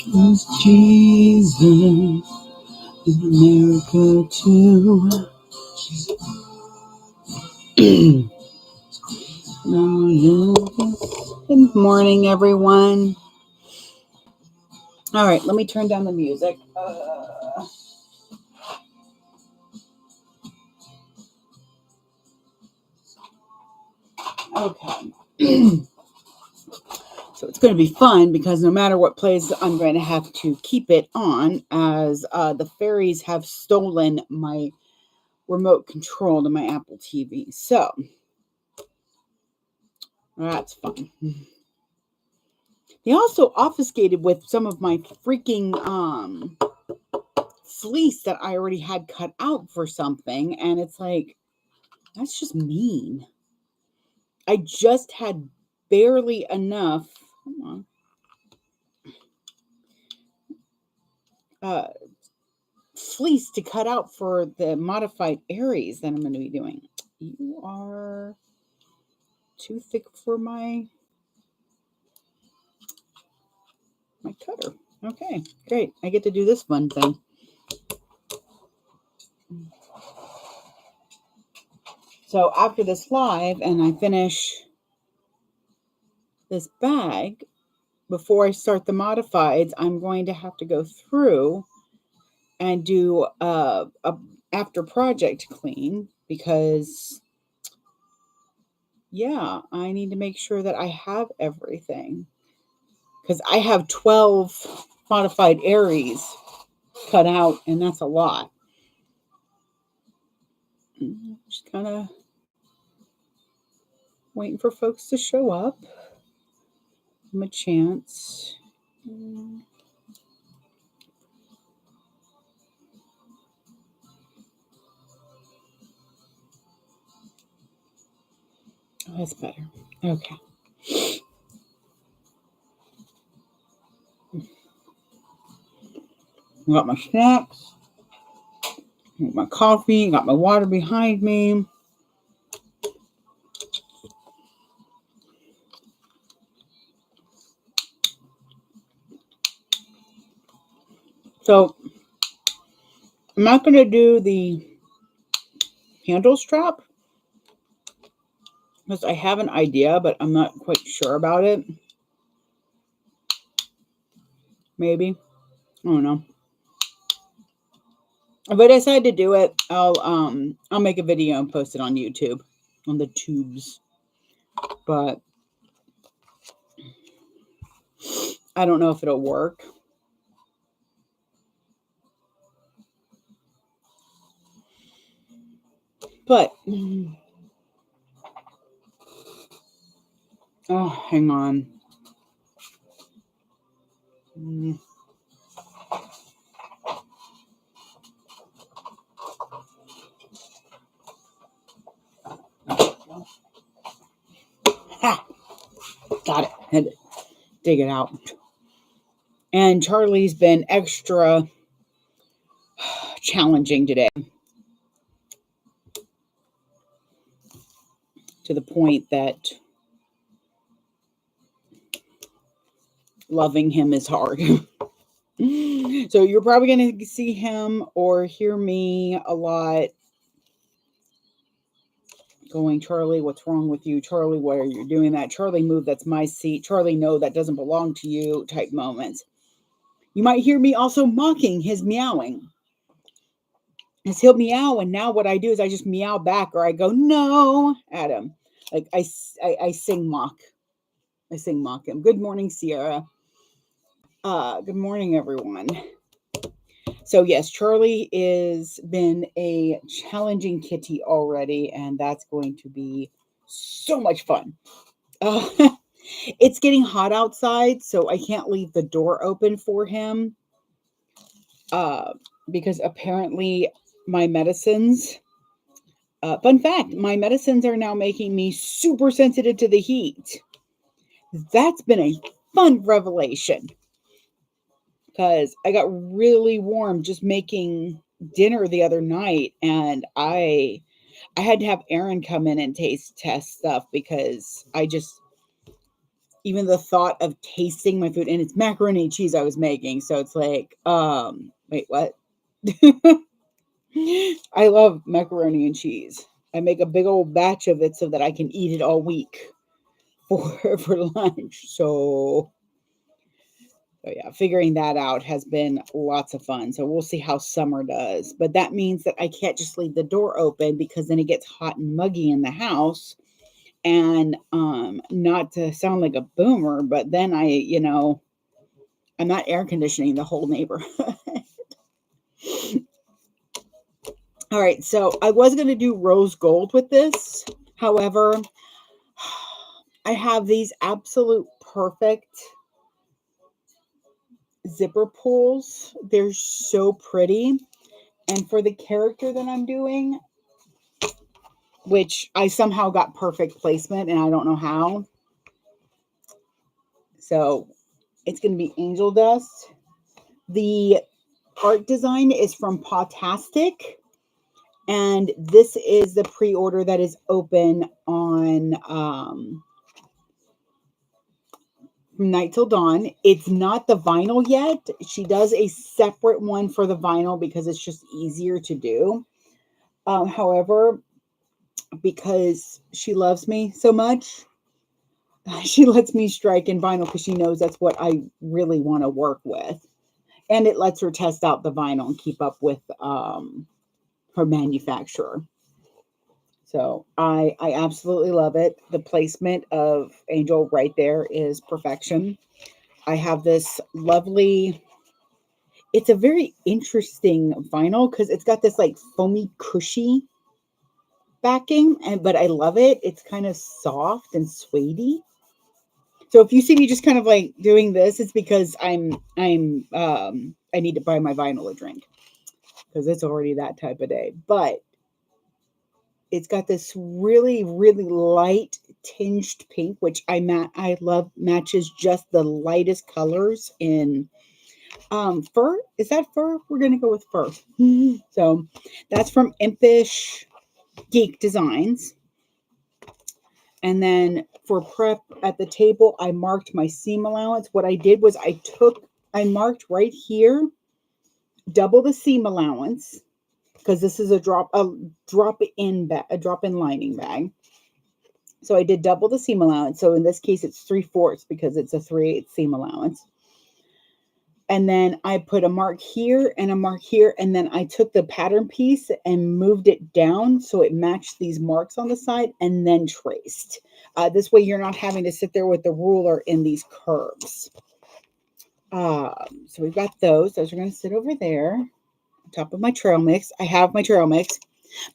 'Cause Jesus is America too. Good morning, everyone. All right, let me turn down the music. Okay. So it's going to be fun because no matter what plays, I'm going to have to keep it on as the fairies have stolen my remote control to my Apple TV. So that's fun. They also obfuscated with some of my freaking fleece that I already had cut out for something. And it's like, that's just mean. I just had barely enough. Come on. Fleece to cut out for the modified Aries that I'm going to be doing. You are too thick for my cutter. Okay, great. I get to do this fun thing. So after this live and I finish this bag, before I start the modifieds, I'm going to have to go through and do a after project clean because, yeah, I need to make sure that I have everything. Because I have 12 modified Aries cut out, and that's a lot. Just kind of waiting for folks to show up. Give them a chance. Oh, that's better. Okay. Got my snacks. Got my coffee. Got my water behind me. So, I'm not going to do the handle strap because I have an idea, but I'm not quite sure about it. Maybe. I don't know. If I decide to do it, I'll make a video and post it on YouTube, on the tubes. But I don't know if it'll work. But oh, hang on. Ha! Got it. Had to dig it out. And Charlie's been extra challenging today. To the point that loving him is hard. So you're probably going to see him or hear me a lot going, Charlie, what's wrong with you? Charlie, why are you doing that? Charlie, move, that's my seat. Charlie, no, that doesn't belong to you type moments. You might hear me also mocking his meowing. As he'll meow, and now what I do is I just meow back or I go, no, at him. Like I sing mock. I sing mock him. Good morning, Sierra. Good morning, everyone. So yes, Charlie is been a challenging kitty already, and that's going to be so much fun. It's getting hot outside, so I can't leave the door open for him because apparently my medicines, fun fact, my medicines are now making me super sensitive to the heat. That's been a fun revelation because I got really warm just making dinner the other night, and I I had to have Aaron come in and taste test stuff because even the thought of tasting my food, and it's macaroni and cheese I was making. So it's like, wait, what? I love macaroni and cheese. I make a big old batch of it so that I can eat it all week for lunch. So yeah, figuring that out has been lots of fun. So we'll see how summer does. But that means that I can't just leave the door open because then it gets hot and muggy in the house. And not to sound like a boomer, but then I'm not air conditioning the whole neighborhood. All right, so I was going to do rose gold with this. However, I have these absolute perfect zipper pulls. They're so pretty. And for the character that I'm doing, which I somehow got perfect placement and I don't know how. So it's going to be Angel Dust. The art design is from Pawtastic. And this is the pre-order that is open on From Night Till Dawn. It's not the vinyl yet. She does a separate one for the vinyl because it's just easier to do. However, because she loves me so much, she lets me strike in vinyl because she knows that's what I really want to work with. And it lets her test out the vinyl and keep up with her manufacturer. So I absolutely love it. The placement of Angel right there is perfection. I have this lovely, it's a very interesting vinyl because it's got this like foamy, cushy backing, but I love it. It's kind of soft and suedey. So if you see me just kind of like doing this, it's because I need to buy my vinyl a drink because it's already that type of day. But it's got this really, really light tinged pink, which I love, matches just the lightest colors in fur. Is that fur? We're gonna go with fur. So that's from Impish Geek Designs. And then for prep at the table, I marked my seam allowance. What I did was I marked right here, double the seam allowance, because this is a drop-in lining bag. So I did double the seam allowance. So in this case, it's 3/4 because it's a 3/8 seam allowance. And then I put a mark here and a mark here. And then I took the pattern piece and moved it down so it matched these marks on the side and then traced. This way you're not having to sit there with the ruler in these curves. So we've got those. Those are going to sit over there on top of my trail mix. I have my trail mix.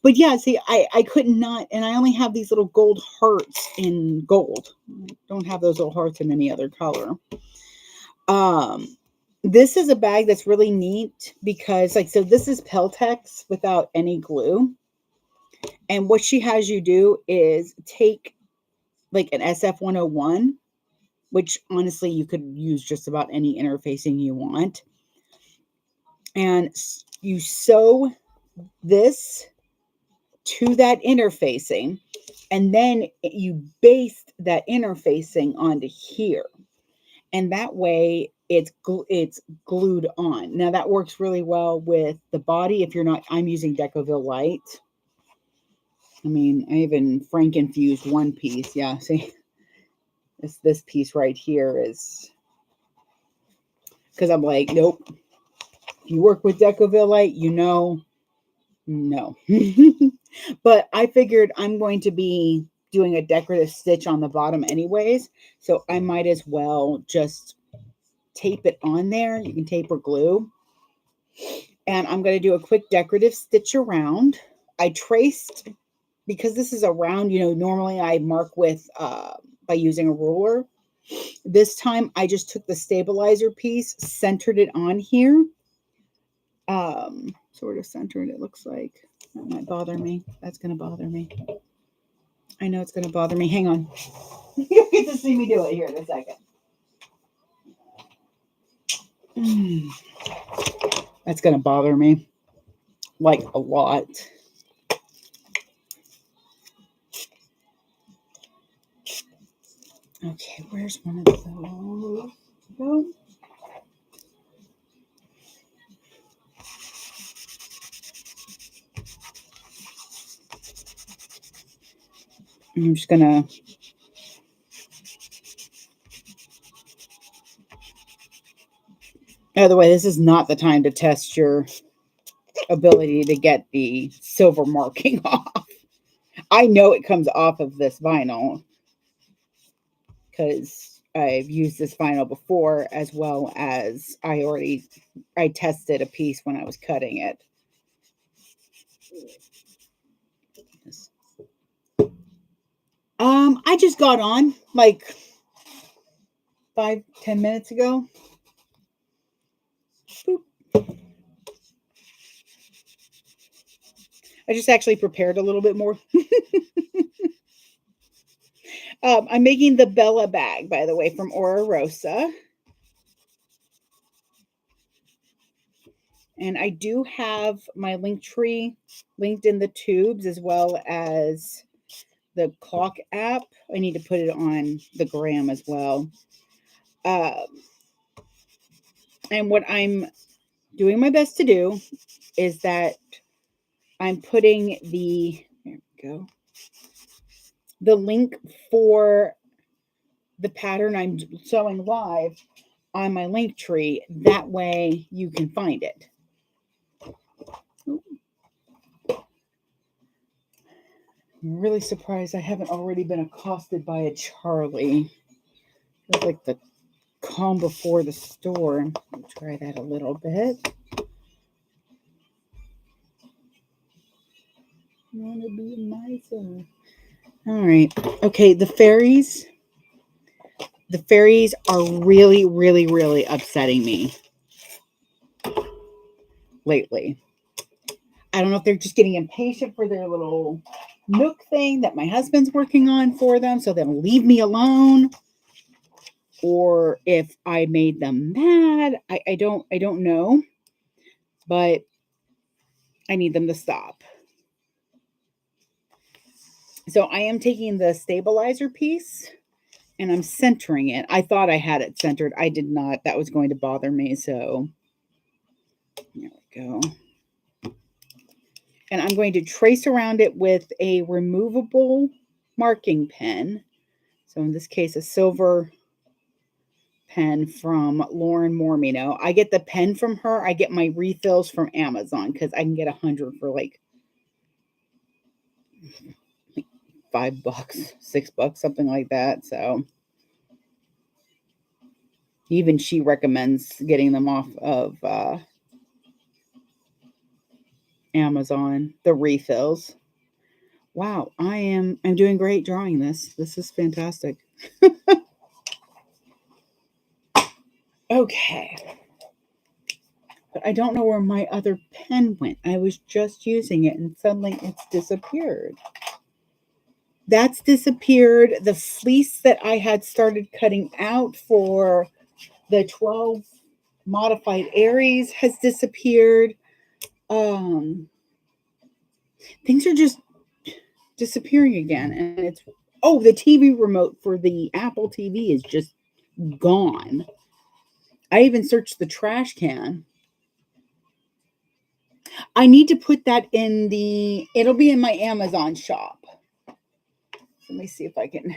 But yeah, see, I could not, and I only have these little gold hearts in gold. I don't have those little hearts in any other color. This is a bag that's really neat because, so this is Peltex without any glue. And what she has you do is take like an SF-101, which honestly you could use just about any interfacing you want. And you sew this to that interfacing, and then you baste that interfacing onto here. And that way it's glued on. Now that works really well with the body. If you're not, I'm using Decovil lIte. I mean, I even Frank infused one piece. Yeah, see, this piece right here is because I'm like, nope. If you work with Decovil lIte, no. But I figured I'm going to be doing a decorative stitch on the bottom anyways, so I might as well just tape it on there. You can tape or glue. And I'm going to do a quick decorative stitch around. I traced, because this is a round, normally I mark with by using a ruler. This time I just took the stabilizer piece, centered it on here. Sort of centered, it looks like. That might bother me. That's going to bother me. I know it's going to bother me. Hang on. You get to see me do it here in a second. That's going to bother me like a lot. Okay, where's one of those? Go. I'm just gonna. By the way, this is not the time to test your ability to get the silver marking off. I know it comes off of this vinyl because I've used this vinyl before, as well as I tested a piece when I was cutting it. I just got on like 5-10 minutes ago. Boop. I just actually prepared a little bit more. I'm making the Bella bag, by the way, from Rosa. And I do have my link tree linked in the tubes, as well as the clock app. I need to put it on the gram as well. And what I'm doing my best to do is that I'm putting the link for the pattern I'm sewing live on my link tree. That way you can find it. I'm really surprised I haven't already been accosted by a Charlie. It's like the calm before the storm. I'll try that a little bit. I want to be nicer. All right. Okay, the fairies are really, really, really upsetting me lately. I don't know if they're just getting impatient for their little nook thing that my husband's working on for them, so they'll leave me alone, or if I made them mad. I don't know, but I need them to stop. So I am taking the stabilizer piece and I'm centering it. I thought I had it centered. I did not. That was going to bother me. So there we go. And I'm going to trace around it with a removable marking pen. So in this case, a silver pen from Lauren Mormino. I get the pen from her. I get my refills from Amazon because I can get 100 for like $5, $6, something like that. So even she recommends getting them off of Amazon, the refills. Wow, I'm doing great drawing this. This is fantastic. Okay. But I don't know where my other pen went. I was just using it and suddenly it's disappeared. That's disappeared. The fleece that I had started cutting out for the 12 modified Aries has disappeared. Things are just disappearing again. And it's, the TV remote for the Apple TV is just gone. I even searched the trash can. I need to put that it'll be in my Amazon shop. Let me see if I can.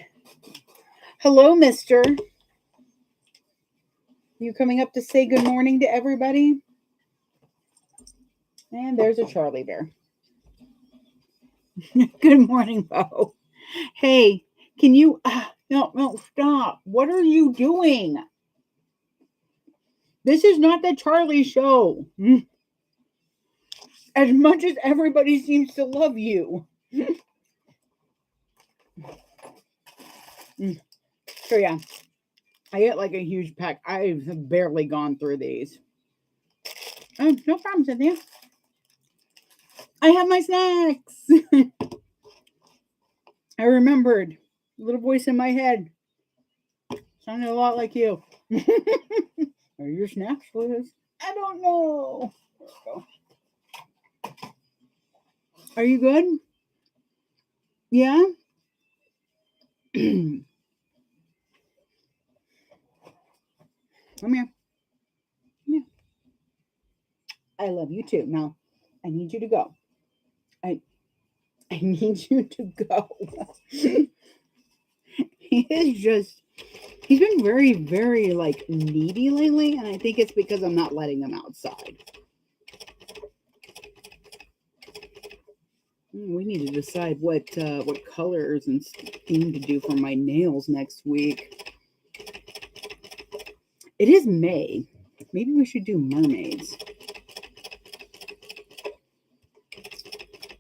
Hello, mister. You coming up to say good morning to everybody? And there's a Charlie bear. Good morning, Bo. Hey, can you, no, stop. What are you doing? This is not the Charlie show. As much as everybody seems to love you. So yeah, I get like a huge pack. I've barely gone through these. Oh, no problem, Cynthia. I have my snacks. I remembered. Little voice in my head. Sounded a lot like you. Are your snacks, Liz? I don't know. There we go. Are you good? Yeah? Come here. Come here. I love you too. Now, I need you to go. I need you to go. He is just, he's been very, very like needy lately, and I think it's because I'm not letting him outside. We need to decide what colors and theme to do for my nails next week. It is May. Maybe we should do mermaids.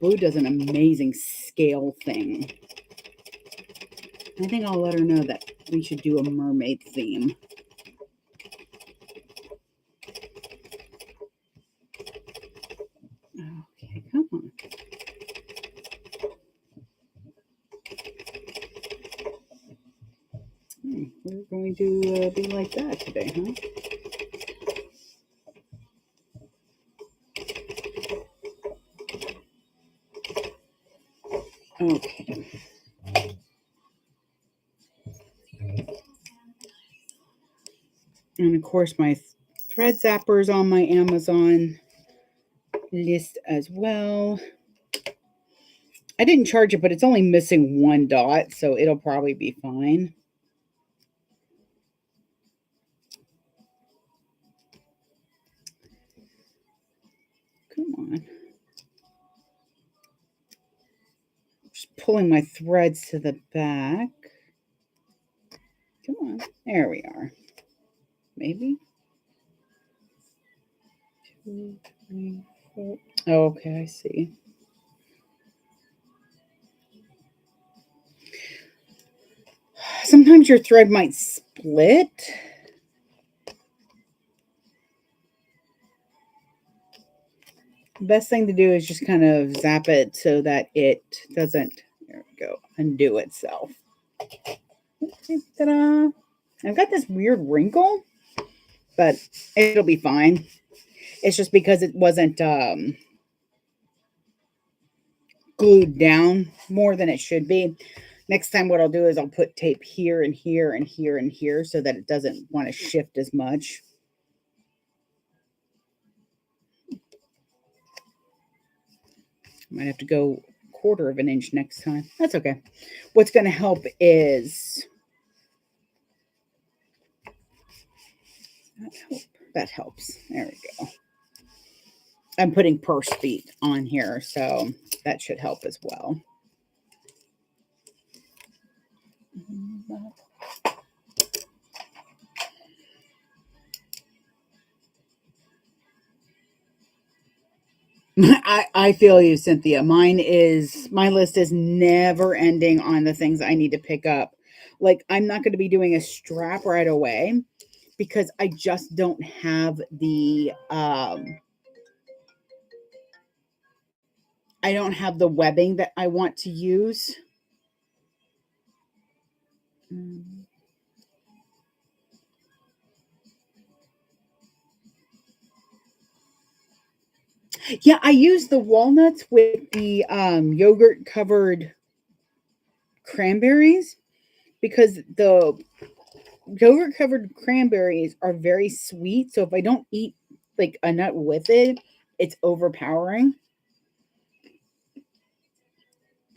Blue does an amazing scale thing. I think I'll let her know that we should do a mermaid theme. Okay, come on. We're going to be like that today, huh? Okay. And of course, my thread zapper is on my Amazon list as well. I didn't charge it, but it's only missing one dot, so it'll probably be fine. Come on. Just pulling my threads to the back. Come on. There we are. Maybe. 2, 3, 4. Oh, okay, I see. Sometimes your thread might split. The best thing to do is just kind of zap it so that it doesn't, there we go, undo itself. Ta-da! I've got this weird wrinkle, but it'll be fine. It's just because it wasn't glued down more than it should be. Next time what I'll do is I'll put tape here and here and here and here so that it doesn't want to shift as much. Might have to go 1/4 of an inch next time. That's okay. What's going to help is that helps. There we go. I'm putting purse feet on here, so that should help as well. I feel you, Cynthia. My list is never ending on the things I need to pick up. Like, I'm not going to be doing a strap right away because I just don't have the I don't have the webbing that I want to use. Yeah, I use the walnuts with the yogurt covered cranberries because the yogurt covered cranberries are very sweet. So if I don't eat like a nut with it, it's overpowering.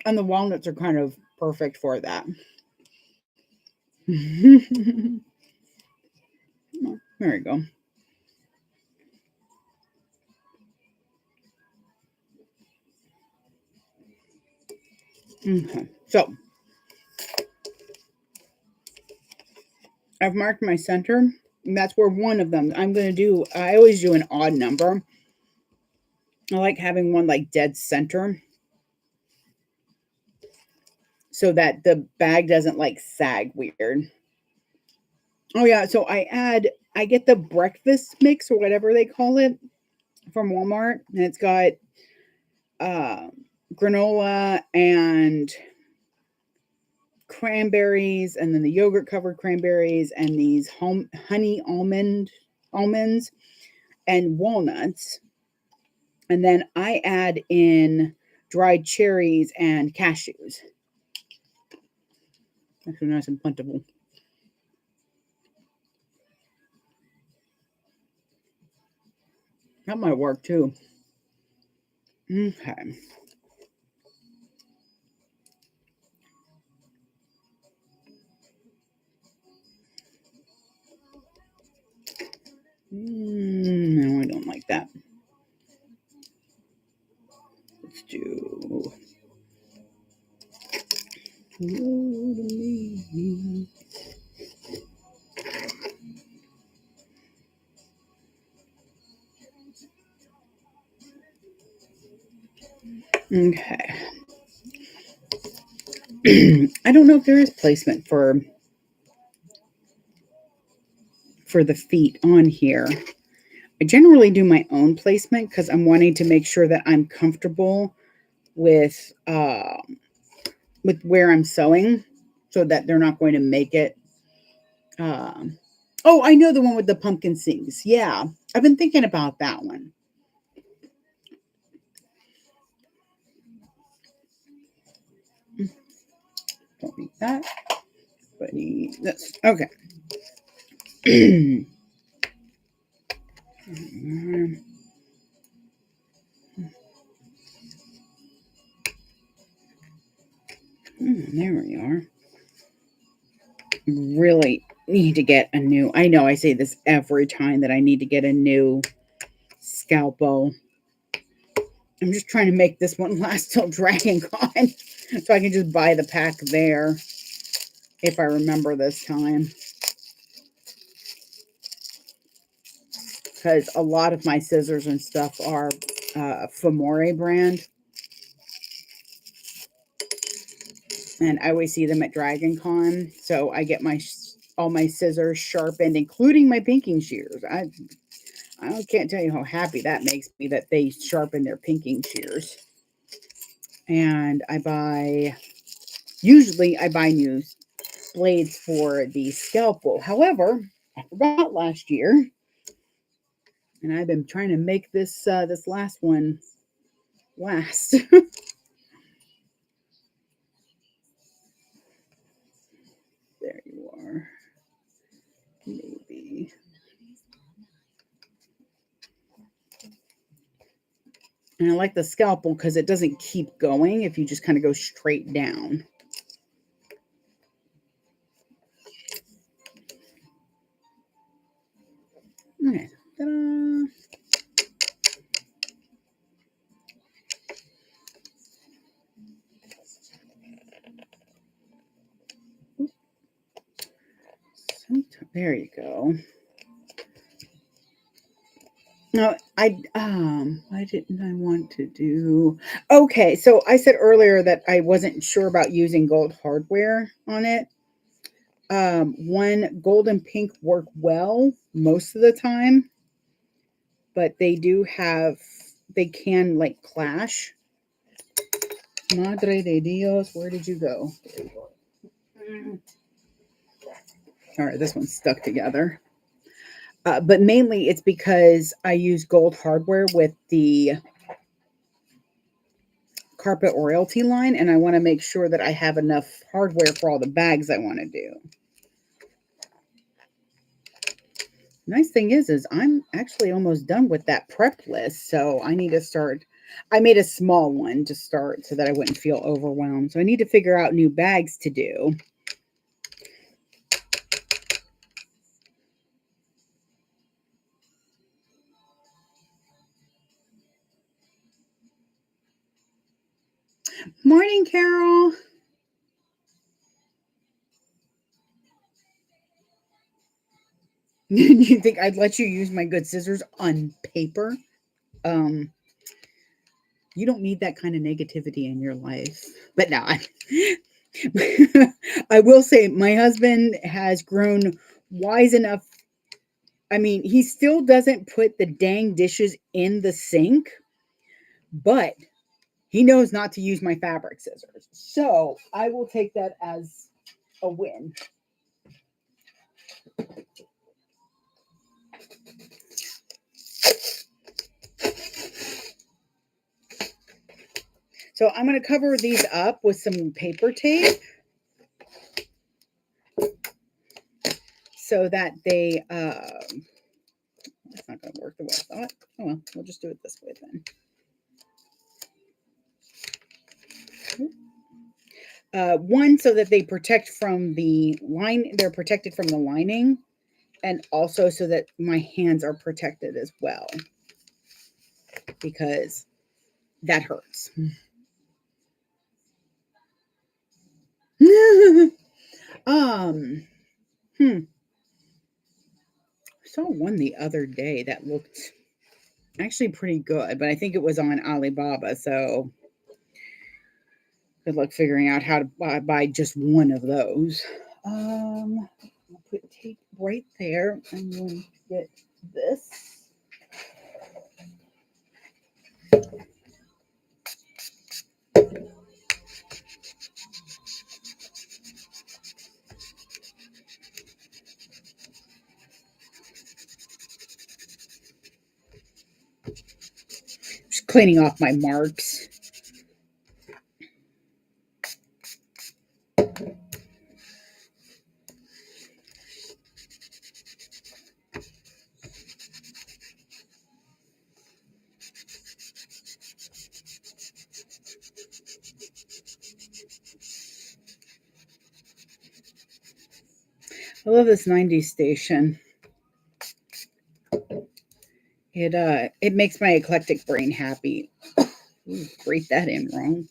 And the walnuts are kind of perfect for that. There we go. Okay, so I've marked my center, and that's where one of them, I always do an odd number. I like having one like dead center so that the bag doesn't like sag weird. Oh yeah, so I get the breakfast mix or whatever they call it from Walmart, and it's got granola and cranberries, and then the yogurt covered cranberries, and these honey almonds and walnuts, and then I add in dried cherries and cashews. Actually, nice and plentiful. That might work too. Okay. No, I don't like that. Let's do. Okay. I don't know if there is placement for the feet on here. I generally do my own placement because I'm wanting to make sure that I'm comfortable with where I'm sewing, so that they're not going to make it. Oh, I know the one with the pumpkin seeds. Yeah, I've been thinking about that one. Don't need that, but need this. Okay. There we are. Really need to get a new. I know I say this every time that I need to get a new scalpel. I'm just trying to make this one last till Dragon Con, so I can just buy the pack there if I remember this time. Because a lot of my scissors and stuff are Famore brand. And I always see them at Dragon Con. So I get all my scissors sharpened, including my pinking shears. I can't tell you how happy that makes me that they sharpen their pinking shears. And usually I buy new blades for the scalpel. However, I forgot last year. And I've been trying to make this last one last. There you are. Maybe. And I like the scalpel because it doesn't keep going if you just kind of go straight down. Okay. Ta-da. There you go. No, why didn't I want to do? Okay, so I said earlier that I wasn't sure about using gold hardware on it. One, gold and pink work well most of the time, but they can like clash. Madre de Dios, where did you go? There you go. All right, this one's stuck together. But mainly it's because I use gold hardware with the carpet royalty line, and I want to make sure that I have enough hardware for all the bags I want to do. Nice thing is I'm actually almost done with that prep list, so I need to start. I made a small one to start so that I wouldn't feel overwhelmed. So I need to figure out new bags to do. Morning, Carol. You think I'd let you use my good scissors on paper? You don't need that kind of negativity in your life. But no, I will say my husband has grown wise enough. I mean, he still doesn't put the dang dishes in the sink, but he knows not to use my fabric scissors. So I will take that as a win. So I'm going to cover these up with some paper tape so that they, that's not going to doesn't work the way I thought. Oh well, we'll just do it this way then. One, so that they protect from the line, they're protected from the lining, and also so that my hands are protected as well, because that hurts. I saw one the other day that looked actually pretty good, but I think it was on Alibaba, so good luck figuring out how to buy just one of those. I'll put tape right there. I'm going to get this. Just cleaning off my marks. I love this 90s station. It makes my eclectic brain happy. Ooh, breathe that in wrong.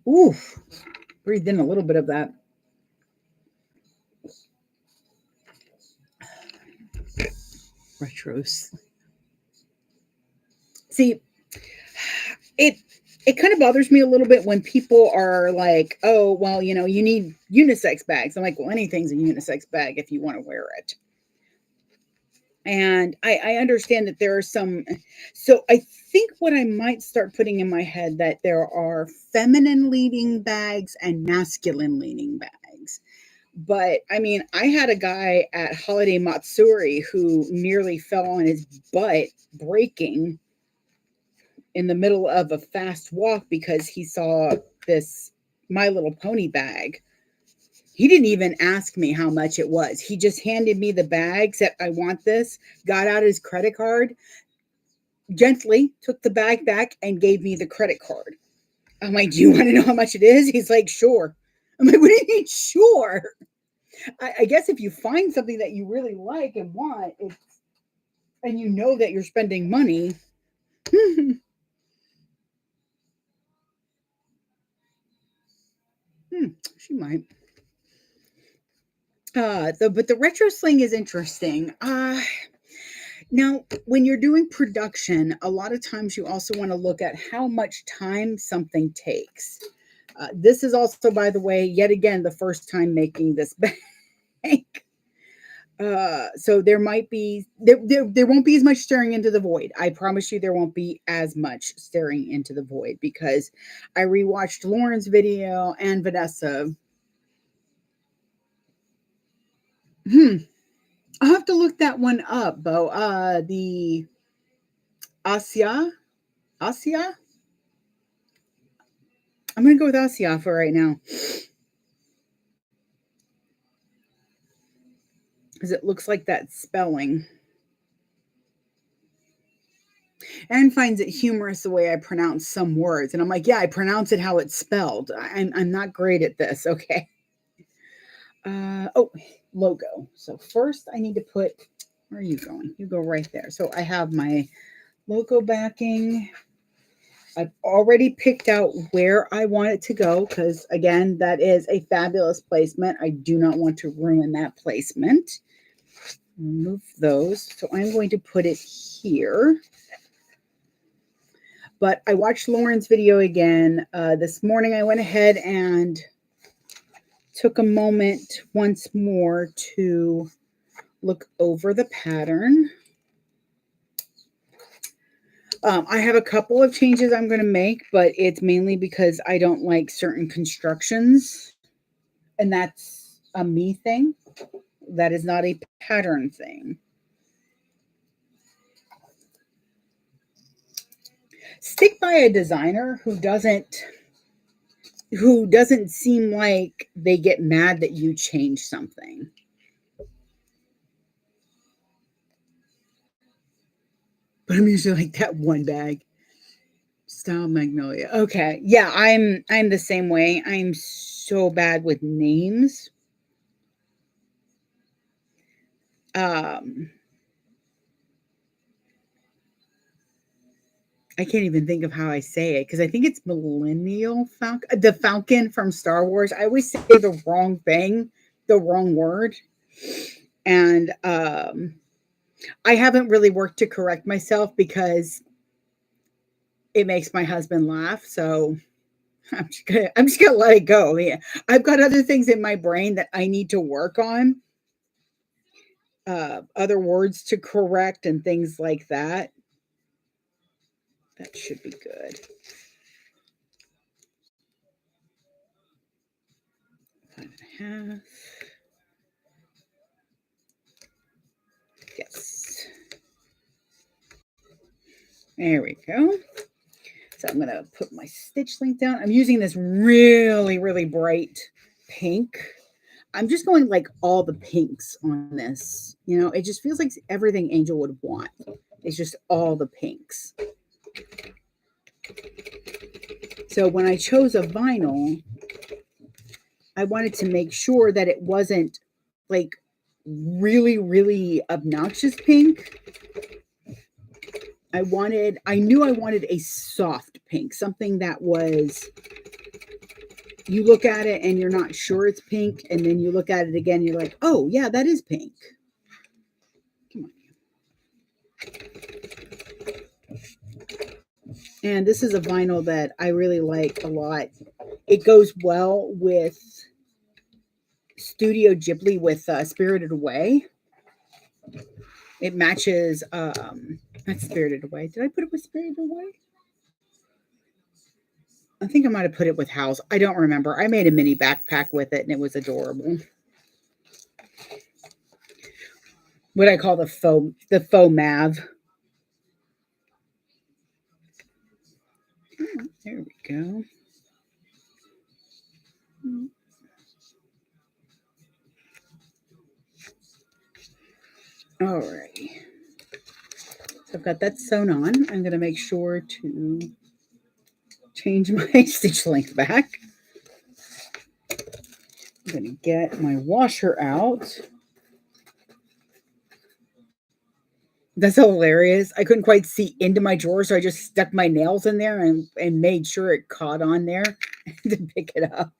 Ooh, breathed in a little bit of that. Retros. See, it kind of bothers me a little bit when people are like, oh, well, you need unisex bags. I'm like, well, anything's a unisex bag if you want to wear it. And I understand that there are some, so I think what I might start putting in my head that there are feminine leaning bags and masculine leaning bags. But I mean, I had a guy at Holiday Matsuri who nearly fell on his butt breaking in the middle of a fast walk because he saw this My Little Pony bag. He didn't even ask me how much it was. He just handed me the bag, said, I want this, got out his credit card, gently took the bag back and gave me the credit card. I'm like, do you want to know how much it is? He's like, sure. I'm like, what do you mean, sure? I guess if you find something that you really like and want, and you know that you're spending money. She might. But the retro sling is interesting. Now, when you're doing production, a lot of times you also want to look at how much time something takes. This is also, by the way, yet again, the first time making this bag. So there might be, there won't be as much staring into the void. I promise you there won't be as much staring into the void because I rewatched Lauren's video and Vanessa. I'll have to look that one up, Bo. The Asia? I'm going to go with Asia for right now. Because it looks like that spelling. And finds it humorous the way I pronounce some words. And I'm like, yeah, I pronounce it how it's spelled. I'm not great at this. Okay. Logo. So first I need to put, where are you going? You go right there. So I have my logo backing. I've already picked out where I want it to go because, again, that is a fabulous placement. I do not want to ruin that placement. Remove those. So I'm going to put it here. But I watched Lauren's video again. This morning I went ahead and took a moment once more to look over the pattern. I have a couple of changes I'm going to make, but it's mainly because I don't like certain constructions. And that's a me thing. That is not a pattern thing. Stick by a designer who doesn't seem like they get mad that you change something. but I'm usually like that one bag. Style Magnolia. Okay. Yeah, I'm the same way. I'm so bad with names. I can't even think of how I say it because I think it's Millennial Falcon, the Falcon from Star Wars. I always say the wrong thing, the wrong word. And I haven't really worked to correct myself because it makes my husband laugh. So I'm just gonna let it go. Yeah. I've got other things in my brain that I need to work on, other words to correct and things like that. That should be good. 5.5. Yes. There we go. So I'm going to put my stitch length down. I'm using this really, really bright pink. I'm just going like all the pinks on this. You know, it just feels like everything Angel would want. It's just all the pinks. So when I chose a vinyl, I wanted to make sure that it wasn't like really, really obnoxious pink. I knew I wanted a soft pink, something that was, you look at it and you're not sure it's pink, and then you look at it again, you're like, oh yeah, that is pink. Come on. And this is a vinyl that I really like a lot. It goes well with Studio Ghibli with Spirited Away. It matches, not Spirited Away. Did I put it with Spirited Away? I think I might have put it with House. I don't remember. I made a mini backpack with it and it was adorable. What I call the faux Mav. Oh, there we go. Alrighty. So I've got that sewn on. I'm going to make sure to change my stitch length back. I'm going to get my washer out. That's hilarious. I couldn't quite see into my drawer, so I just stuck my nails in there and made sure it caught on there to pick it up.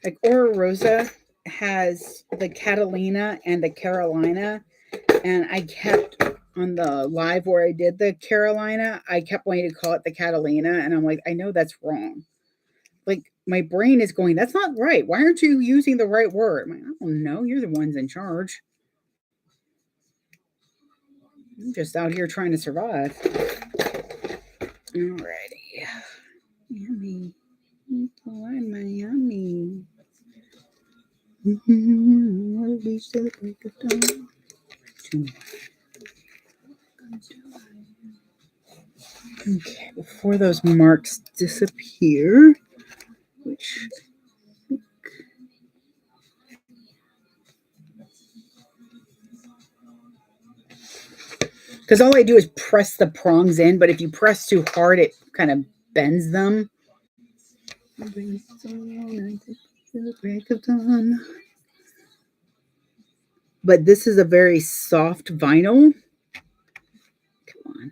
Like Rosa has the Catalina and the Carolina, and I kept on the live where I did the Carolina, I kept wanting to call it the Catalina, and I'm like, I know that's wrong. Like my brain is going, that's not right. Why aren't you using the right word? I'm like, I don't know. You're the ones in charge. I'm just out here trying to survive. Alrighty. Yummy. Why am I yummy? Okay, before those marks disappear, which because all I do is press the prongs in, but if you press too hard, it kind of bends them. But this is a very soft vinyl. Come on.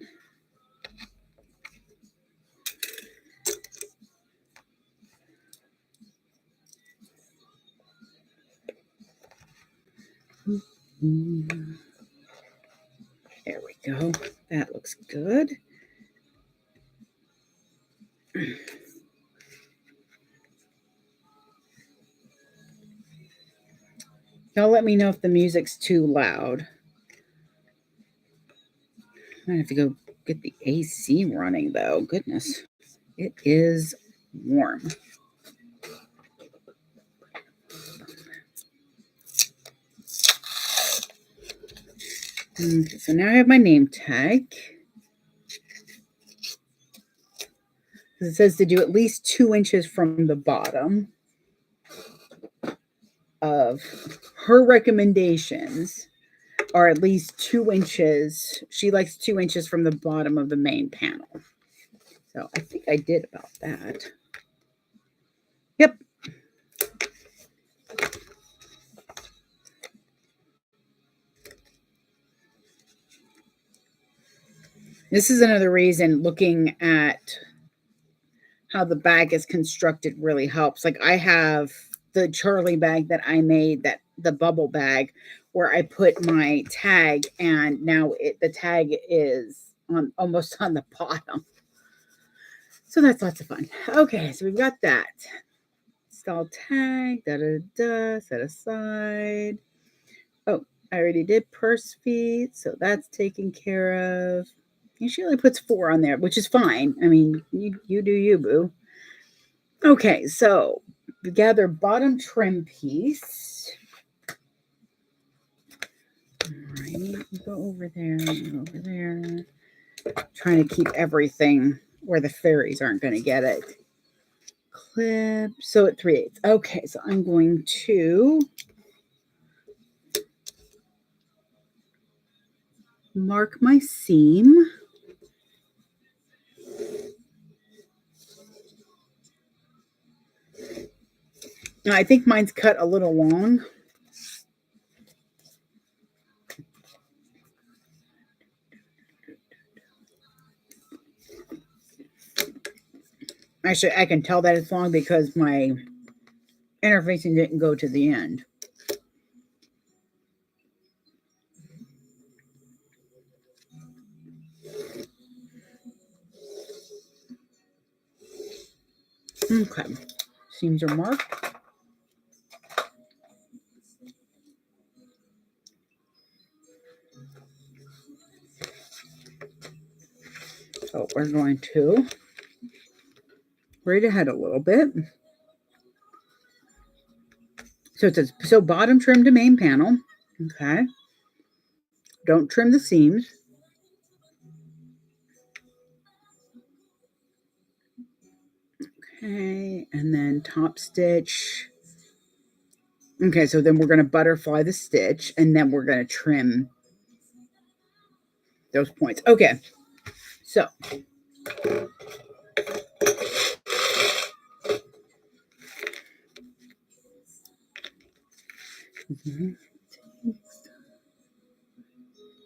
There we go. That looks good. Y'all let me know if the music's too loud. I have to go get the AC running though. Goodness. It is warm. So now I have my name tag. It says to do at least 2 inches from the bottom of her recommendations are at least 2 inches. She likes 2 inches from the bottom of the main panel. So I think I did about that. Yep. This is another reason looking at how the bag is constructed really helps. Like I have the Charlie bag that I made, that the bubble bag, where I put my tag, and now the tag is on almost on the bottom. So that's lots of fun. Okay, so we've got that. Install tag, set aside. Oh, I already did purse feet, so that's taken care of. She only puts 4 on there, which is fine. I mean, you do you, boo. Okay, so gather bottom trim piece. All right, go over there, go over there. Trying to keep everything where the fairies aren't going to get it. Clip, sew at 3/8. Okay, so I'm going to mark my seam. Now, I think mine's cut a little long. Actually, I can tell that it's long because my interfacing didn't go to the end. Okay, seams are marked. So we're going to braid ahead a little bit. So it says, so bottom trim to main panel. Okay. Don't trim the seams. Okay, and then top stitch. Okay, so then we're going to butterfly the stitch, and then we're going to trim those points. Okay, so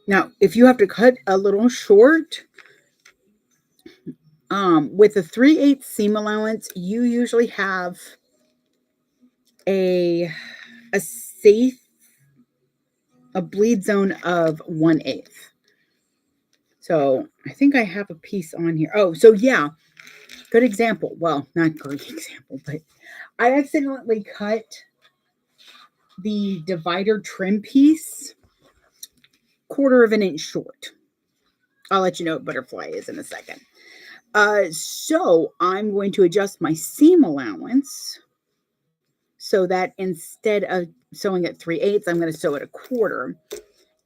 now if you have to cut a little short, with a 3/8 seam allowance, you usually have a safe bleed zone of 1/8. So I think I have a piece on here. Oh, so yeah, good example. Well, not great example, but I accidentally cut the divider trim piece 1/4 of an inch short. I'll let you know what butterfly is in a second. So I'm going to adjust my seam allowance so that instead of sewing at 3/8, I'm going to sew at 1/4,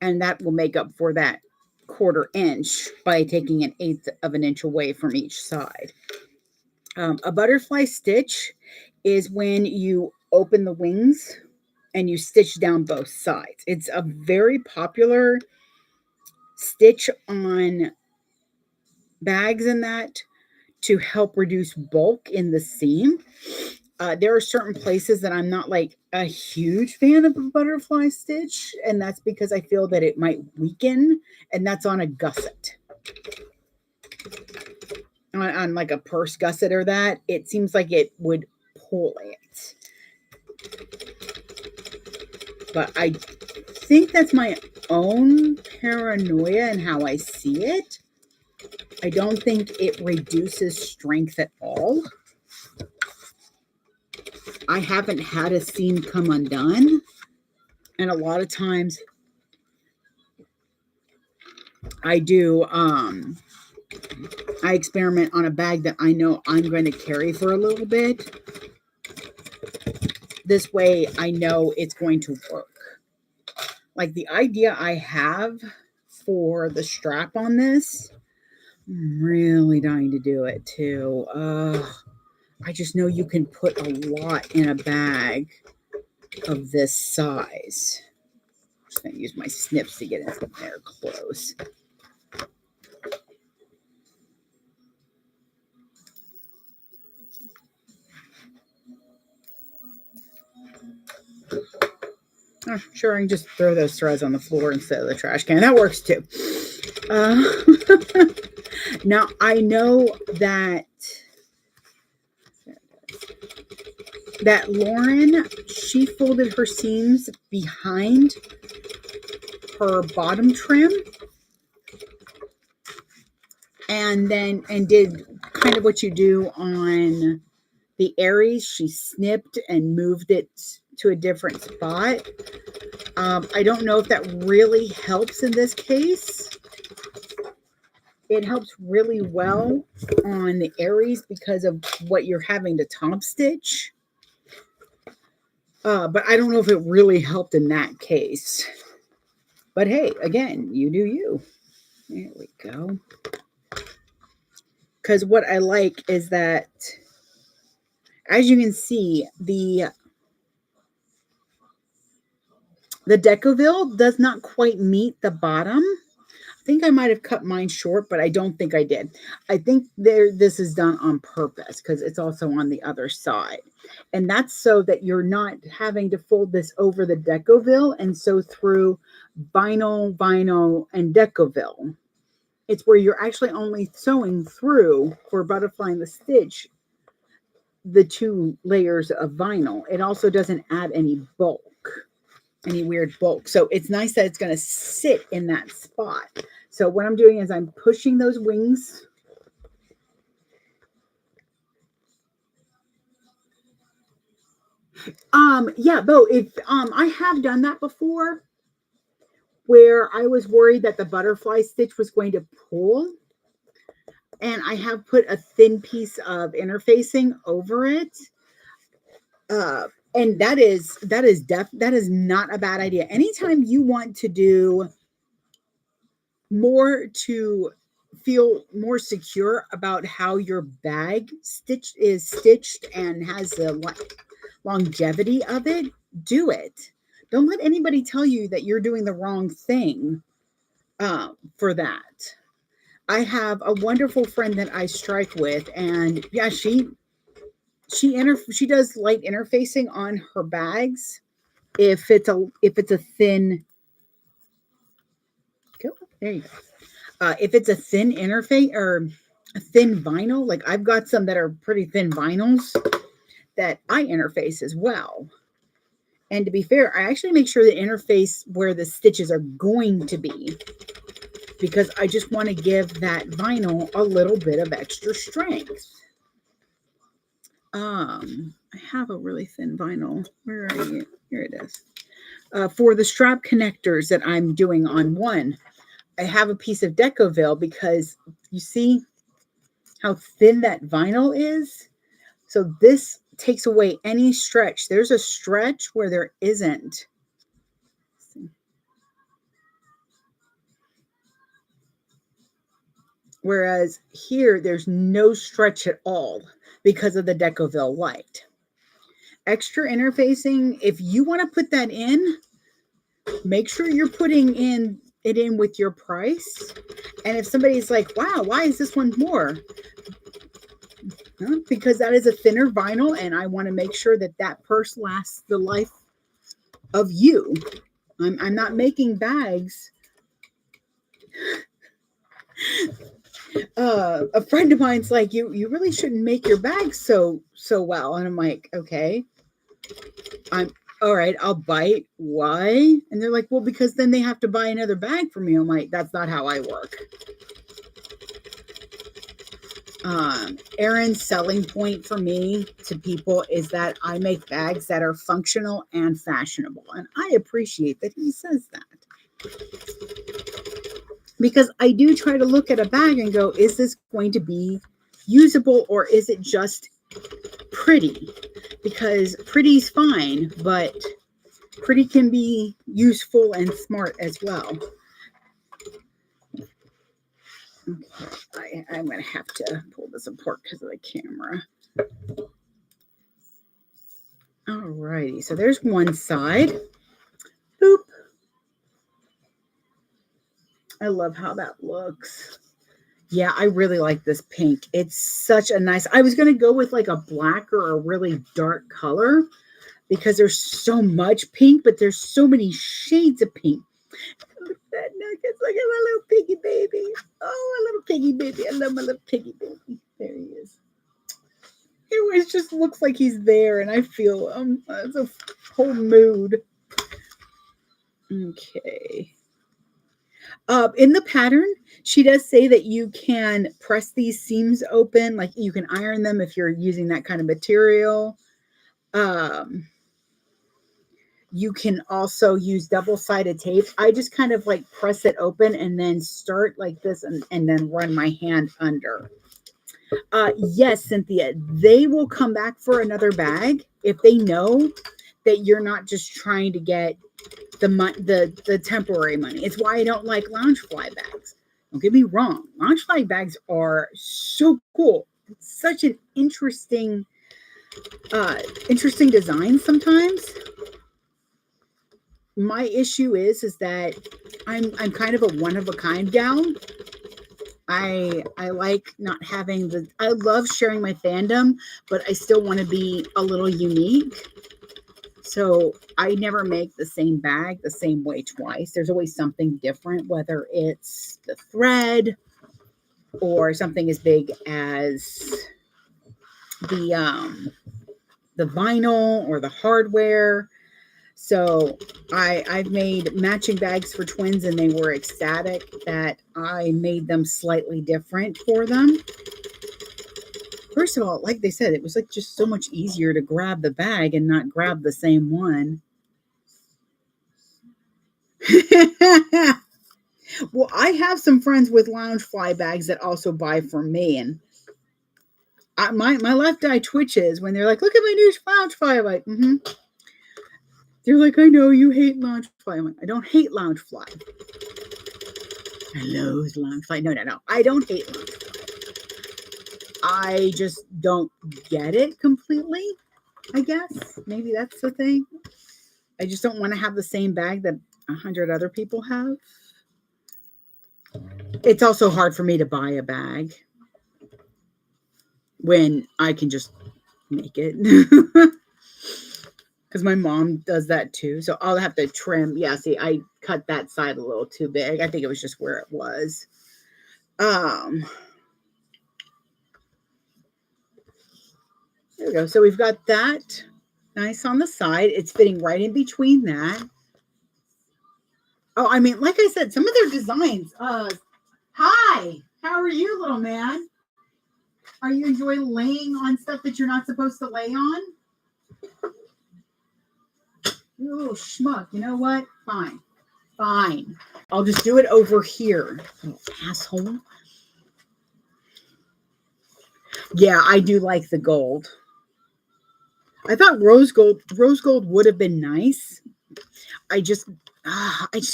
and that will make up for that 1/4 inch by taking 1/8 of an inch away from each side. A butterfly stitch is when you open the wings and you stitch down both sides. It's a very popular stitch on bags and that to help reduce bulk in the seam. There are certain places that I'm not like a huge fan of a butterfly stitch, and that's because I feel that it might weaken, and that's on a gusset. On like a purse gusset or that, it seems like it would pull it. But I think that's my own paranoia and how I see it. I don't think it reduces strength at all. I haven't had a seam come undone. And a lot of times I do, I experiment on a bag that I know I'm going to carry for a little bit. This way I know it's going to work. Like the idea I have for the strap on this I'm really dying to do it too. I just know you can put a lot in a bag of this size. I'm just going to use my snips to get in there close. Oh, sure, I can just throw those threads on the floor instead of the trash can. That works too. Now, I know that Lauren, she folded her seams behind her bottom trim and did kind of what you do on the Aries. She snipped and moved it to a different spot. I don't know if that really helps in this case. It helps really well on the Aries because of what you're having to top stitch. But I don't know if it really helped in that case. But hey, again, you do you. There we go. Because what I like is that, as you can see, the Decovil does not quite meet the bottom. I think I might have cut mine short, but I don't think I did. I think this is done on purpose because it's also on the other side. And that's so that you're not having to fold this over the Decovil and sew through vinyl, and Decovil. It's where you're actually only sewing through, for butterflying the stitch, the 2 layers of vinyl. It also doesn't add any bulk. Any weird bulk. So it's nice that it's going to sit in that spot. So what I'm doing is I'm pushing those wings. Yeah, Bo, if I have done that before where I was worried that the butterfly stitch was going to pull, and I have put a thin piece of interfacing over it. And that is not a bad idea. Anytime you want to do more to feel more secure about how your bag is stitched and has the longevity of it, do it. Don't let anybody tell you that you're doing the wrong thing for that. I have a wonderful friend that I strike with, and yeah, she does light interfacing on her bags. If it's a thin, there you go. If it's a thin interface or a thin vinyl, like I've got some that are pretty thin vinyls that I interface as well. And to be fair, I actually make sure the interface where the stitches are going to be, because I just want to give that vinyl a little bit of extra strength. I have a really thin vinyl. Where are you? Here it is. For the strap connectors that I'm doing on one, I have a piece of Decovil because you see how thin that vinyl is. So this takes away any stretch. There's a stretch where there isn't. Whereas here, there's no stretch at all because of the Decovil lIte. Extra interfacing, if you want to put that in, make sure you're putting it in with your price. And if somebody's like, wow, why is this one more? Because that is a thinner vinyl, and I want to make sure that purse lasts the life of you. I'm not making bags. A friend of mine's like, you really shouldn't make your bags so well. And I'm like, okay, I'm all right, I'll bite. Why? And they're like, well, because then they have to buy another bag from me. I'm like, that's not how I work. Erin's selling point for me to people is that I make bags that are functional and fashionable. And I appreciate that he says that. Because I do try to look at a bag and go, is this going to be usable, or is it just pretty? Because pretty's fine, but pretty can be useful and smart as well. Okay, I'm going to have to pull this apart because of the camera. Alrighty, so there's one side. Boop. I love how that looks. Yeah, I really like this pink. It's such a nice, I was going to go with like a black or a really dark color because there's so much pink, but there's so many shades of pink. Look at that neck. It's like a little piggy baby. Oh, a little piggy baby. I love my little piggy baby. There he is. It just looks like he's there, and I feel it's a whole mood. Okay. In the pattern, she does say that you can press these seams open, like you can iron them if you're using that kind of material. You can also use double-sided tape. I just kind of like press it open and then start like this and then run my hand under. Yes, Cynthia, they will come back for another bag if they know that you're not just trying to get the temporary money. It's why I don't like Loungefly bags. Don't get me wrong. Loungefly bags are so cool. It's such an interesting design sometimes. My issue is that I'm kind of a one-of-a-kind gal. I like not having I love sharing my fandom, but I still want to be a little unique. So I never make the same bag the same way twice. There's always something different, whether it's the thread or something as big as the vinyl or the hardware. So I've made matching bags for twins, and they were ecstatic that I made them slightly different for them. First of all, like they said, it was like just so much easier to grab the bag and not grab the same one. Well, I have some friends with Loungefly bags that also buy from me, and my left eye twitches when they're like, "Look at my new Loungefly." I'm like, mm-hmm. They're like, "I know you hate Loungefly." I'm like, I don't hate Loungefly. I love Loungefly. No. I don't hate Loungefly. I just don't get it completely, I guess. Maybe that's the thing. I just don't want to have the same bag that 100 other people have. It's also hard for me to buy a bag when I can just make it. Because my mom does that too. So I'll have to trim. Yeah, see, I cut that side a little too big. I think it was just where it was. There we go. So we've got that nice on the side. It's fitting right in between that. Oh, I mean, like I said, some of their designs. Hi, how are you, little man? Are you enjoying laying on stuff that you're not supposed to lay on? You little schmuck. You know what? Fine. I'll just do it over here. You asshole. Yeah, I do like the gold. I thought rose gold would have been nice. I just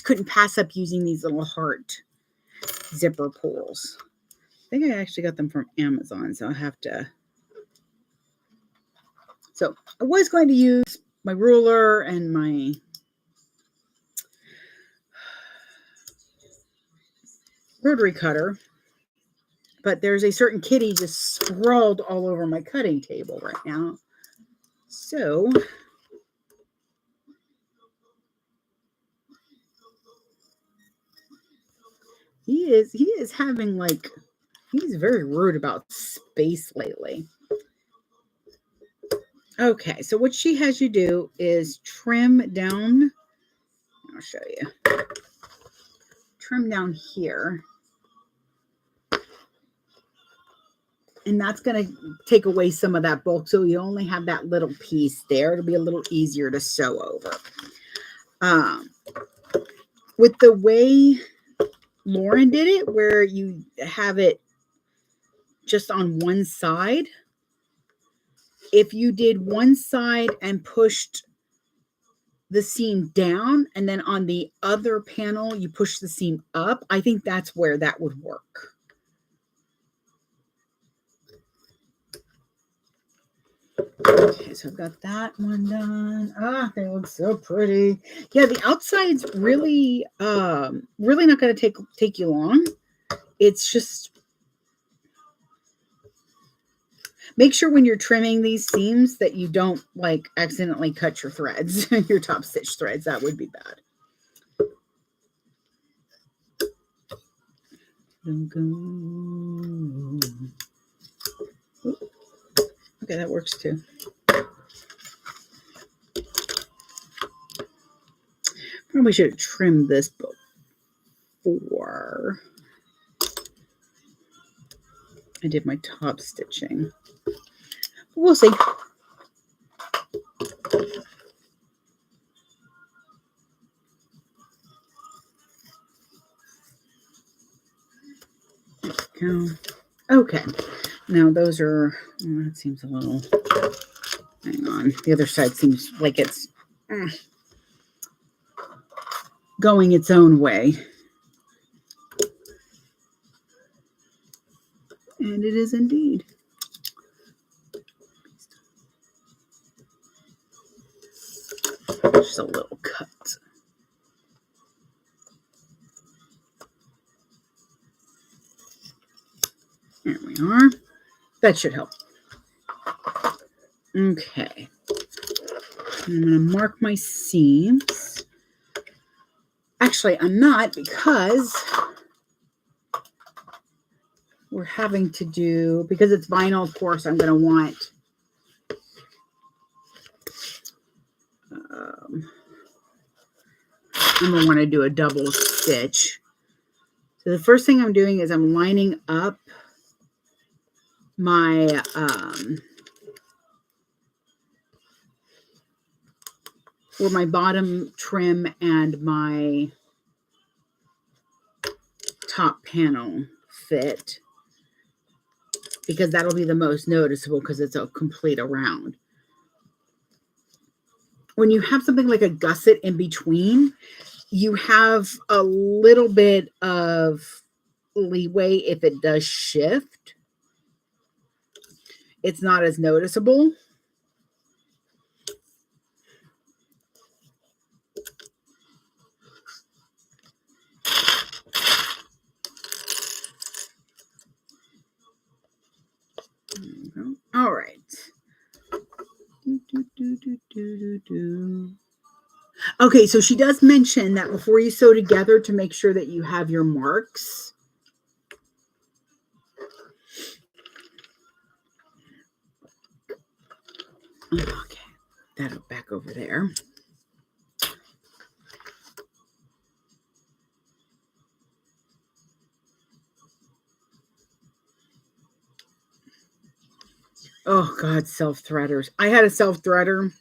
couldn't pass up using these little heart zipper pulls. I think I actually got them from Amazon, so I'll have to. So I was going to use my ruler and my rotary cutter, but there's a certain kitty just sprawled all over my cutting table right now. So he is having like, he's very rude about space lately. Okay, so what she has you do is trim down. I'll show you. Trim down here. And that's going to take away some of that bulk. So you only have that little piece there. It'll be a little easier to sew over. With the way Lauren did it, where you have it just on one side, if you did one side and pushed the seam down, and then on the other panel, you push the seam up, I think that's where that would work. Okay, so I've got that one done. Ah, they look so pretty. Yeah, the outside's really really not going to take you long. It's just make sure when you're trimming these seams that you don't like accidentally cut your threads, your top stitch threads. That would be bad. Okay, that works too. Probably should have trimmed this before I did my top stitching. We'll see. Go. Okay. Now those are, that seems a little, hang on. The other side seems like it's going its own way. And it is indeed. Just a little cut. There we are. That should help. Okay. I'm going to mark my seams. Actually, I'm not, because we're having to do, because it's vinyl, of course, I'm going to want I'm going to want to do a double stitch. So the first thing I'm doing is I'm lining up my where my bottom trim and my top panel fit, because that'll be the most noticeable because it's a complete around. When you have something like a gusset in between, you have a little bit of leeway if it does shift. It's not as noticeable. All right. Okay, so she does mention that before you sew together to make sure that you have your marks. Okay, that'll back over there. Oh God, self-threaders. I had a self-threader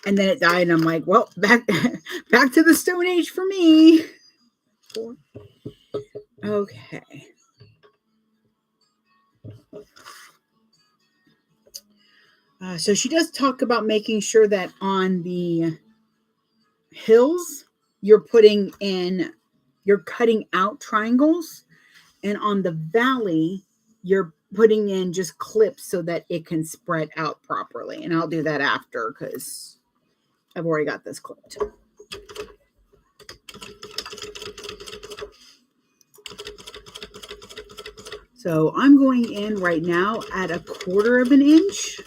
and then it died, and I'm like, well, back to the Stone Age for me. Okay. So she does talk about making sure that on the hills, you're cutting out triangles, and on the valley, you're putting in just clips so that it can spread out properly. And I'll do that after because I've already got this clipped. So I'm going in right now at 1/4 of an inch.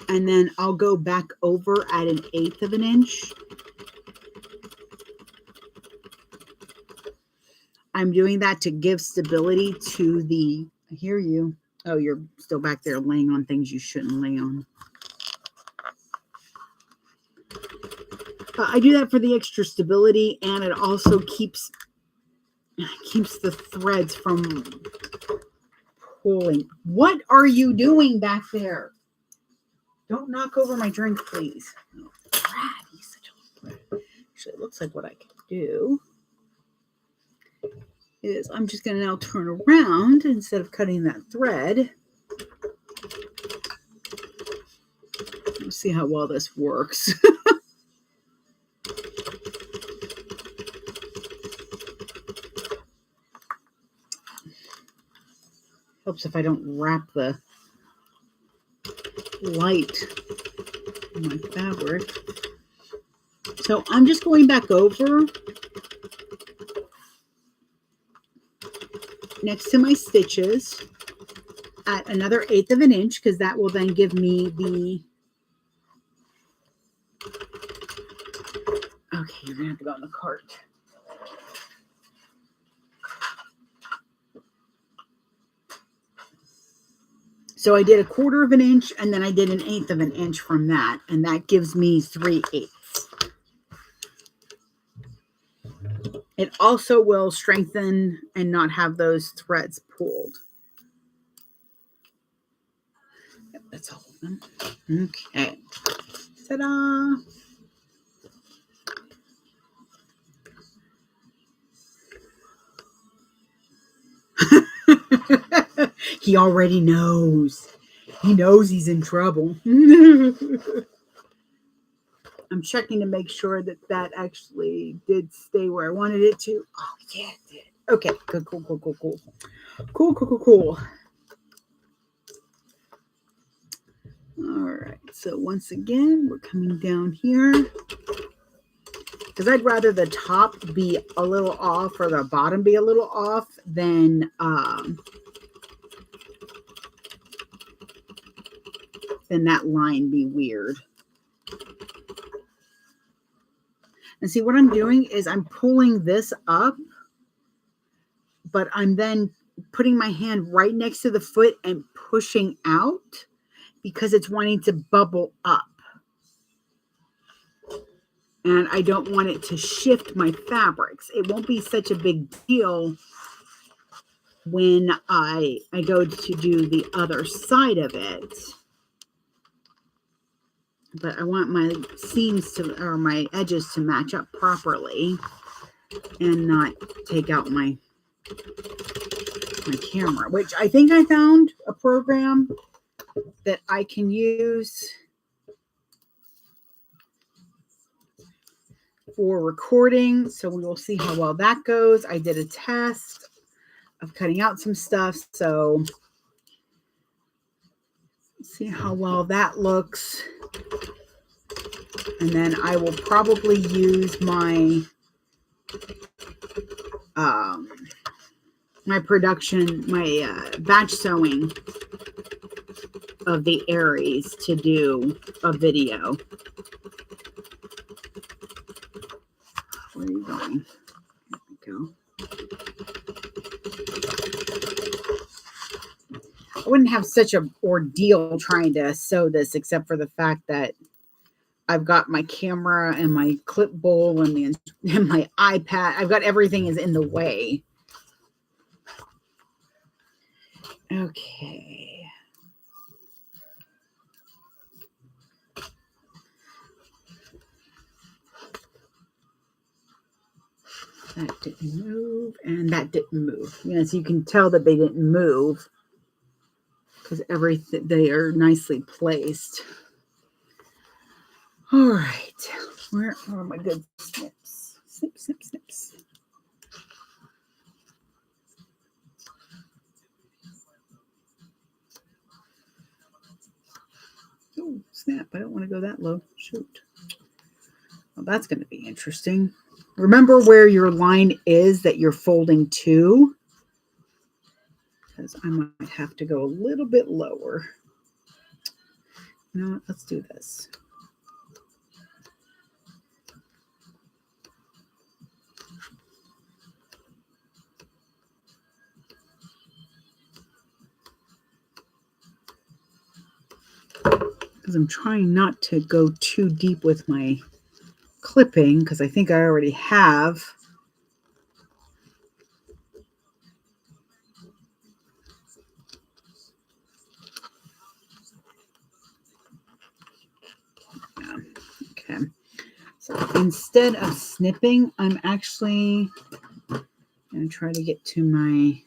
And then I'll go back over at 1/8 of an inch. I'm doing that to give stability to the, I hear you. Oh, you're still back there laying on things you shouldn't lay on. I do that for the extra stability, and it also keeps the threads from pulling. What are you doing back there? Don't knock over my drink, please. Oh, Brad, he's such a little brat. Actually, it looks like what I can do is I'm just going to now turn around instead of cutting that thread. Let's see how well this works. Helps if I don't wrap the lIte in my fabric. So I'm just going back over next to my stitches at another 1/8 of an inch, because that will then give me the, okay, you're gonna have to go on the cart. So I did 1/4 of an inch, and then I did an 1/8 of an inch from that, and that gives me 3/8. It also will strengthen and not have those threads pulled. Yep, that's all of them. Okay. Ta-da! He already knows. He knows he's in trouble. I'm checking to make sure that that actually did stay where I wanted it to. Oh, yeah, it did. Okay, good, cool. Cool. All right, so once again, we're coming down here, because I'd rather the top be a little off or the bottom be a little off than that line be weird. And see, what I'm doing is I'm pulling this up, but I'm then putting my hand right next to the foot and pushing out because it's wanting to bubble up. And I don't want it to shift my fabrics. It won't be such a big deal when I go to do the other side of it. But I want my seams to, or my edges to match up properly and not take out my camera, which I think I found a program that I can use for recording. So we will see how well that goes. I did a test of cutting out some stuff. So see how well that looks. And then I will probably use my my production, my batch sewing of the Aries to do a video. Where are you going? There we go. I wouldn't have such an ordeal trying to sew this, except for the fact that I've got my camera and my clip bowl and my iPad. I've got everything is in the way. Okay. That didn't move, and that didn't move. Yes, you can tell that they didn't move because they are nicely placed. All right, where are my good snips? Snips. Oh, snap, I don't want to go that low. Shoot. Well, that's going to be interesting. Remember where your line is that you're folding to, because I might have to go a little bit lower. You know what? Let's do this. Because I'm trying not to go too deep with my clipping, because I think I already have. Yeah. Okay. So instead of snipping, I'm actually going to try to get to my,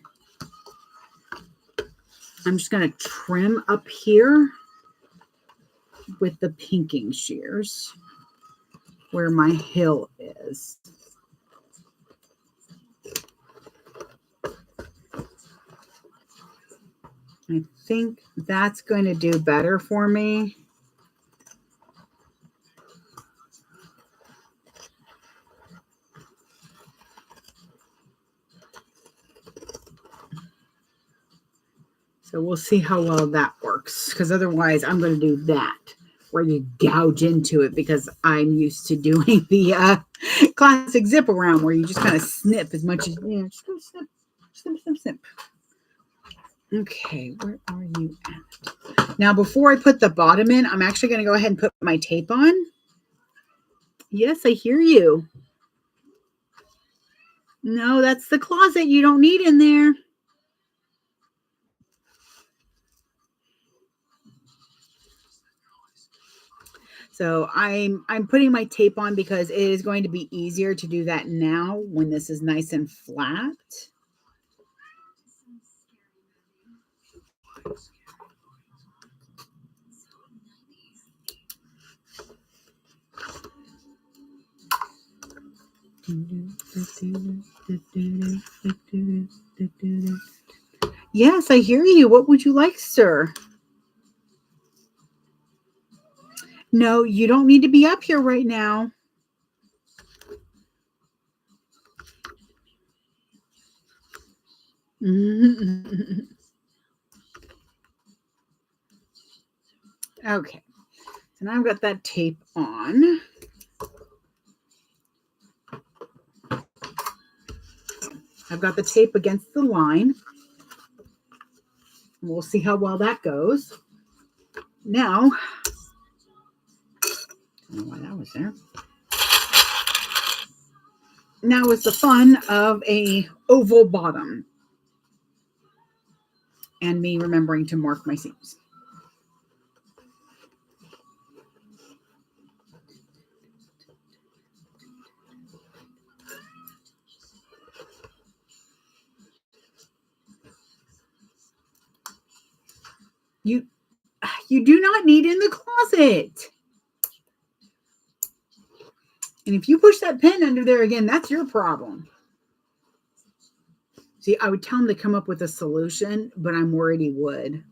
I'm just going to trim up here with the pinking shears where my hill is. I think that's going to do better for me. So we'll see how well that works, because otherwise I'm going to do that, where you gouge into it, because I'm used to doing the classic zip around where you just kind of snip as much as, you know, just go snip, snip, snip, snip. Okay, where are you at? Now, before I put the bottom in, I'm actually going to go ahead and put my tape on. Yes, I hear you. No, that's the closet. You don't need in there. So I'm putting my tape on because it is going to be easier to do that now when this is nice and flat. Yes, I hear you. What would you like, sir? No, you don't need to be up here right now. Okay, so now I've got that tape on. I've got the tape against the line. We'll see how well that goes. Now, I don't know why that was there. Now is the fun of a oval bottom and me remembering to mark my seams. You do not need in the closet. And if you push that pen under there again, that's your problem. See, I would tell him to come up with a solution, but I'm worried he would.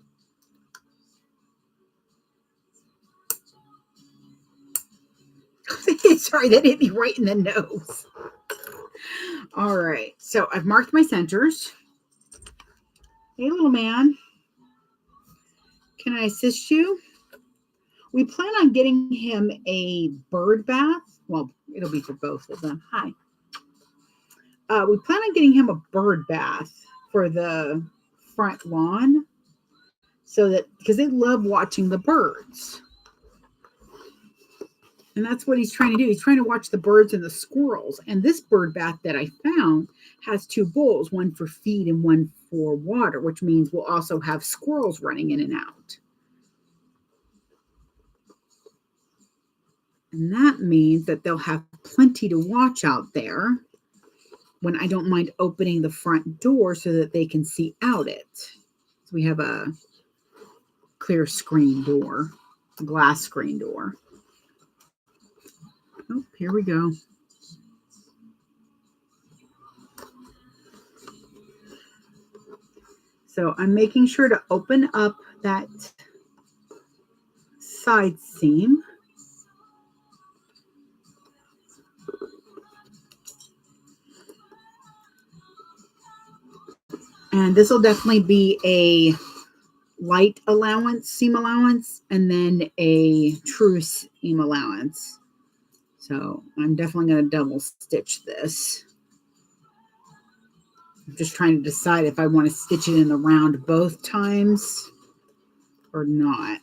Sorry, that hit me right in the nose. All right, so I've marked my centers. Hey, little man. Can I assist you? We plan on getting him a bird bath. Well, it'll be for both of them. Hi. We plan on getting him a bird bath for the front lawn, so that, because they love watching the birds. And that's what he's trying to do. He's trying to watch the birds and the squirrels. And this bird bath that I found has 2 bowls, one for feed and one for water, which means we'll also have squirrels running in and out. And that means that they'll have plenty to watch out there when I don't mind opening the front door so that they can see out it. So we have a clear screen door, a glass screen door. Oh, here we go. So I'm making sure to open up that side seam. And this will definitely be a lIte allowance, seam allowance, and then a true seam allowance. So I'm definitely going to double stitch this. I'm just trying to decide if I want to stitch it in the round both times or not.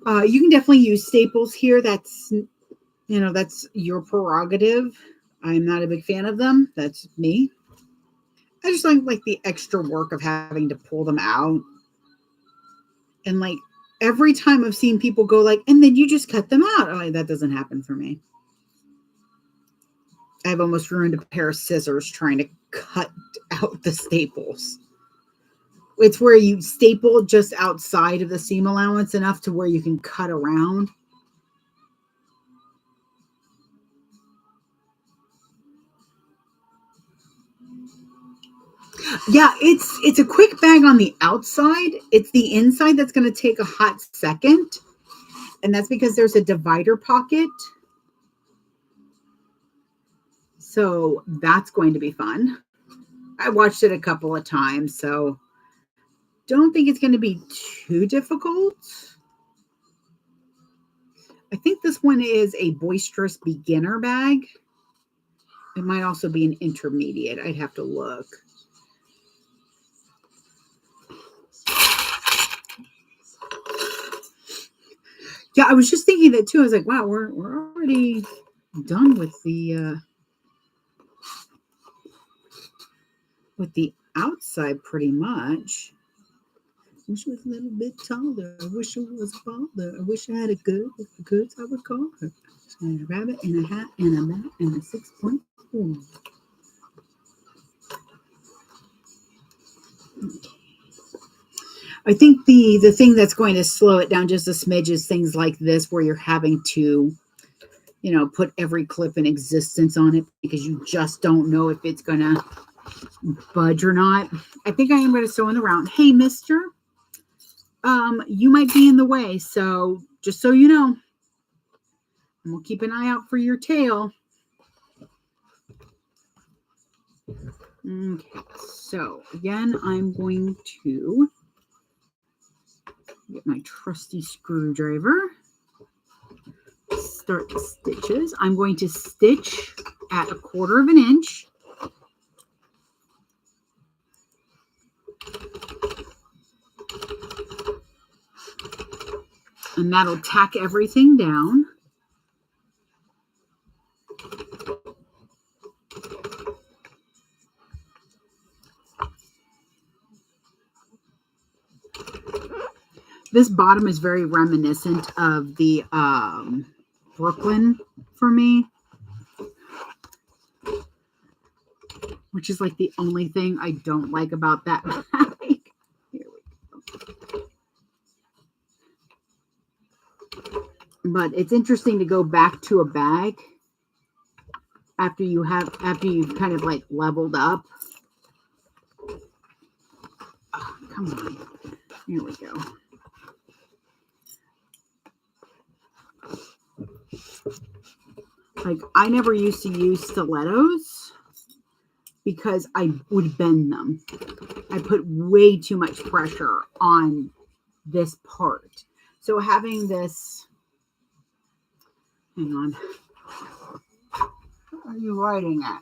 You can definitely use staples here. That's, you know, that's your prerogative. I'm not a big fan of them. That's me. I just like the extra work of having to pull them out. And like every time I've seen people go like, and then you just cut them out. Oh, that doesn't happen for me. I've almost ruined a pair of scissors trying to cut out the staples. It's where you staple just outside of the seam allowance enough to where you can cut around. Yeah, it's a quick bag on the outside. It's the inside that's going to take a hot second. And that's because there's a divider pocket. So that's going to be fun. I watched it a couple of times, so don't think it's going to be too difficult. I think this one is a boisterous beginner bag. It might also be an intermediate. I'd have to look. Yeah, I was just thinking that too. I was like, wow, we're already done with the outside pretty much. Wish it was a little bit taller. I wish it was a father. I wish I had a good. If the goods, I would call her. A rabbit and a hat and a mat and a 6.4. I think the thing that's going to slow it down just a smidge is things like this, where you're having to, put every clip in existence on it because you just don't know if it's going to budge or not. I think I am going to sew in the round. Hey, mister, you might be in the way. So just so you know, and we'll keep an eye out for your tail. Okay, so again, I'm going to get my trusty screwdriver. Start the stitches. I'm going to stitch at 1/4 of an inch. And that'll tack everything down. This bottom is very reminiscent of the Brooklyn for me, which is like the only thing I don't like about that bag. Here we go. But it's interesting to go back to a bag after you've kind of like leveled up. Oh, come on. Here we go. Like, I never used to use stilettos because I would bend them. I put way too much pressure on this part. So having this, hang on. What are you writing at?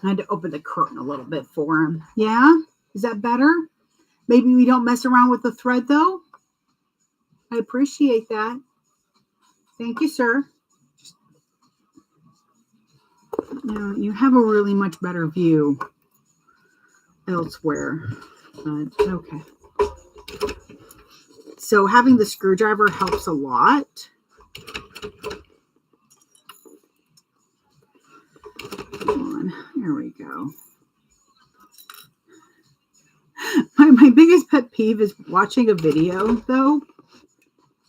I had to open the curtain a little bit for him. Yeah? Is that better? Maybe we don't mess around with the thread, though? I appreciate that. Thank you, sir. Now, you have a really much better view elsewhere. But okay. So having the screwdriver helps a lot. Come on. There we go. My biggest pet peeve is watching a video, though,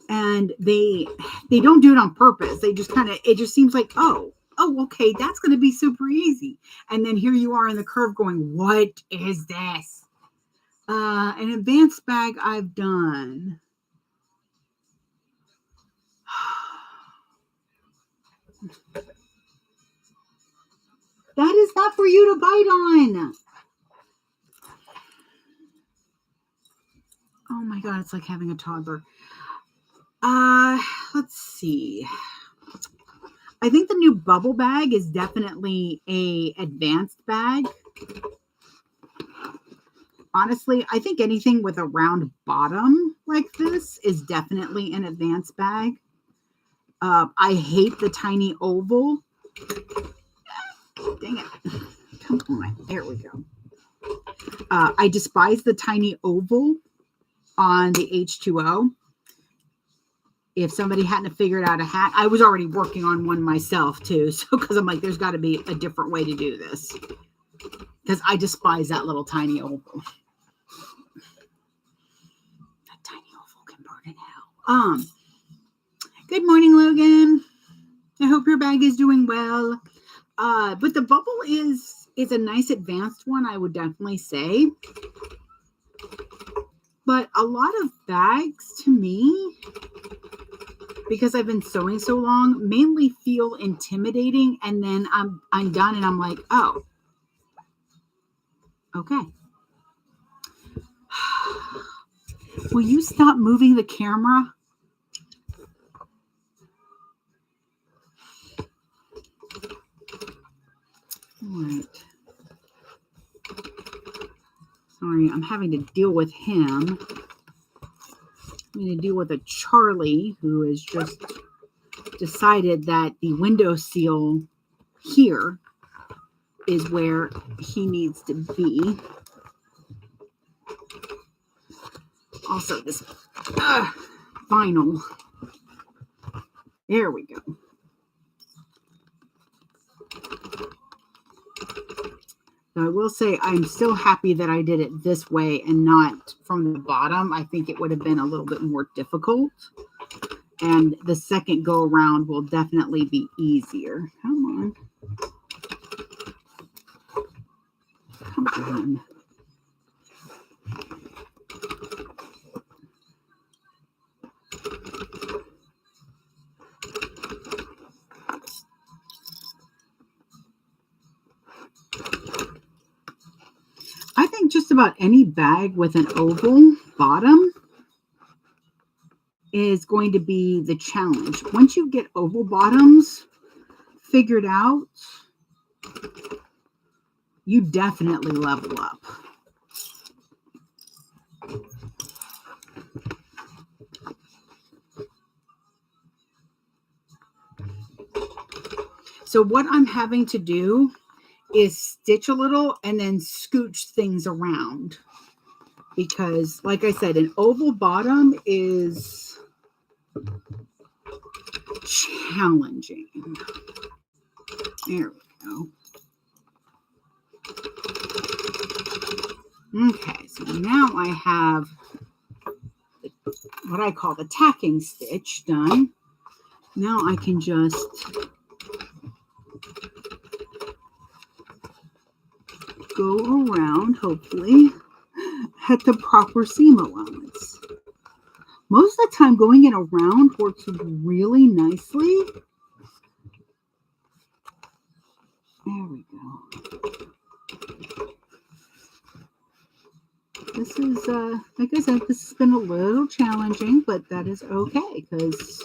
and they don't do it on purpose. They just it just seems like, oh, okay, that's going to be super easy. And then here you are in the curve going, what is this? An advanced bag I've done. That is not for you to bite on. Oh my God, it's like having a toddler. Let's see. I think the new bubble bag is definitely a advanced bag. Honestly, I think anything with a round bottom like this is definitely an advanced bag. I hate the tiny oval. Dang it. Come on. There we go. I despise the tiny oval on the H2O. If somebody hadn't figured out a hat, I was already working on one myself too. So, because I'm like, there's got to be a different way to do this. Because I despise that little tiny oval. That tiny oval can burn in hell. Good morning, Logan. I hope your bag is doing well. But the bubble is It's a nice advanced one, I would definitely say. But a lot of bags to me, because I've been sewing so long, mainly feel intimidating, and then I'm done and I'm like, oh, okay. Will you stop moving the camera? All right. Sorry, I'm having to deal with him. I'm going to deal with a Charlie who has just decided that the window seal here is where he needs to be. Also, this vinyl. There we go. So I will say I'm still happy that I did it this way and not from the bottom. I think it would have been a little bit more difficult. And the second go around will definitely be easier. Come on. Come on. I think just about any bag with an oval bottom is going to be the challenge. Once you get oval bottoms figured out, you definitely level up. So what I'm having to do is stitch a little and then scooch things around. Because, like I said, an oval bottom is challenging. There we go. Okay, so now I have what I call the tacking stitch done. Now I can just go around, hopefully, at the proper seam allowance. Most of the time, going in around works really nicely. There we go. This is, like I said, this has been a little challenging, but that is okay, because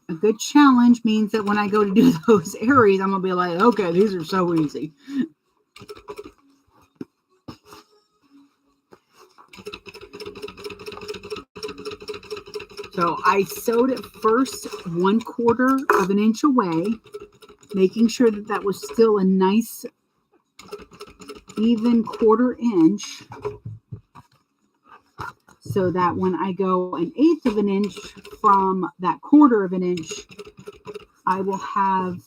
a good challenge means that when I go to do those areas, I'm going to be like, okay, these are so easy. So I sewed it first 1/4 of an inch away, making sure that that was still a nice even 1/4 inch, so that when I go 1/8 of an inch from that 1/4 of an inch, I will have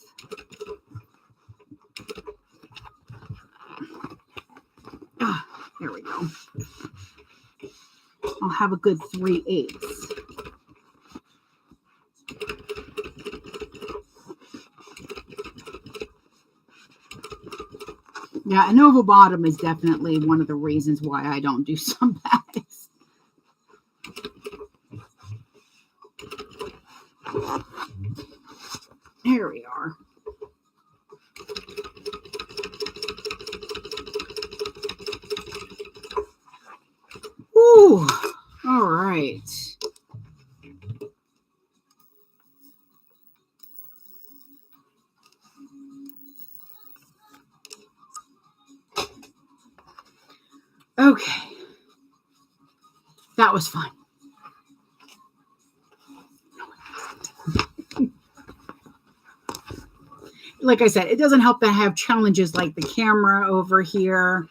there we go. I'll have a good 3/8. Yeah, an oval bottom is definitely one of the reasons why I don't do some bags. Here we are. Ooh, all right. Okay. That was fun. Like I said, it doesn't help that I have challenges like the camera over here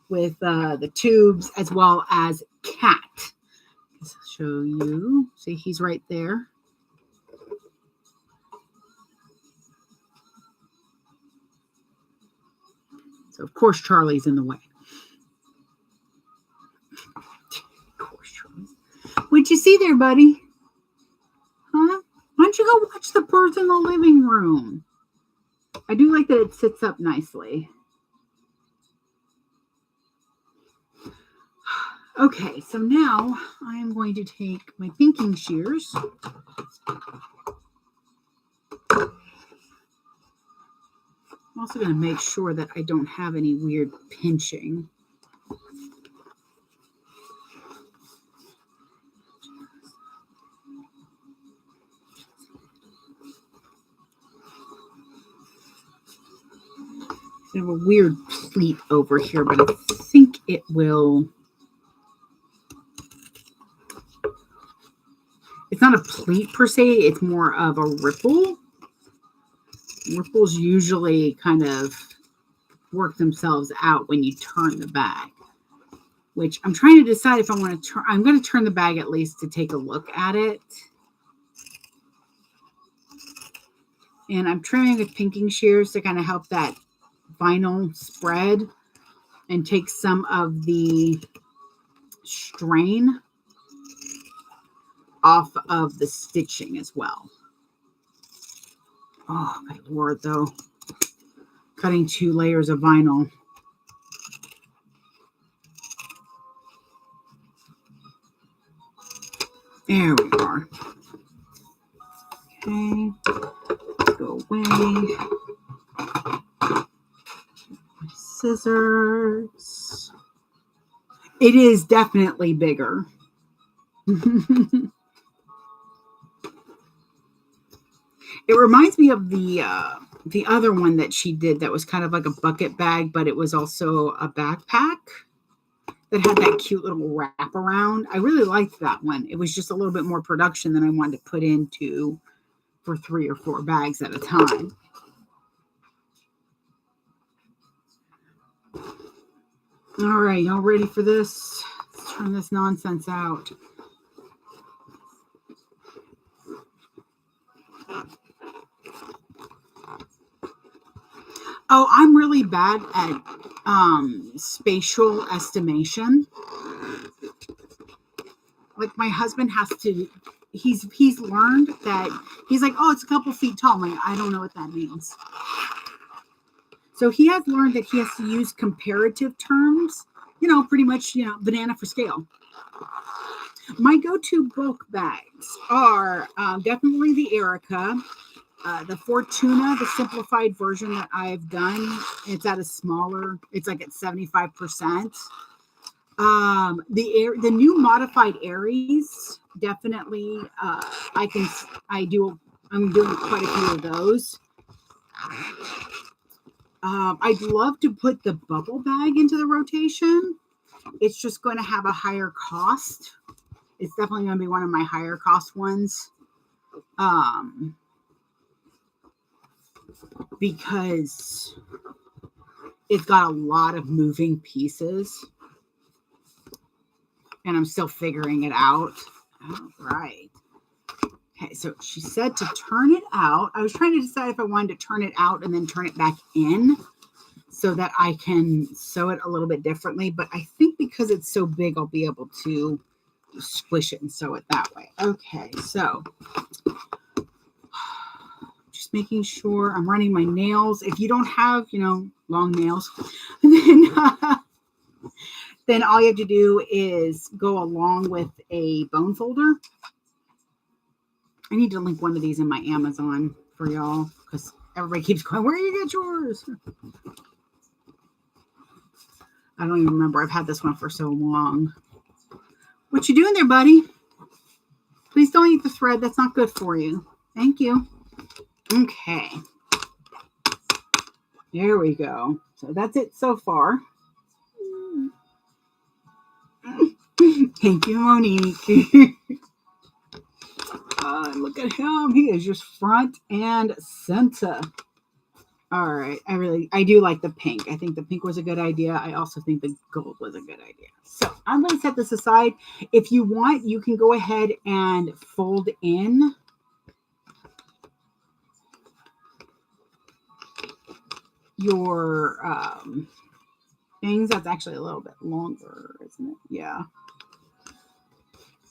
with the tubes, as well as Cat. Let's show you. See, he's right there. So, of course, Charlie's in the way. Of course, Charlie. What'd you see there, buddy? Huh? Why don't you go watch the birds in the living room? I do like that it sits up nicely. Okay, so now I am going to take my pinking shears. I'm also going to make sure that I don't have any weird pinching. I have a weird pleat over here, but I think it will. It's not a pleat per se, it's more of a ripple. Ripples usually kind of work themselves out when you turn the bag, which I'm trying to decide if I want to turn. I'm going to turn the bag at least to take a look at it. And I'm trimming with pinking shears to kind of help that vinyl spread and take some of the strain off of the stitching as well. Oh, my Lord, though. Cutting 2 layers of vinyl. There we are. Okay. Go away. My scissors. It is definitely bigger. It reminds me of the other one that she did that was kind of like a bucket bag, but it was also a backpack that had that cute little wrap around. I really liked that one. It was just a little bit more production than I wanted to put into for 3 or 4 bags at a time. All right, y'all ready for this? Let's turn this nonsense out. Oh, I'm really bad at spatial estimation. Like my husband has to, he's learned that he's like, oh, it's a couple feet tall. I'm like, I don't know what that means. So he has learned that he has to use comparative terms, pretty much, banana for scale. My go-to book bags are definitely the Erica, the Fortuna, the simplified version that I've done. It's at a smaller, it's like at 75%. The new modified Aries, definitely, I'm doing quite a few of those. I'd love to put the bubble bag into the rotation. It's just going to have a higher cost. It's definitely going to be one of my higher cost ones. Because it's got a lot of moving pieces. And I'm still figuring it out. All right. Okay, so she said to turn it out. I was trying to decide if I wanted to turn it out and then turn it back in so that I can sew it a little bit differently. But I think because it's so big, I'll be able to squish it and sew it that way. Okay, so just making sure I'm running my nails. If you don't have, long nails, then all you have to do is go along with a bone folder. I need to link one of these in my Amazon for y'all because everybody keeps going, where do you get yours? I don't even remember. I've had this one for so long. What you doing there, buddy? Please don't eat the thread. That's not good for you. Thank you. Okay. There we go. So that's it so far. Thank you, Monique. Look at him. He is just front and center. All right. I do like the pink. I think the pink was a good idea. I also think the gold was a good idea. So I'm going to set this aside. If you want, you can go ahead and fold in your things. That's actually a little bit longer, isn't it? Yeah.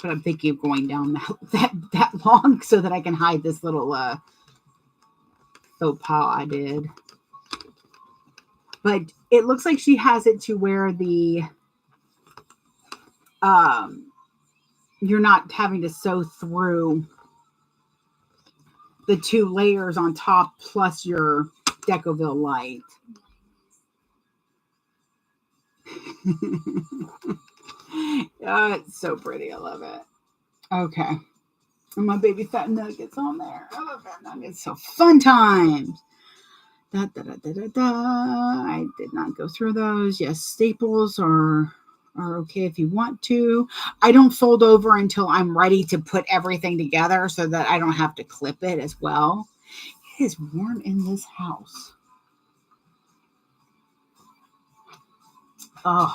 But I'm thinking of going down that long so that I can hide this little faux pas I did. But it looks like she has it to where the you're not having to sew through the 2 layers on top plus your Decovil lIte. Oh, it's so pretty. I love it. Okay. And my baby fat nuggets on there. I love fat nuggets. So fun times. Da, da, da, da, da, da. I did not go through those. Yes, staples are okay if you want to. I don't fold over until I'm ready to put everything together so that I don't have to clip it as well. It is warm in this house. Oh,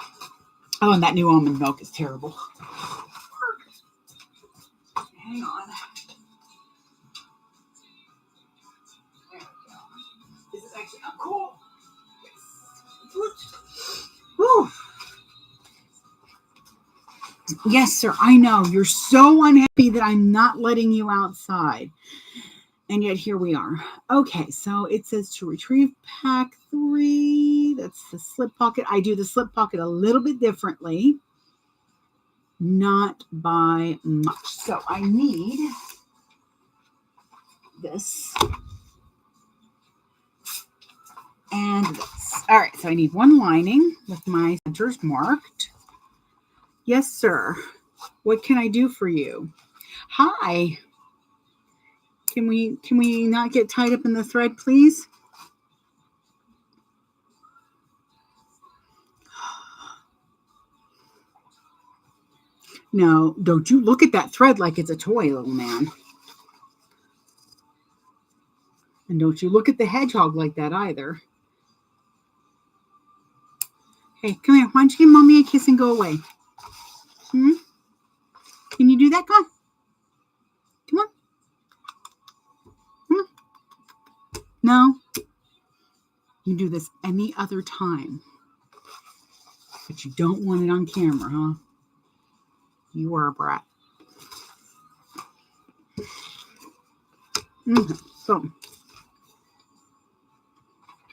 and that new almond milk is terrible. Hang on. There we go. This is actually not cool. Woo. Yes, sir. I know. You're so unhappy that I'm not letting you outside. And yet here we are. Okay, so it says to retrieve pack 3. That's the slip pocket. I do the slip pocket a little bit differently. Not by much. So I need this and this. All right, so I need 1 lining with my centers marked. Yes, sir. What can I do for you? Hi. Can we not get tied up in the thread, please? No, don't you look at that thread like it's a toy, little man. And don't you look at the hedgehog like that either. Hey, come here. Why don't you give Mommy a kiss and go away? Can you do that? Come on. Come on. Come on. No. You do this any other time. But you don't want it on camera, huh? You are a brat. Okay, so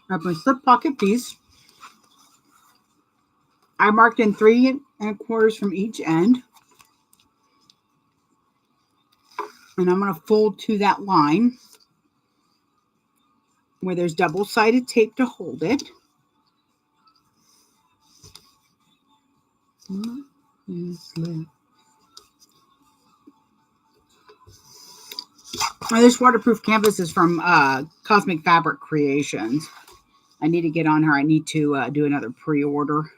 I have my slip pocket piece. I marked in 3 1/4 from each end. And I'm going to fold to that line where there's double-sided tape to hold it. This waterproof canvas is from Cosmic Fabric Creations. I need to get on her. I need to do another pre-order.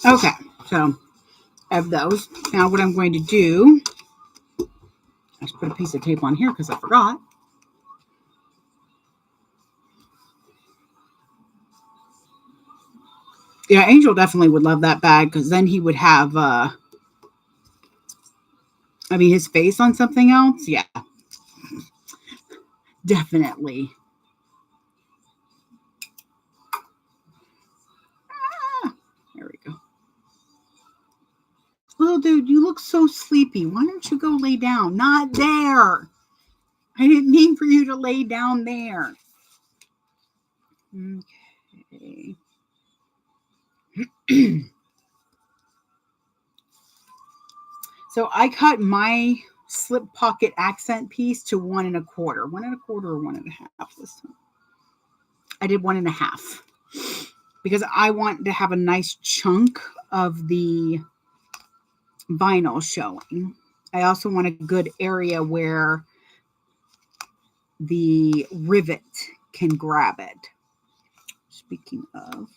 Okay, so I have those. Now what I'm going to do, let's put a piece of tape on here because I forgot. Yeah, Angel definitely would love that bag because then he would have, his face on something else. Yeah, definitely. There we go. Little dude, you look so sleepy. Why don't you go lay down? Not there. I didn't mean for you to lay down there. Okay. So I cut my slip pocket accent piece to 1 1/4. 1 1/4 or 1 1/2 this time. I did 1 1/2 because I want to have a nice chunk of the vinyl showing. I also want a good area where the rivet can grab it. Speaking of.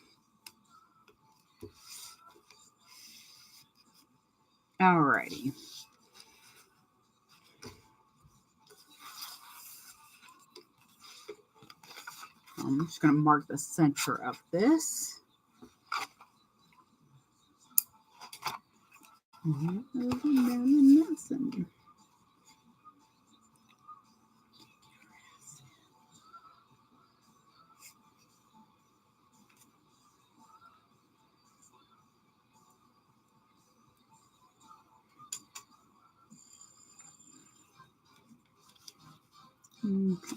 Alrighty. I'm just going to mark the center of this.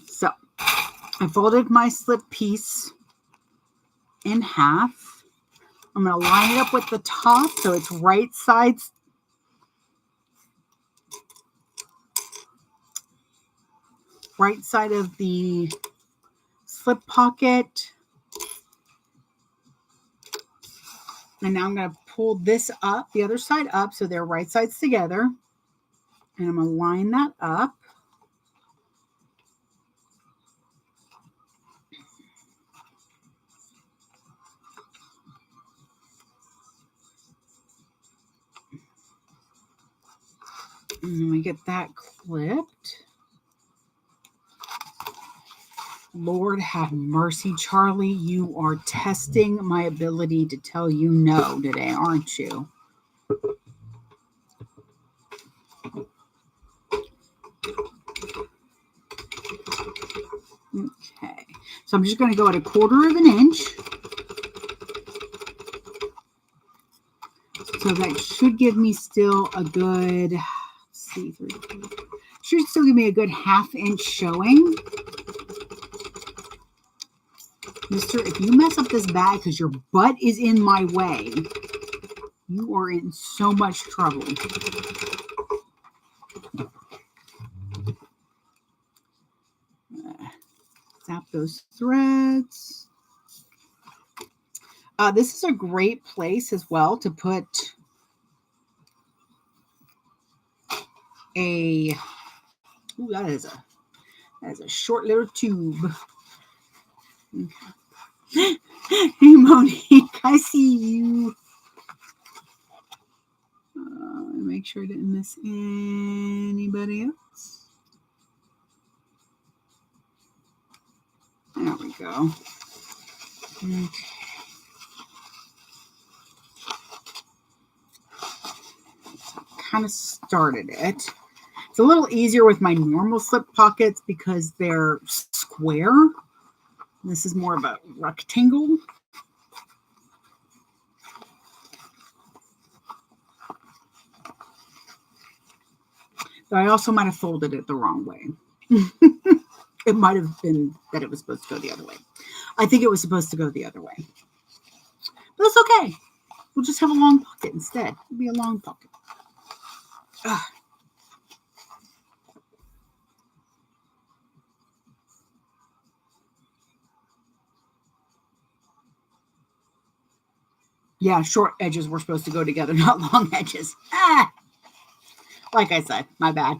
So I folded my slip piece in half. I'm going to line it up with the top so it's right side of the slip pocket. And now I'm going to pull this up, the other side up, so they're right sides together. And I'm going to line that up. And then we get that clipped. Lord have mercy, Charlie. You are testing my ability to tell you no today, aren't you? Okay. So I'm just going to go at 1/4 of an inch. So that should give me still a good, should still give me a good 1/2 inch showing. Mister, if you mess up this bag because your butt is in my way, you are in so much trouble. Zap those threads. This is a great place as well to put that is a short little tube. Okay. Hey, Monique, I see you. Make sure I didn't miss anybody else. There we go. Okay. Kind of started it. It's a little easier with my normal slip pockets because they're square. This is more of a rectangle. But I also might have folded it the wrong way. It might have been that it was supposed to go the other way. I think it was supposed to go the other way. But that's okay. We'll just have a long pocket instead. It'll be a long pocket. Ugh. Yeah, short edges were supposed to go together, not long edges. Like I said, my bad.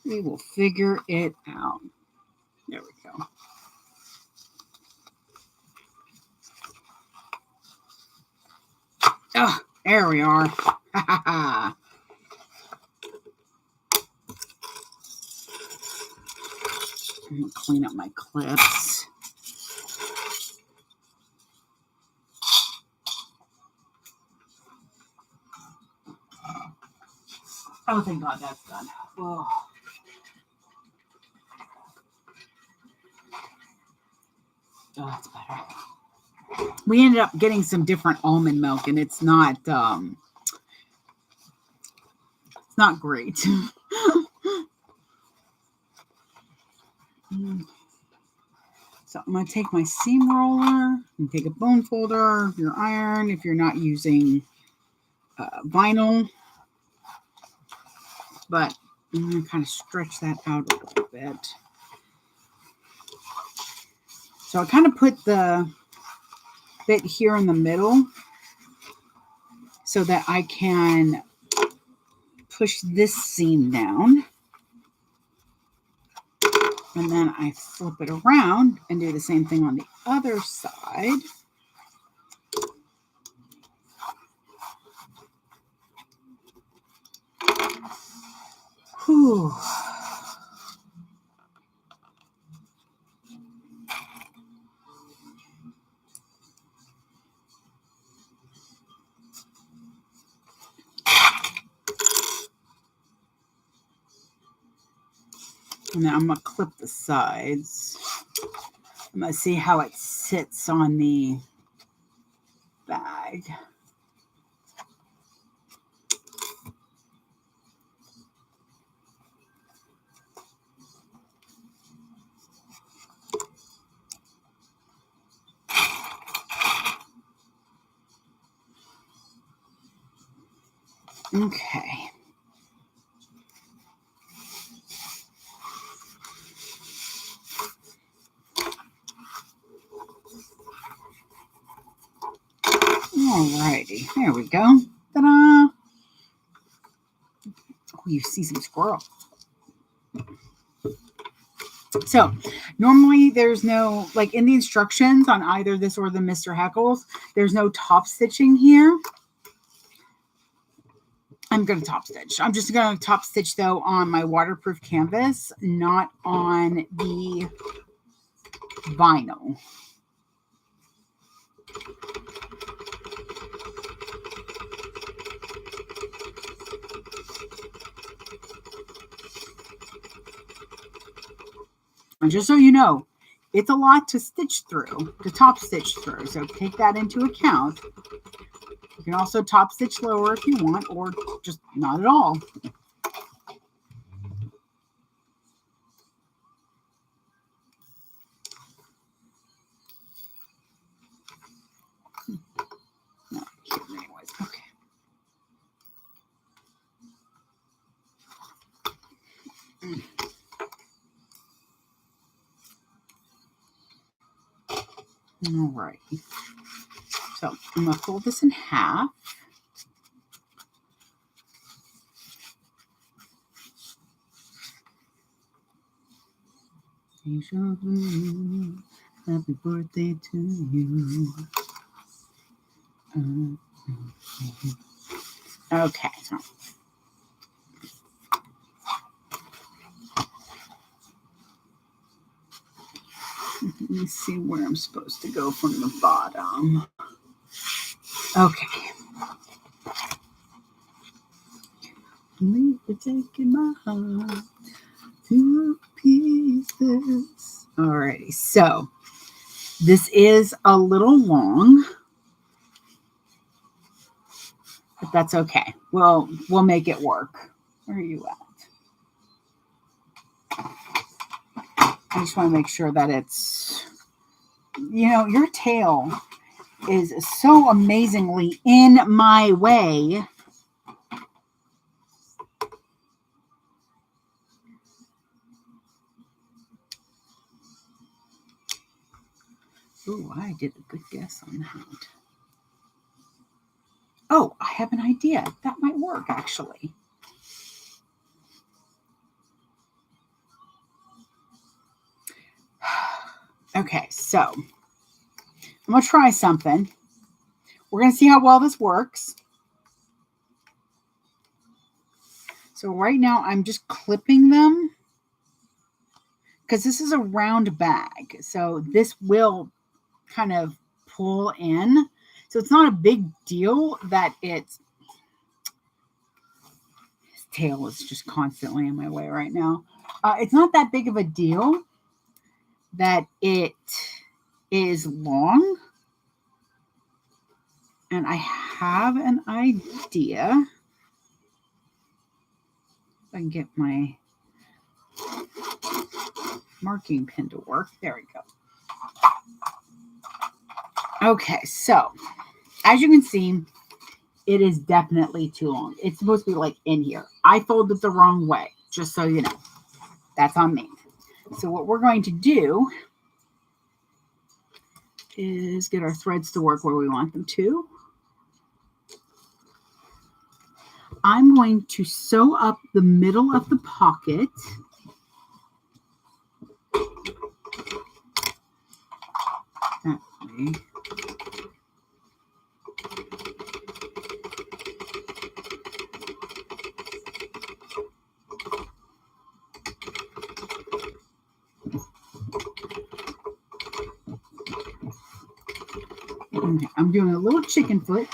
We will figure it out. There we go. Oh, there we are. I'm going to clean up my clips. Oh, thank God that's done. Oh. Oh, that's better. We ended up getting some different almond milk, and it's not great. So I'm going to take my seam roller and take a bone folder, your iron, if you're not using vinyl. But I'm going to kind of stretch that out a little bit. So I kind of put the bit here in the middle so that I can push this seam down. And then I flip it around and do the same thing on the other side. Whew. And then I'm going to clip the sides. I'm going to see how it sits on the bag. Okay. Alrighty, there we go. Ta-da! Oh, you see some squirrel. So normally there's no, like in the instructions on either this or the Mr. Heckles, there's no top stitching here. I'm going to top stitch. I'm just going to top stitch though on my waterproof canvas, not on the vinyl. And just so you know, it's a lot to stitch through, to top stitch through. So take that into account. You can also top stitch lower if you want, or just not at all. No, here anyways. Okay. All right. So I'm going to fold this in half. Happy birthday to you. Okay. So let me see where I'm supposed to go from the bottom. Okay. Leave it taking my heart to pieces. Alrighty, so this is a little long, but that's okay. We'll make it work. Where are you at? I just want to make sure that it's, your tail is so amazingly in my way. Oh, I did a good guess on that. Oh, I have an idea. That might work, actually. Okay, so I'm going to try something. We're going to see how well this works. So right now I'm just clipping them because this is a round bag. So this will kind of pull in. So it's not a big deal that his tail is just constantly in my way right now. It's not that big of a deal that it is long. And I have an idea. If I can get my marking pin to work. There we go. Okay, so as you can see, it is definitely too long. It's supposed to be like in here. I folded the wrong way, just so you know. That's on me. So what we're going to do is get our threads to work where we want them to. I'm going to sew up the middle of the pocket. That way. Okay, I'm doing a little chicken foot.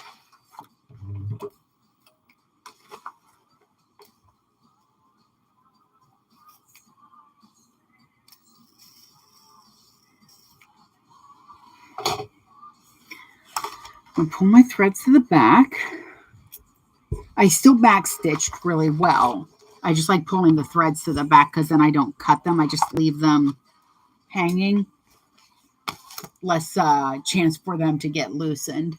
I'm pull my threads to the back. I still back stitched really well. I just like pulling the threads to the back because then I don't cut them. I just leave them hanging. Less chance for them to get loosened.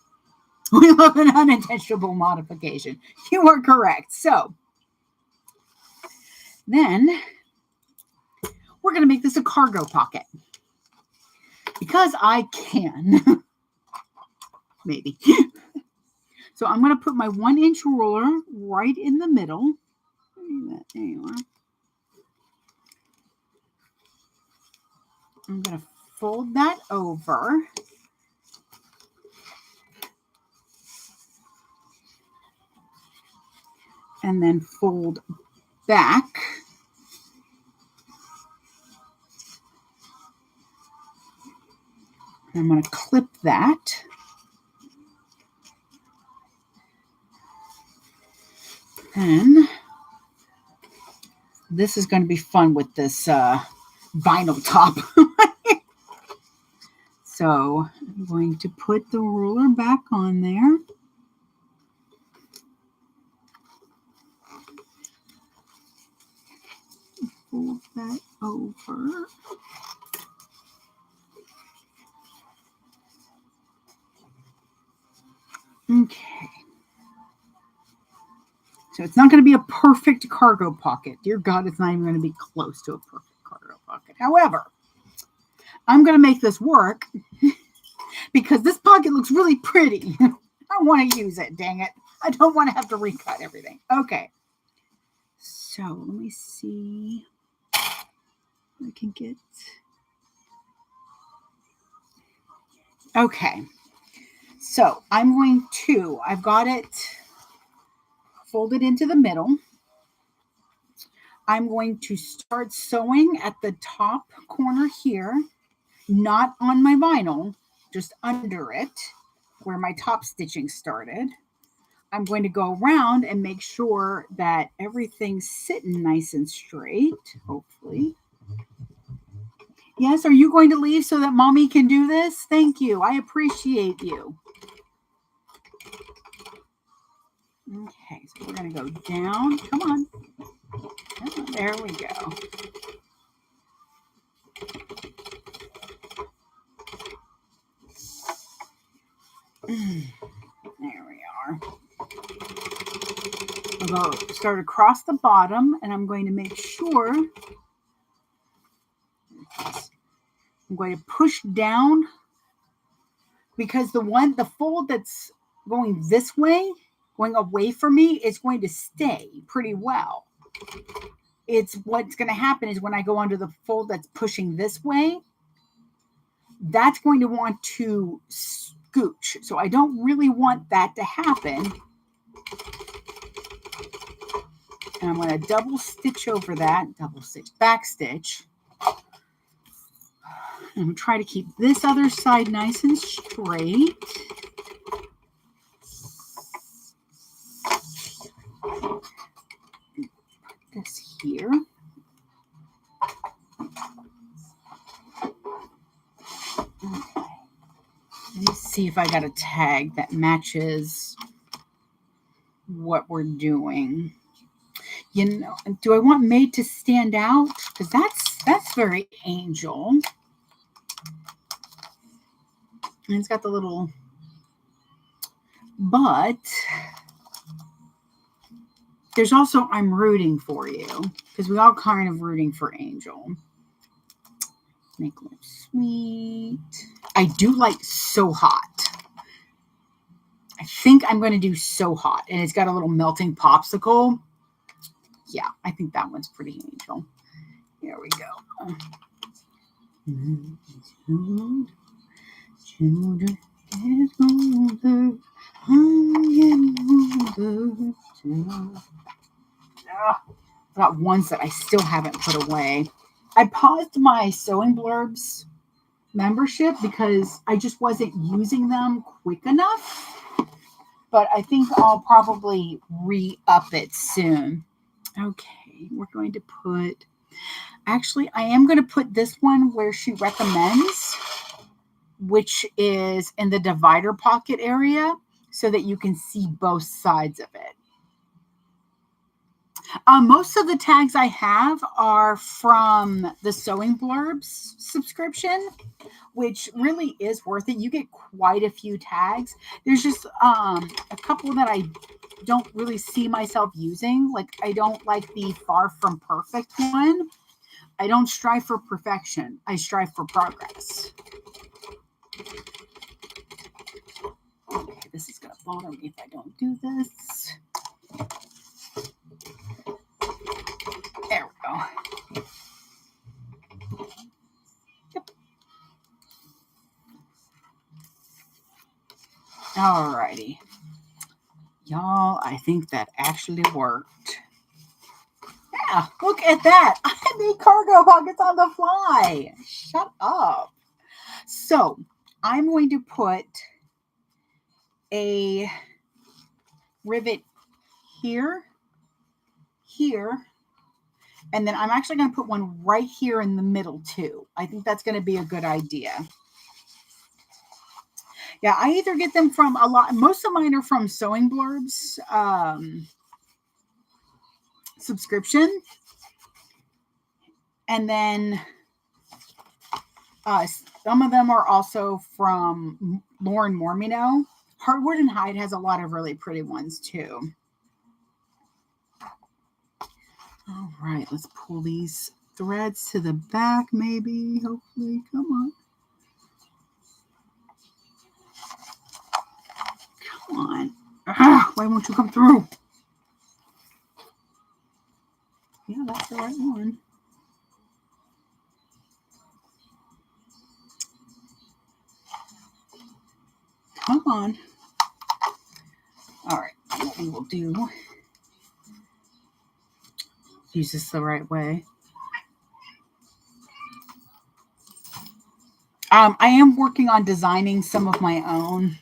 We love an unintentional modification. You are correct. So then we're going to make this a cargo pocket. Because I can. Maybe. So I'm going to put my 1-inch ruler right in the middle. There you are. I'm going to fold that over. And then fold back. And I'm going to clip that. And this is going to be fun with this vinyl top. So I'm going to put the ruler back on there. Fold that over. Okay. So it's not going to be a perfect cargo pocket. Dear God, it's not even going to be close to a perfect cargo pocket. However, I'm going to make this work because this pocket looks really pretty. I want to use it, dang it. I don't want to have to recut everything. Okay. So let me see what I can get. Okay. So I've got it folded into the middle. I'm going to start sewing at the top corner here, not on my vinyl, just under it, where my top stitching started. I'm going to go around and make sure that everything's sitting nice and straight, hopefully. Yes, are you going to leave so that Mommy can do this? Thank you. I appreciate you. Okay, so we're going to go down. Come on. There we go. There we are. I'll go start across the bottom, and I'm going to make sure I'm going to push down because the fold that's going this way, going away from me, is going to stay pretty well. It's what's going to happen is when I go under the fold that's pushing this way, that's going to want to scooch. So I don't really want that to happen. And I'm going to double stitch over that, double stitch, back stitch. I'm going to try to keep this other side nice and straight. Put this here. Okay. Let me see if I got a tag that matches what we're doing. You know, do I want Made to stand out? Because that's very Angel. And it's got the little, but there's also I'm rooting for you because we all kind of rooting for Angel. Make it sweet. I do like So Hot. I think I'm going to do So Hot, and it's got a little melting popsicle. Yeah, I think that one's pretty Angel. Here we go. Children get older. I've got ones that I still haven't put away. I paused my Sewing Blurbs membership because I just wasn't using them quick enough. But I think I'll probably re-up it soon. Okay, we're going to put... Actually, I am going to put this one where she recommends, which is in the divider pocket area, so that you can see both sides of it. Most of the tags I have are from the Sewing Blurbs subscription, which really is worth it. You get quite a few tags. There's just a couple that I don't really see myself using. Like, I don't like the Far From Perfect one. I don't strive for perfection. I strive for progress. Okay, this is going to bother me if I don't do this. There we go. Yep. Alrighty. Y'all, I think that actually worked. Yeah, look at that. I made cargo pockets on the fly. Shut up. So, I'm going to put a rivet here, here, and then I'm actually going to put one right here in the middle too. I think that's going to be a good idea. Yeah, I either get them from most of mine are from Sewing Blurbs subscription. And then some of them are also from Lauren Mormino. Hardwood and Hide has a lot of really pretty ones too. All right, let's pull these threads to the back maybe, hopefully. Come on. Come on. Why won't you come through? Yeah, that's the right one. Come on. All right, what we will do, use this the right way. I am working on designing some of my own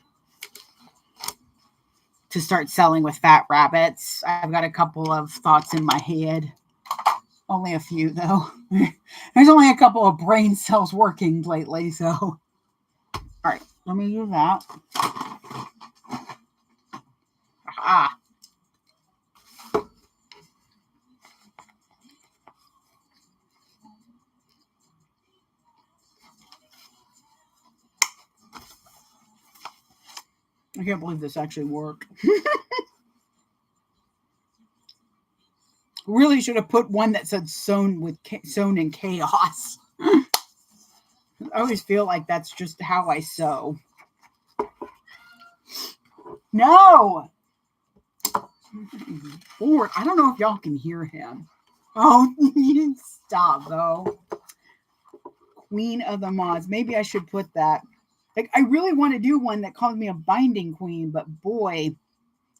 to start selling with Fat Rabbits. I've got a couple of thoughts in my head. Only a few, though. There's only a couple of brain cells working lately, so. All right, let me do that. Ah. I can't believe this actually worked. Really should have put one that said sewn in chaos. I always feel like that's just how I sew. No! Lord, I don't know if y'all can hear him. Oh, stop, though. Queen of the Mods. Maybe I should put that. Like, I really want to do one that calls me a binding queen, but boy,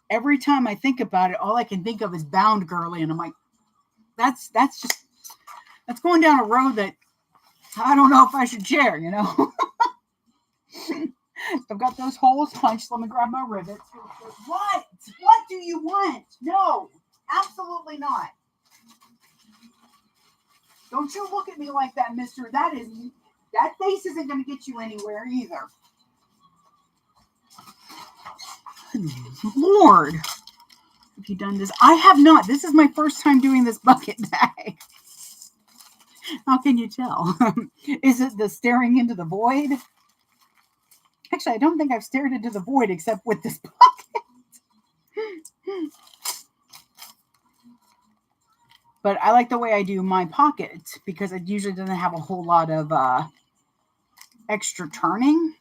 every time I think about it, all I can think of is Bound Girly, and I'm like, that's going down a road that I don't know if I should share, you know? I've got those holes punched. Let me grab my rivets. What? What do you want? No, absolutely not. Don't you look at me like that, mister. That face isn't going to get you anywhere either. Lord. Have you done this? I have not. This is my first time doing this bucket bag. How can you tell? Is it the staring into the void? Actually, I don't think I've stared into the void except with this bucket. But I like the way I do my pockets because it usually doesn't have a whole lot of extra turning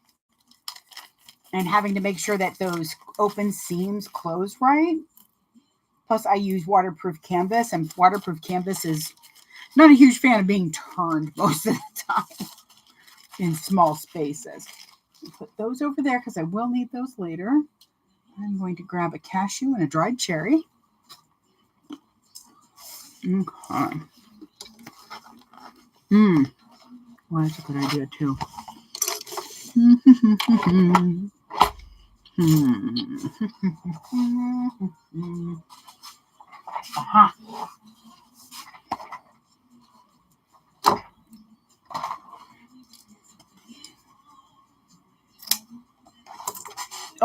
and having to make sure that those open seams close right. Plus, I use waterproof canvas, and waterproof canvas is not a huge fan of being turned most of the time in small spaces. Put those over there because I will need those later. I'm going to grab a cashew and a dried cherry. Okay. Well, that's a good idea too. Aha.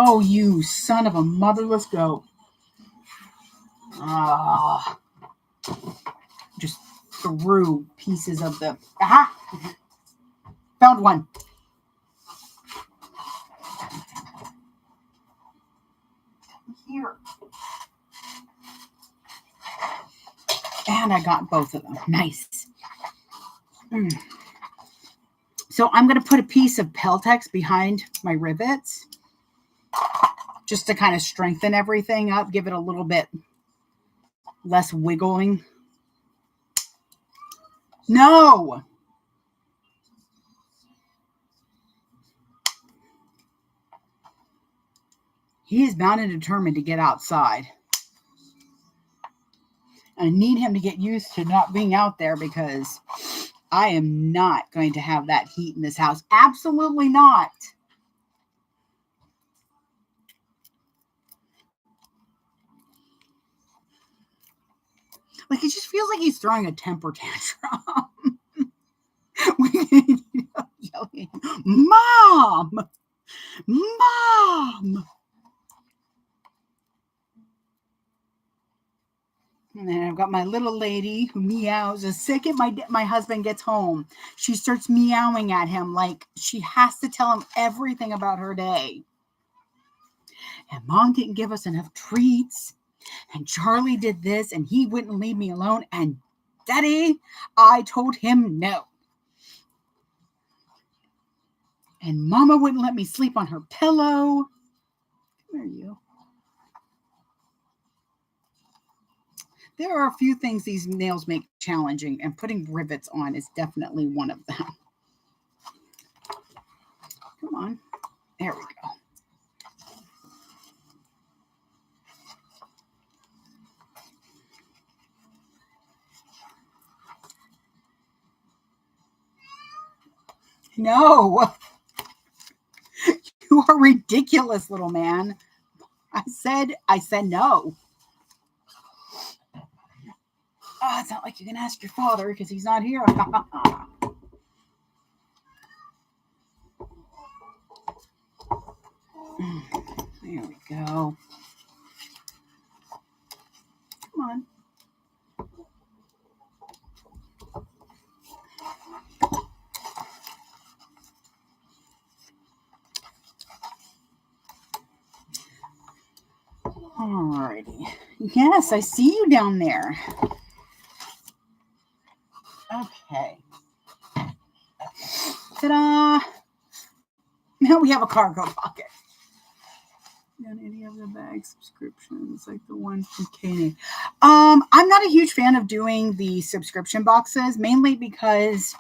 Oh, you son of a motherless goat. Ah. through pieces of the, aha, found one. Here. And I got both of them. Nice. So I'm going to put a piece of Peltex behind my rivets just to kind of strengthen everything up, give it a little bit less wiggling. No! He is bound and determined to get outside. I need him to get used to not being out there because I am not going to have that heat in this house. Absolutely not. Like, it just feels like he's throwing a temper tantrum. Yelling, Mom! Mom! And then I've got my little lady who meows the second my husband gets home. She starts meowing at him like she has to tell him everything about her day. And Mom didn't give us enough treats. And Charlie did this and he wouldn't leave me alone. And Daddy, I told him no. And Mama wouldn't let me sleep on her pillow. Where are you? There are a few things these nails make challenging, and putting rivets on is definitely one of them. Come on. There we go. No. You are ridiculous, little man. I said no. Oh, it's not like you can ask your father because he's not here. There we go. Come on. Alrighty. Yes, I see you down there. Okay. Ta-da! Now we have a cargo pocket. Got any other bag subscriptions like the one from Katie? I'm not a huge fan of doing the subscription boxes, mainly because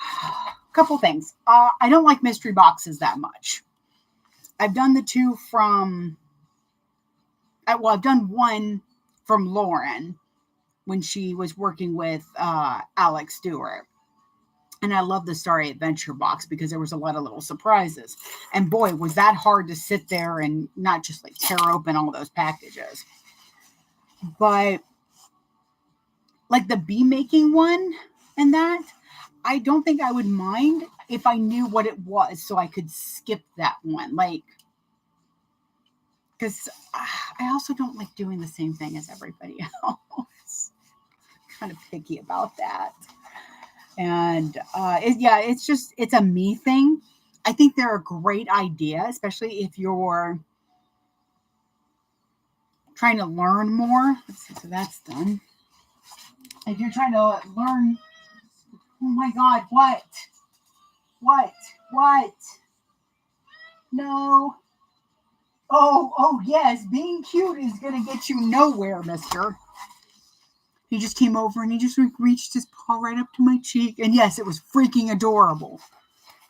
a couple things. I don't like mystery boxes that much. I've done the two from, I've done one from Lauren when she was working with Alex Stewart. And I love the Starry Adventure box because there was a lot of little surprises. And boy, was that hard to sit there and not just like tear open all those packages. But like the bee making one and that, I don't think I would mind if I knew what it was so I could skip that one. Like, because I also don't like doing the same thing as everybody else. Kind of picky about that. And it's a me thing. I think they're a great idea, especially if you're trying to learn more. Let's see, so that's done. If you're trying to learn, oh my God, what? No. Oh, yes, being cute is going to get you nowhere, mister. He just came over and he just reached his paw right up to my cheek. And yes, it was freaking adorable.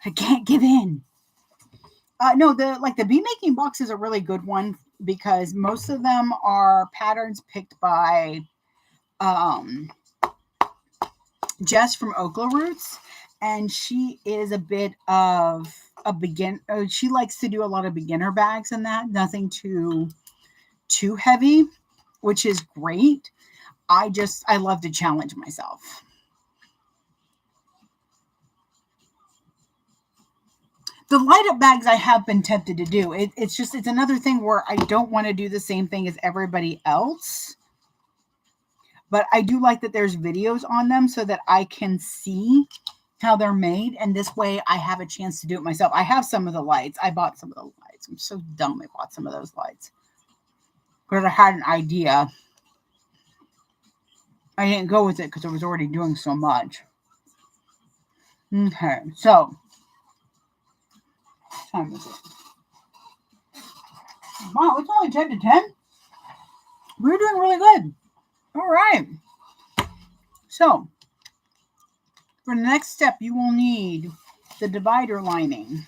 I can't give in. No, the bee making box is a really good one because most of them are patterns picked by Jess from Okla Roots. And she is a bit of a beginner. She likes to do a lot of beginner bags and that. Nothing too heavy, which is great. I love to challenge myself. The light up bags I have been tempted to do. It's another thing where I don't want to do the same thing as everybody else. But I do like that there's videos on them so that I can see how they're made. And this way I have a chance to do it myself. I have some of the lights. I bought some of the lights. I'm so dumb. I bought some of those lights because I had an idea. I didn't go with it because I was already doing so much. Okay, so what time is it? Wow, it's only 10 to 10. We're doing really good. All right. So for the next step, you will need the divider lining,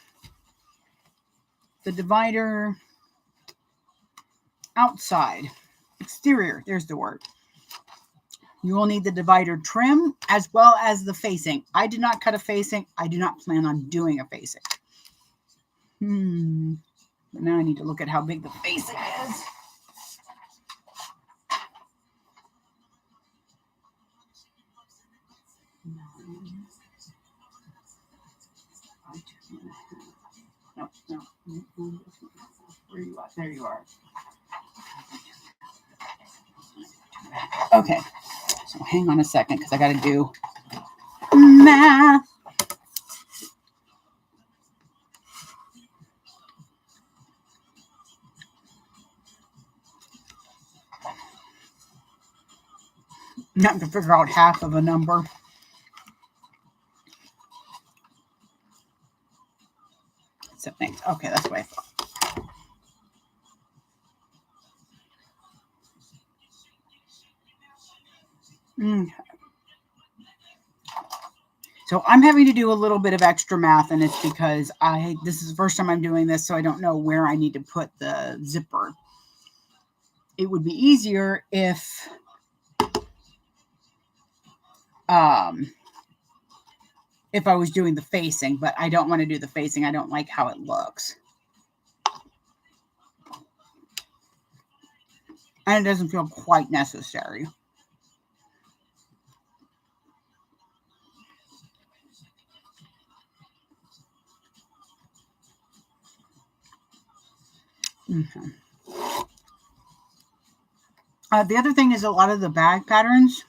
the divider outside, exterior, there's the word. You will need the divider trim as well as the facing. I did not cut a facing. I do not plan on doing a facing. But now I need to look at how big the facing is. No. Where are you at? There you are. Okay. So hang on a second because I got to do math. Not to figure out half of a number. So thanks. Okay, that's what I thought. Okay. So I'm having to do a little bit of extra math, and it's because this is the first time I'm doing this, so I don't know where I need to put the zipper. It would be easier if I was doing the facing, but I don't want to do the facing. I don't like how it looks. And it doesn't feel quite necessary. Okay. The other thing is a lot of the bag patterns,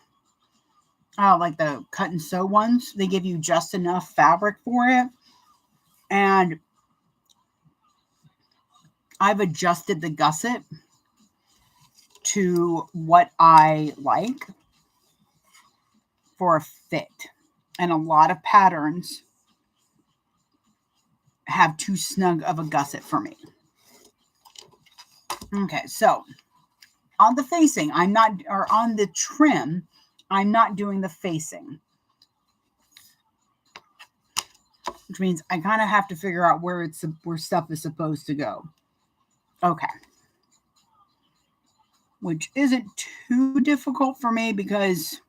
like the cut and sew ones, they give you just enough fabric for it. And I've adjusted the gusset to what I like for a fit. And a lot of patterns have too snug of a gusset for me. Okay, so on the facing, on the trim, I'm not doing the facing. Which means I kind of have to figure out where stuff is supposed to go. Okay. Which isn't too difficult for me because,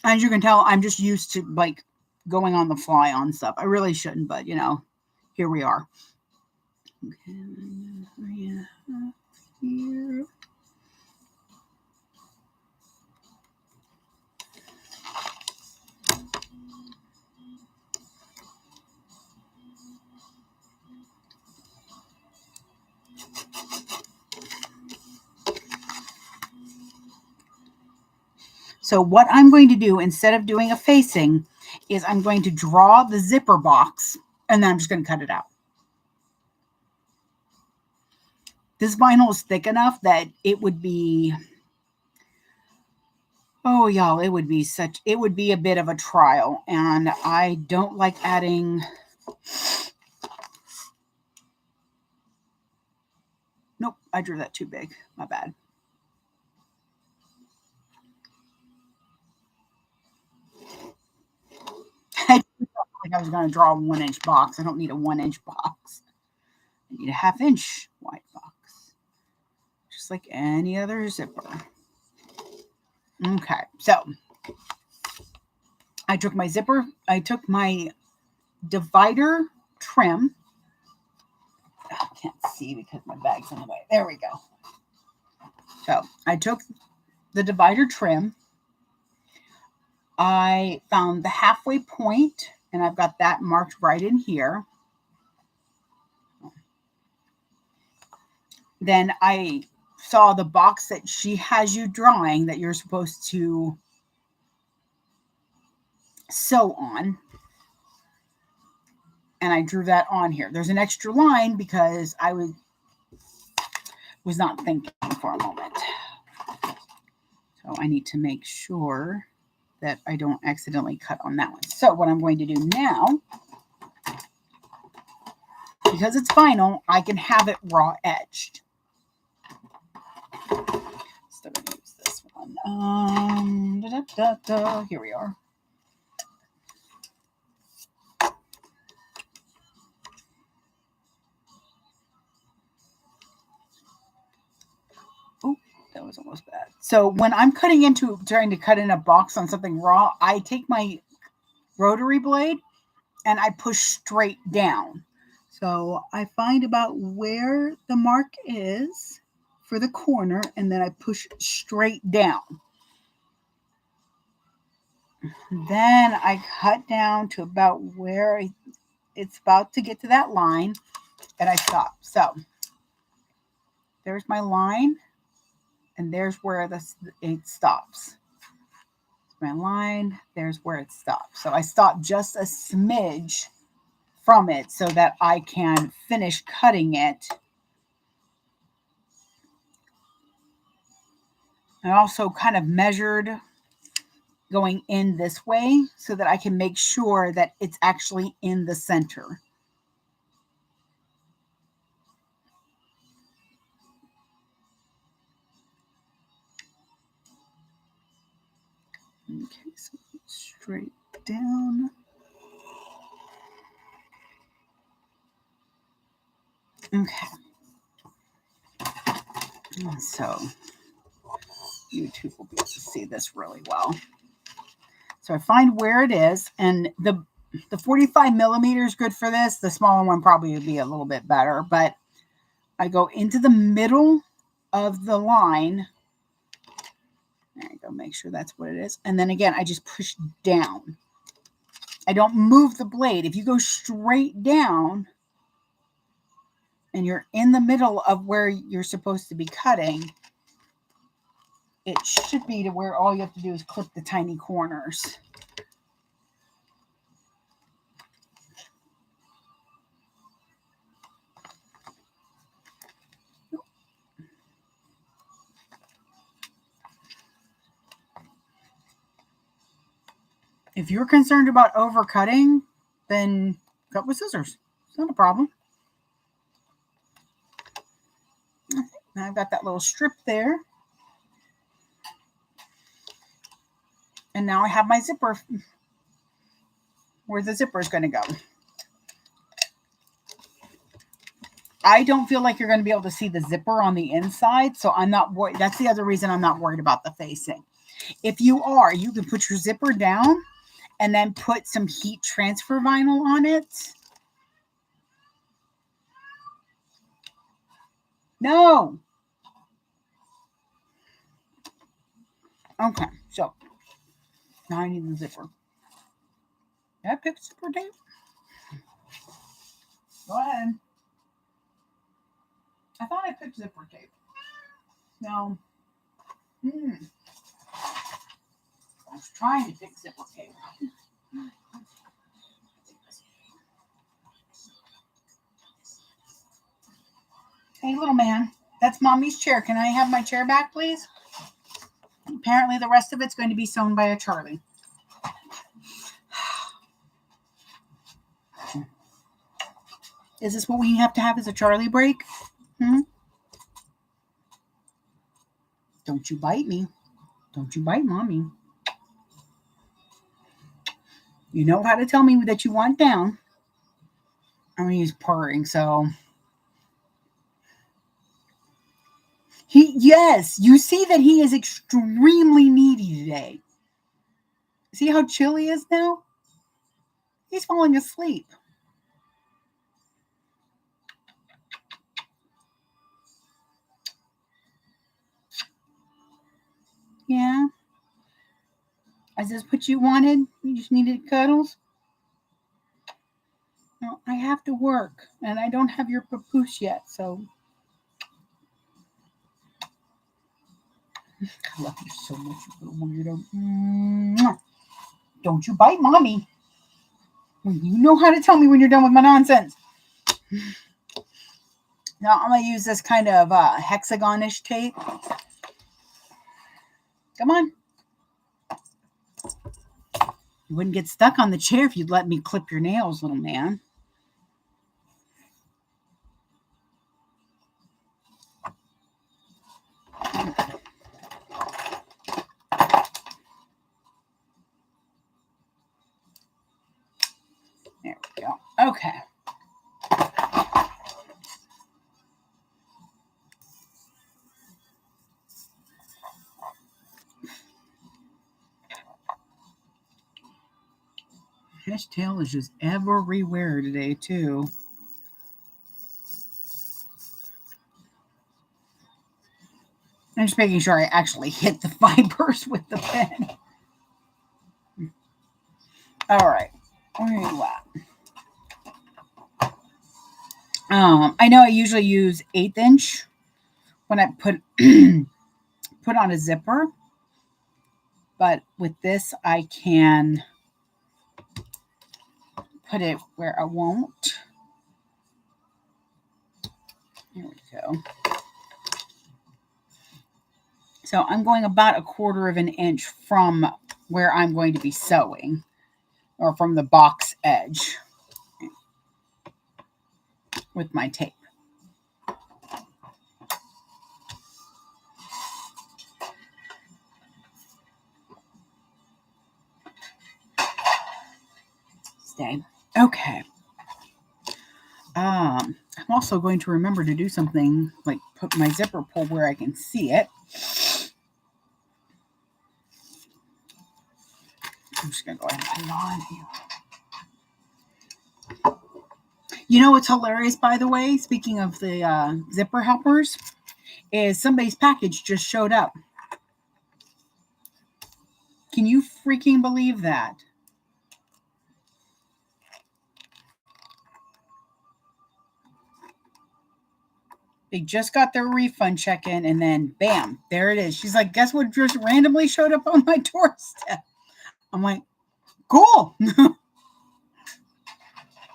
as you can tell, I'm just used to like going on the fly on stuff. I really shouldn't, but here we are. Okay. Here. So what I'm going to do instead of doing a facing is I'm going to draw the zipper box and then I'm just going to cut it out. This vinyl is thick enough that it would be, oh y'all, it would be a bit of a trial. And I don't like adding, nope, I drew that too big, my bad. I felt like I was going to draw a 1-inch box. I don't need a 1-inch box. I need a 1/2-inch wide box. Just like any other zipper. Okay, so I took my divider trim. I can't see because my bag's in the way. There we go. So I took the divider trim. I found the halfway point, and I've got that marked right in here. Then I saw the box that she has you drawing that you're supposed to sew on. And I drew that on here. There's an extra line because I was not thinking for a moment. So I need to make sure that I don't accidentally cut on that one. So what I'm going to do now, because it's vinyl, I can have it raw edged. So I'm going to use this one. Here we are. Oh, that was almost bad. So when I'm trying to cut in a box on something raw, I take my rotary blade and I push straight down. So I find about where the mark is for the corner, and then I push straight down. Then I cut down to about where it's about to get to that line, and I stop. So there's my line, and there's where it stops. My line, there's where it stops. So I stop just a smidge from it so that I can finish cutting it. I also kind of measured going in this way so that I can make sure that it's actually in the center. Okay, so straight down. Okay. And so YouTube will be able to see this really well. So I find where it is, and the 45 millimeter is good for this. The smaller one probably would be a little bit better, but I go into the middle of the line. There you go. Make sure that's what it is. And then again, I just push down. I don't move the blade. If you go straight down and you're in the middle of where you're supposed to be cutting, it should be to where all you have to do is clip the tiny corners. If you're concerned about overcutting, then cut with scissors. It's not a problem. Okay, now I've got that little strip there. And now I have my zipper where the zipper is going to go. I don't feel like you're going to be able to see the zipper on the inside, so I'm not worried. That's the other reason I'm not worried about the facing. If you are, you can put your zipper down and then put some heat transfer vinyl on it. No. Okay, so now I need the zipper. Did I pick zipper tape? Go ahead. I thought I picked zipper tape. No. I was trying to pick zipper tape. Hey, little man. That's Mommy's chair. Can I have my chair back, please? Apparently the rest of it's going to be sewn by a Charlie. Is this what we have to have as a Charlie break? Don't you bite me. Don't you bite Mommy. You know how to tell me that you want down. I mean, he's purring, so. Yes, you see that he is extremely needy today. See how chill he is now? He's falling asleep. Yeah. Is this what you wanted? You just needed cuddles? Well, I have to work, and I don't have your papoose yet, so. I love you so much, you little weirdo. Mwah. Don't you bite mommy. You know how to tell me when you're done with my nonsense. Now I'm going to use this kind of hexagon-ish tape. Come on. You wouldn't get stuck on the chair if you'd let me clip your nails, little man. There we go. Okay. His tail is just everywhere today, too. I'm just making sure I actually hit the fibers with the pen. All right. Where are you at? I know I usually use 1/8 inch when I put put on a zipper, but with this I can put it where I won't. There we go. So I'm going about 1/4 inch from where I'm going to be sewing, or from the box edge with my tape. Stay. Okay. I'm also going to remember to do something like put my zipper pull where I can see it. I'm just going to go ahead and put it on here. You know what's hilarious, by the way, speaking of the zipper helpers, is somebody's package just showed up. Can you freaking believe that? They just got their refund check in, and then bam, there it is. She's like, guess what just randomly showed up on my doorstep? I'm like, cool.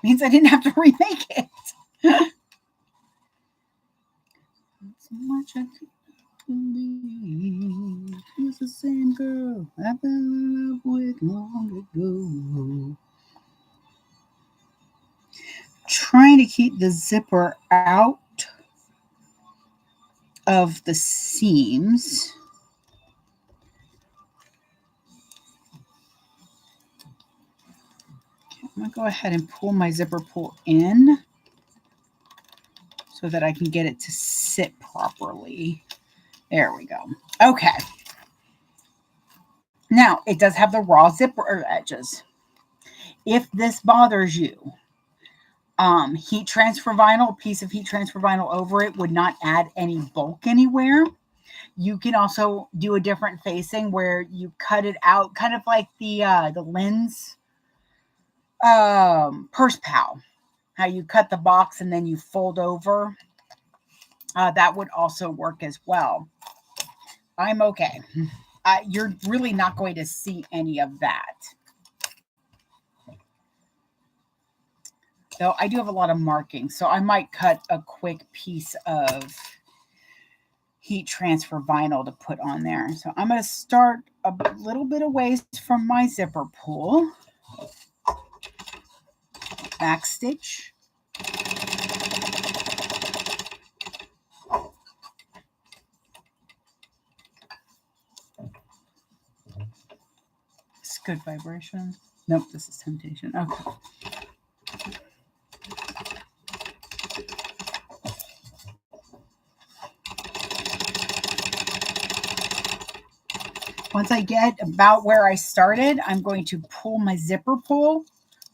Means I didn't have to remake it. So much I could believe. She's the same girl I fell in love with long ago. Trying to keep the zipper out of the seams. I'm going to go ahead and pull my zipper pull in so that I can get it to sit properly. There we go. Okay. Now, it does have the raw zipper edges. If this bothers you, heat transfer vinyl, a piece of heat transfer vinyl over it would not add any bulk anywhere. You can also do a different facing where you cut it out, kind of like the lens purse pal, how you cut the box and then you fold over. That would also work as well. I'm okay. You're really not going to see any of that. Though I do have a lot of marking, so I might cut a quick piece of heat transfer vinyl to put on there. So I'm going to start a little bit away from my zipper pull. Back stitch. It's good vibration. Nope, this is temptation. Okay. Once I get about where I started, I'm going to pull my zipper pull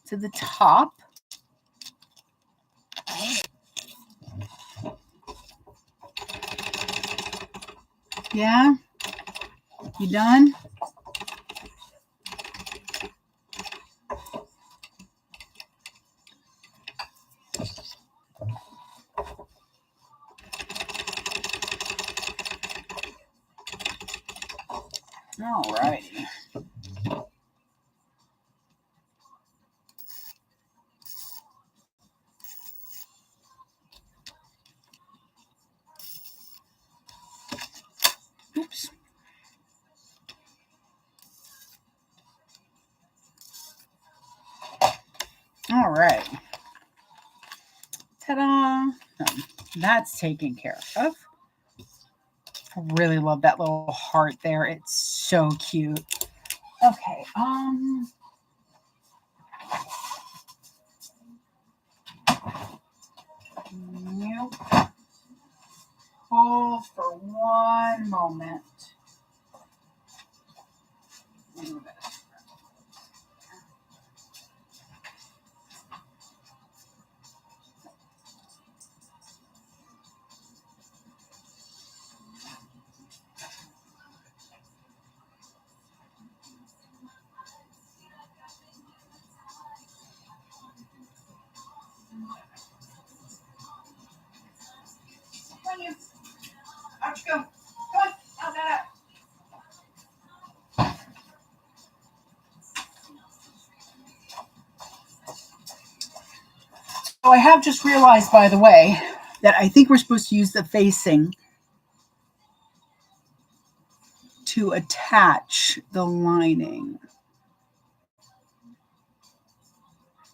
to the top. Yeah? You done? All righty. Oops. All right. Ta-da. That's taken care of. I really love that little heart there. It's so cute. Okay. Nope. Hold for one moment. Come on, you. Out you go. Come on. Out that. So I have just realized, by the way, that I think we're supposed to use the facing to attach the lining.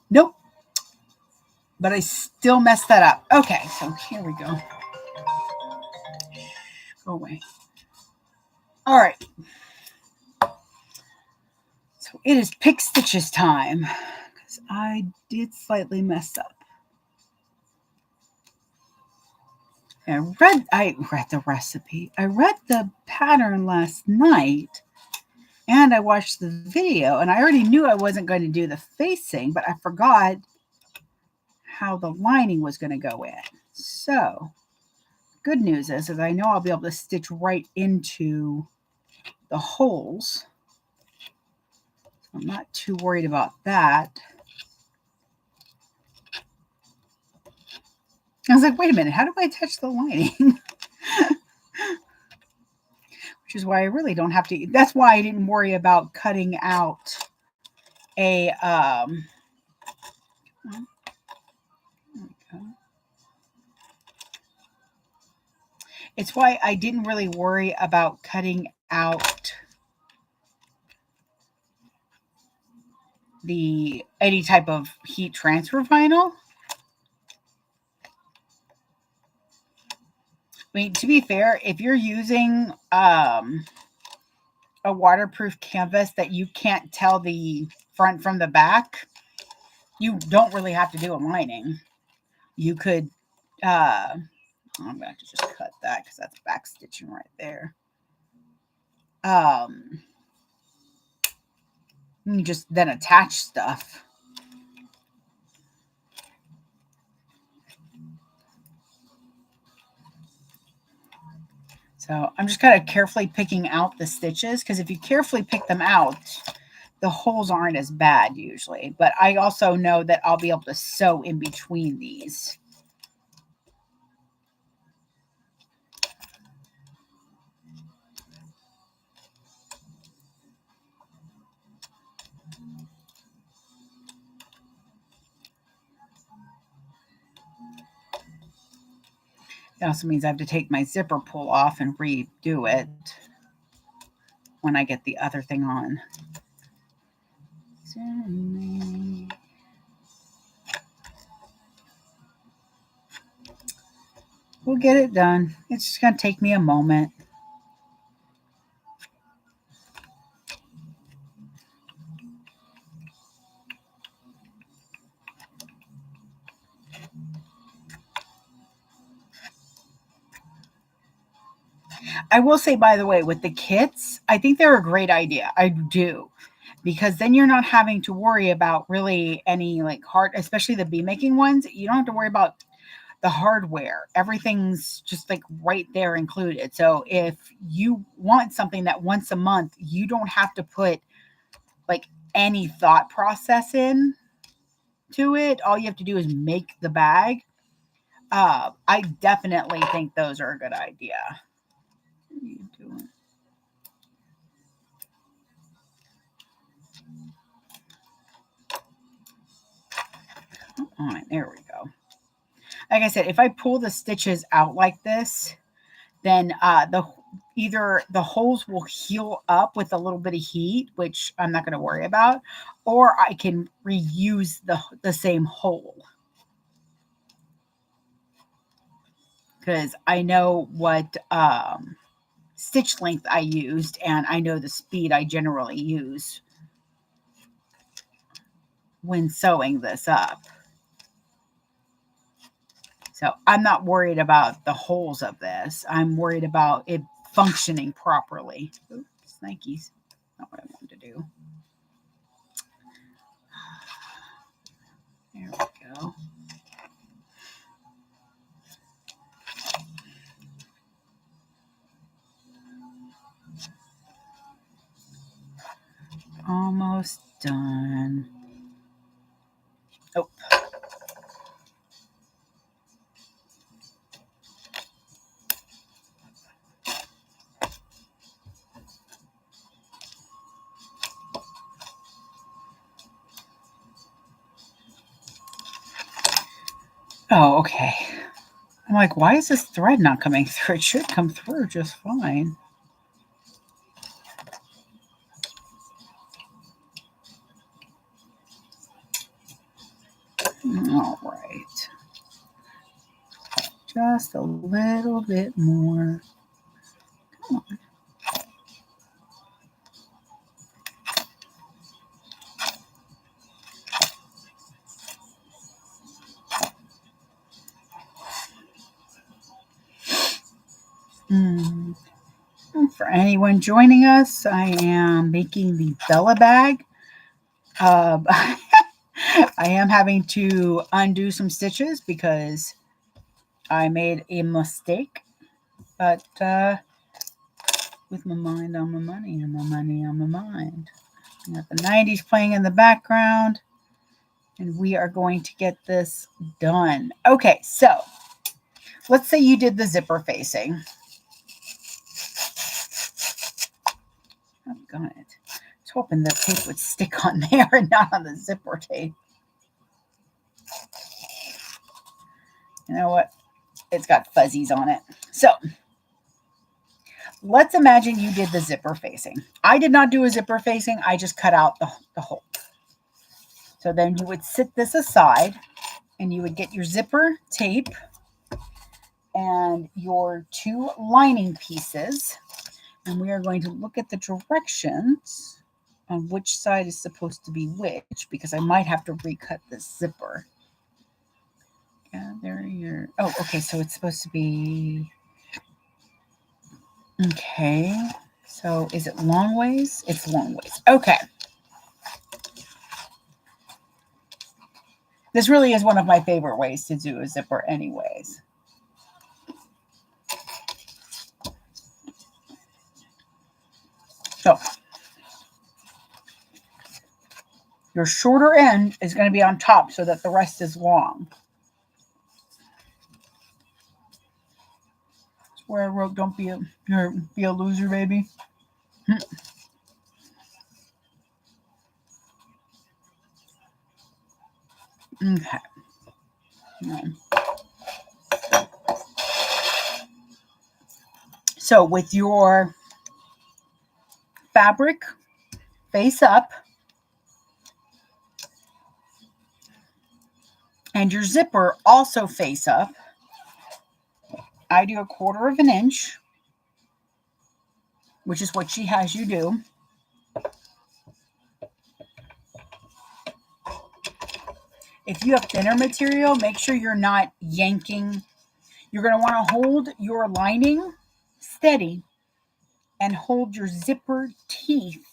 Nope. But I still messed that up. Okay, so here we go. Go away. All right. So it is pick stitches time because I did slightly mess up. I read the recipe. I read the pattern last night and I watched the video and I already knew I wasn't going to do the facing, but I forgot how the lining was going to go in. So good news is I know I'll be able to stitch right into the holes. I'm not too worried about that. I was like, wait a minute, how do I attach the lining? Which is why I really don't have to. That's why I didn't worry about cutting out a it's why I didn't really worry about cutting out any type of heat transfer vinyl. I mean, to be fair, if you're using a waterproof canvas that you can't tell the front from the back, you don't really have to do a lining. You could, I'm going to have to just cut that because that's back stitching right there. You just then attach stuff. So I'm just kind of carefully picking out the stitches because if you carefully pick them out, the holes aren't as bad usually. But I also know that I'll be able to sew in between these. It also means I have to take my zipper pull off and redo it when I get the other thing on. We'll get it done. It's just going to take me a moment. I will say, by the way, with the kits, I think they're a great idea. I do. Because then you're not having to worry about really any like hard, especially the bee making ones. You don't have to worry about the hardware. Everything's just like right there included. So if you want something that once a month, you don't have to put like any thought process in to it. All you have to do is make the bag. I definitely think those are a good idea. What are you doing? on. There we go. Like I said, if I pull the stitches out like this, then either the holes will heal up with a little bit of heat, which I'm not going to worry about, or I can reuse the same hole. Because I know what stitch length I used, and I know the speed I generally use when sewing this up. So I'm not worried about the holes of this. I'm worried about it functioning properly. Oops, Nikes. Not what I wanted to do. There we go. Almost done. Oh. Oh, okay. I'm like, why is this thread not coming through? It should come through just fine. All right. Just a little bit more. Come on. For anyone joining us, I am making the Bella bag. I am having to undo some stitches because I made a mistake. But with my mind on my money and my money on my mind. I got the 90s playing in the background. And we are going to get this done. Okay, so let's say you did the zipper facing. I've got it. I was hoping the tape would stick on there and not on the zipper tape. You know what? It's got fuzzies on it. So let's imagine you did the zipper facing. I did not do a zipper facing. I just cut out the hole. So then you would sit this aside and you would get your zipper tape and your two lining pieces. And we are going to look at the directions on which side is supposed to be which, because I might have to recut this zipper. Gather your, oh, okay, so it's supposed to be, okay. So is it long ways? It's long ways. Okay. This really is one of my favorite ways to do a zipper anyways. So your shorter end is going to be on top so that the rest is long. Where I wrote, don't be a loser, baby. Okay. So with your fabric face up and your zipper also face up, I do 1/4 of an inch, which is what she has you do. If you have thinner material, make sure you're not yanking. You're going to want to hold your lining steady and hold your zipper teeth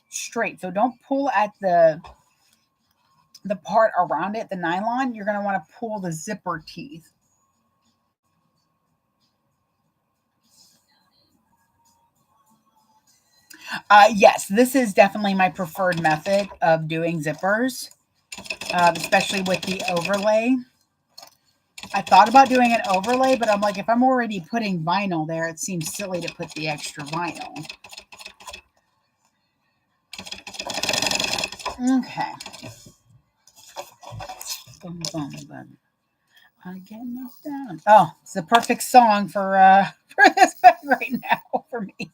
straight. So don't pull at the part around it, the nylon. You're going to want to pull the zipper teeth. Yes, this is definitely my preferred method of doing zippers, especially with the overlay. I thought about doing an overlay, but I'm like, if I'm already putting vinyl there, it seems silly to put the extra vinyl. Okay. Boom, boom, boom. I get knocked down. Oh, it's the perfect song for this bed right now for me.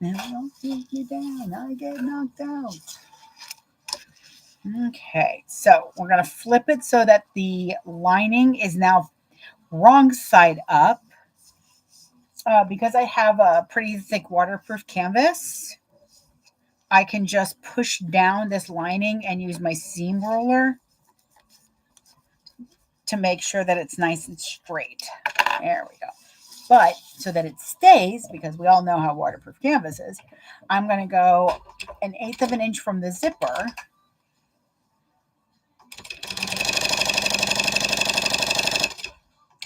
Now don't take me down. I get knocked out. Okay, so we're going to flip it so that the lining is now wrong side up. Because I have a pretty thick waterproof canvas, I can just push down this lining and use my seam roller to make sure that it's nice and straight. There we go. But so that it stays, because we all know how waterproof canvas is, I'm going to go 1/8 of an inch from the zipper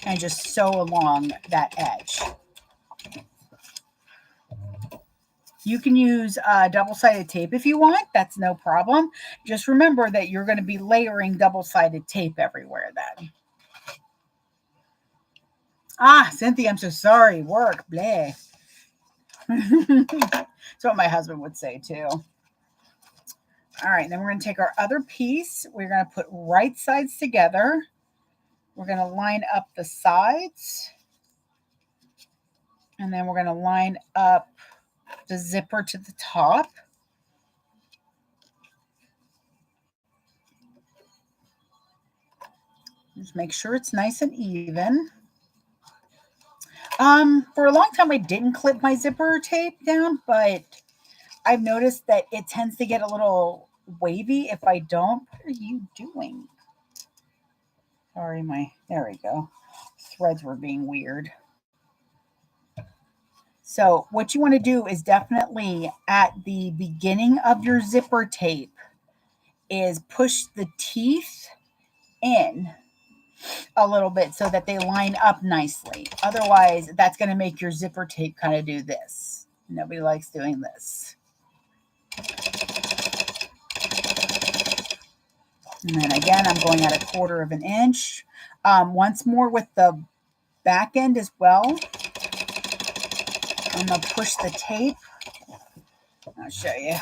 and just sew along that edge. You can use double-sided tape if you want. That's no problem. Just remember that you're going to be layering double-sided tape everywhere then. Ah, Cynthia, I'm so sorry. Work, bleh. That's what my husband would say too. All right, then we're going to take our other piece. We're going to put right sides together. We're going to line up the sides. And then we're going to line up the zipper to the top. Just make sure it's nice and even. For a long time, I didn't clip my zipper tape down, but I've noticed that it tends to get a little wavy if I don't. What are you doing? Sorry, there we go. Threads were being weird. So what you want to do is definitely at the beginning of your zipper tape is push the teeth in a little bit so that they line up nicely. Otherwise, that's going to make your zipper tape kind of do this. Nobody likes doing this. And then again, I'm going at 1/4 of an inch. Once more with the back end as well. I'm going to push the tape. I'll show you.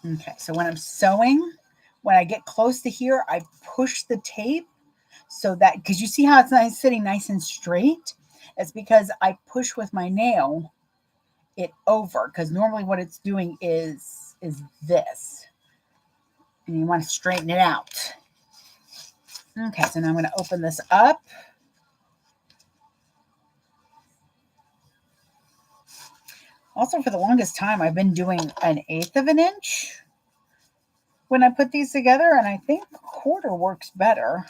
Okay, so when I'm sewing, when I get close to here, I push the tape so that, because you see how it's nice, sitting nice and straight? It's because I push with my nail it over, because normally what it's doing is this. And you want to straighten it out. Okay, so now I'm going to open this up. Also, for the longest time, I've been doing 1/8 of an inch when I put these together, and I think 1/4 works better.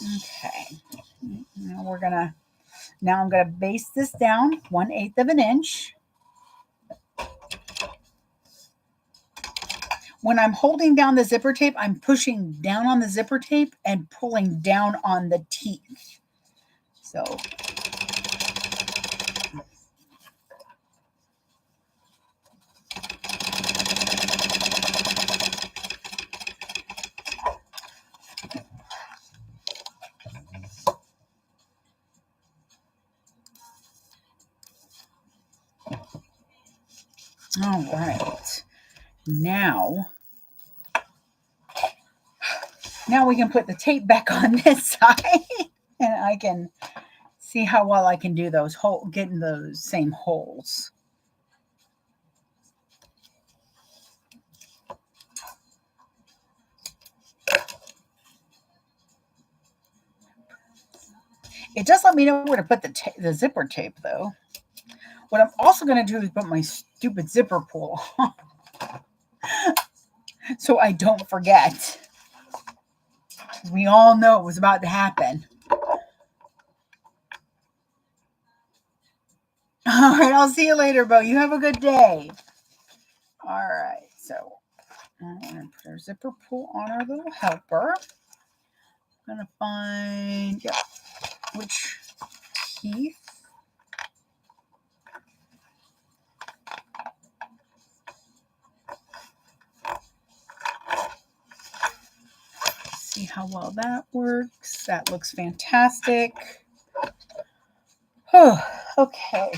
Okay, now I'm gonna base this down 1/8 of an inch. When I'm holding down the zipper tape, I'm pushing down on the zipper tape and pulling down on the teeth. So all right. Now we can put the tape back on this side and I can see how well I can do those getting those same holes. It does let me know where to put the zipper tape though. What I'm also going to do is put my stupid zipper pull on so I don't forget. We all know it was about to happen. All right, I'll see you later, Bo. You have a good day. All right, so I'm going to put our zipper pull on our little helper. I'm going to find which teeth. See how well that works. That looks fantastic. Oh, okay.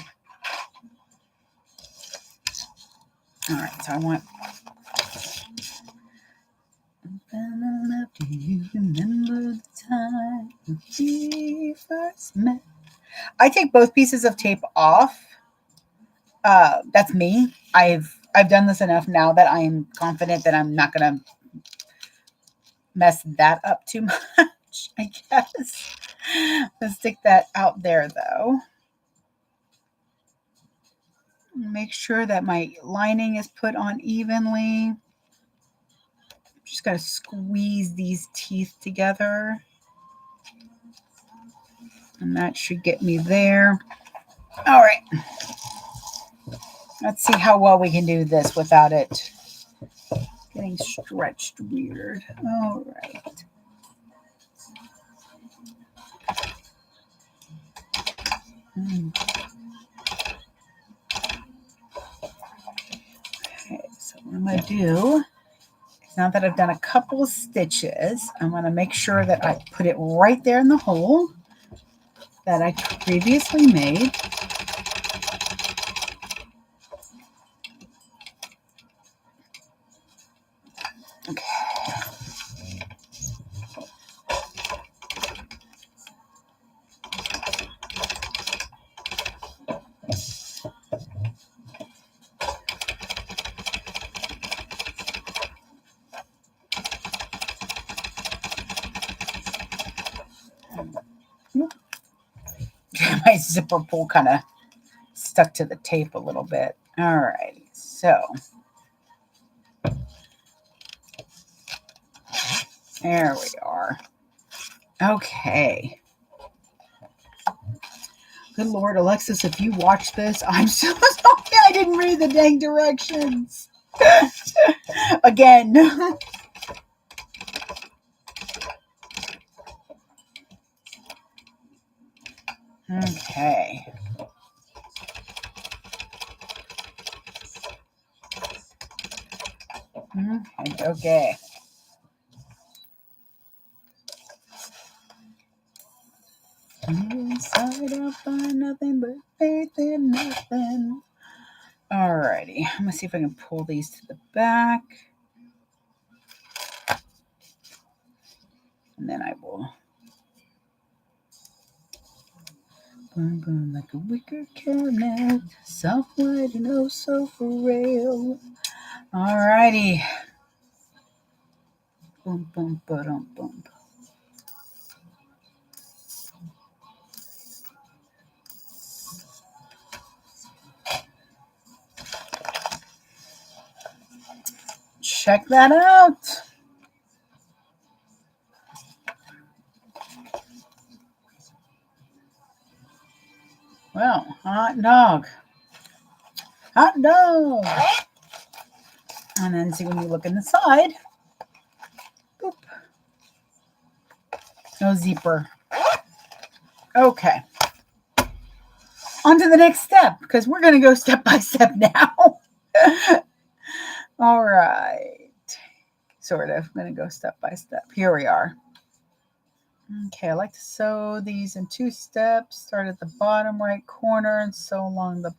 All right, so I want. Do you remember the time we first met? I take both pieces of tape off. That's me. I've done this enough now that I am confident that I'm not gonna mess that up too much, I guess. Let's stick that out there though. Make sure that my lining is put on evenly. Just gotta squeeze these teeth together. And that should get me there. All right. Let's see how well we can do this without it getting stretched weird. All right. Okay, so what I'm going to do is, now that I've done a couple of stitches, I'm going to make sure that I put it right there in the hole that I previously made. Okay. My zipper pull kind of stuck to the tape a little bit. All right, so there we are. Okay. Good Lord, Alexis, if you watch this, I'm so sorry I didn't read the dang directions. Again. Okay. Okay. Inside I find nothing but faith in nothing. Alrighty. I'm gonna see if I can pull these to the back. And then I will burn, burn like a wicker cabinet, soft white and oh so frail. Alrighty. Boom, boom, boom, boom. Check that out. Well, hot dog. Hot dog. And then see, when you look in the side, boop, no zipper. Okay. On to the next step, because we're going to go step by step now. All right. Sort of. I'm going to go step by step. Here we are. Okay, I like to sew these in 2 steps. Start at the bottom right corner and sew along the...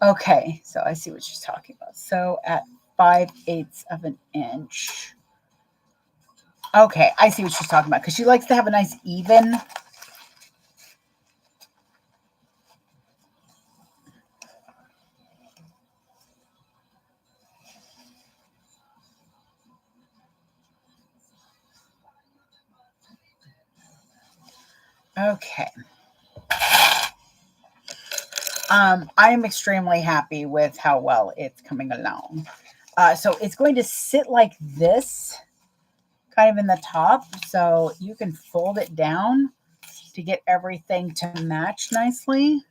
Okay, so I see what she's talking about. Sew at 5/8 of an inch. Okay, I see what she's talking about, because she likes to have a nice even... Okay. I am extremely happy with how well it's coming along. So it's going to sit like this, kind of in the top. So you can fold it down to get everything to match nicely.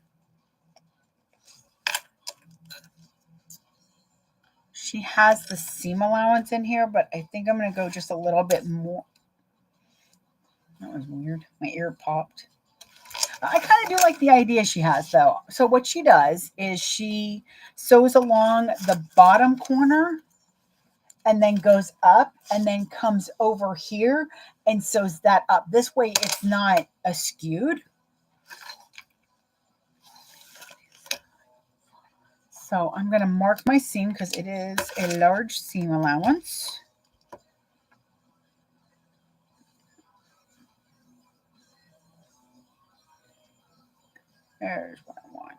She has the seam allowance in here, but I think I'm going to go just a little bit more. That was weird. My ear popped. I kind of do like the idea she has, though. So what she does is she sews along the bottom corner and then goes up and then comes over here and sews that up. This way it's not askewed. So I'm going to mark my seam because it is a large seam allowance. There's what I want.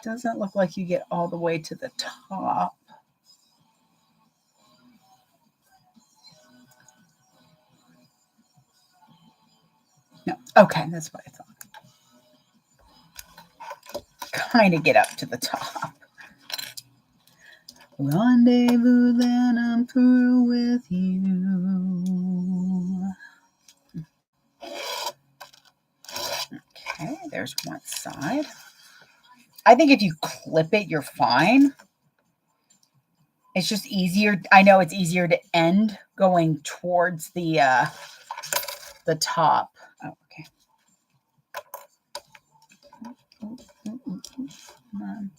Doesn't look like you get all the way to the top. No, okay, that's what I thought. Kind of get up to the top. Rendezvous, then I'm through with you. Okay, there's one side. I think if you clip it, you're fine. It's just easier. I know it's easier to end going towards the top. Oh, okay. Come on.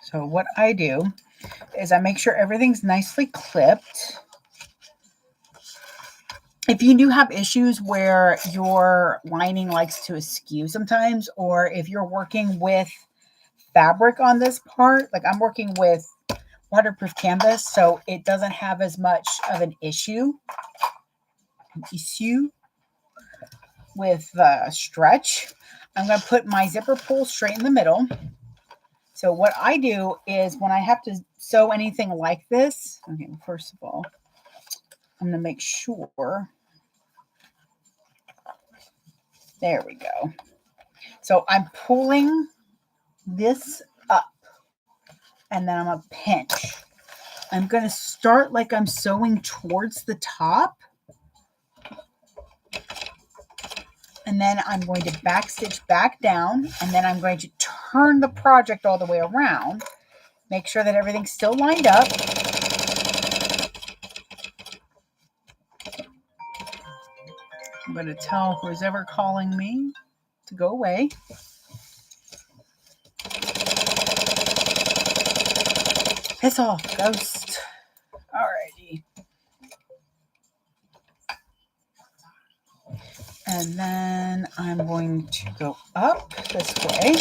So what I do is I make sure everything's nicely clipped. If you do have issues where your lining likes to askew sometimes, or if you're working with fabric on this part, like I'm working with waterproof canvas, so it doesn't have as much of an issue with stretch. I'm going to put my zipper pull straight in the middle. So what I do is when I have to sew anything like this, okay, well, first of all, I'm going to make sure. There we go. So I'm pulling this up and then I'm going to pinch. I'm going to start like I'm sewing towards the top. And then I'm going to backstitch back down, and then I'm going to turn the project all the way around. Make sure that everything's still lined up. I'm going to tell who's ever calling me to go away. Piss off, ghost. Alrighty. And then I'm going to go up this way.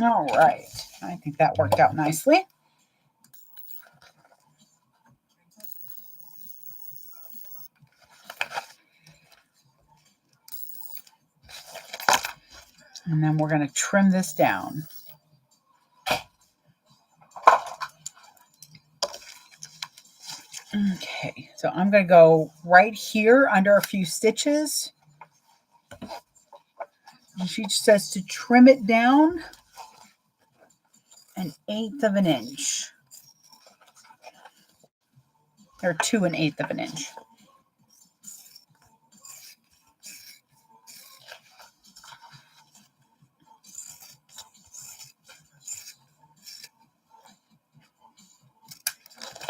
All right. I think that worked out nicely. And then we're going to trim this down. Okay, so I'm going to go right here under a few stitches. And she says to trim it down 1/8 of an inch. Or 2 1/8 of an inch.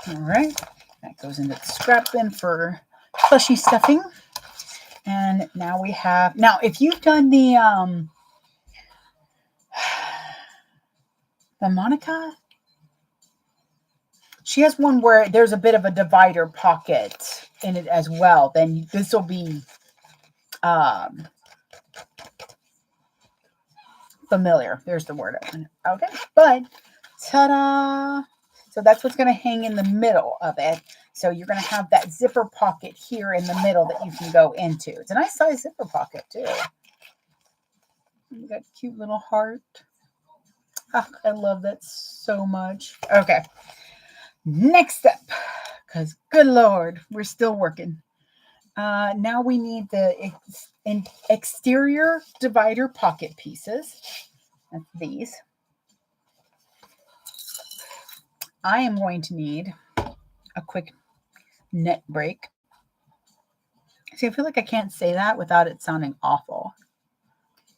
All right, that goes into the scrap bin for plushy stuffing. And now we have, now if you've done the Monica, she has one where there's a bit of a divider pocket in it as well. Then this will be familiar. There's the word. Okay, but ta-da! So that's what's going to hang in the middle of it. So you're going to have that zipper pocket here in the middle that you can go into. It's a nice size zipper pocket too. You got a cute little heart. Oh, I love that so much. Okay. Next step, because good Lord, we're still working. Now we need the exterior divider pocket pieces. That's these. I am going to need a quick net break. See, I feel like I can't say that without it sounding awful.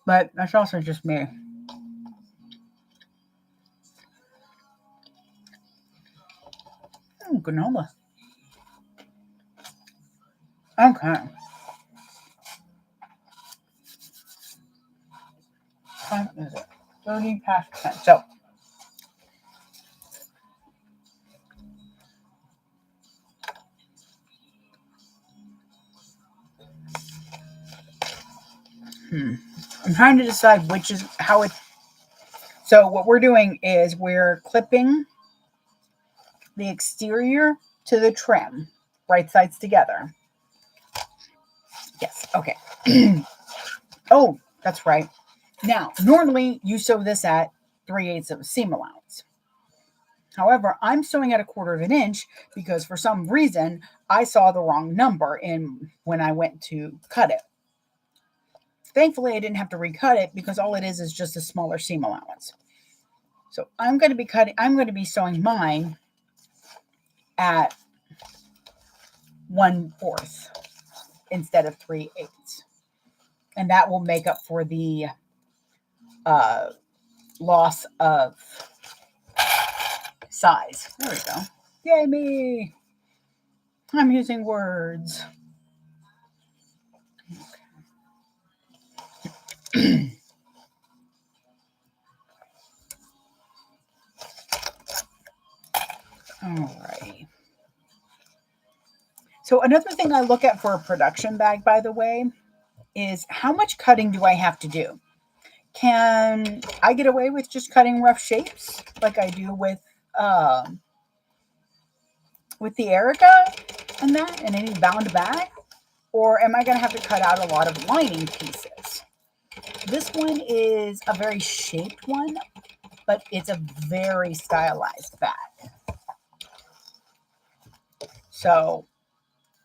But that's also just me. Granola. Okay. What is it? 30 past 10. So, I'm trying to decide which is how it. So what we're doing is we're clipping the exterior to the trim, right sides together. Yes. Okay. Oh, that's right. Now, normally you sew this at 3/8 of a seam allowance. However, I'm sewing at 1/4 of an inch because for some reason I saw the wrong number in when I went to cut it. Thankfully, I didn't have to recut it because all it is just a smaller seam allowance. So I'm going to be sewing mine at 1/4 instead of 3/8. And that will make up for the loss of size. There we go. Yay me! I'm using words. Alrighty. So another thing I look at for a production bag, by the way, is how much cutting do I have to do? Can I get away with just cutting rough shapes like I do with the Erica and that and any bound bag? Or am I going to have to cut out a lot of lining pieces? This one is a very shaped one, but it's a very stylized bag. So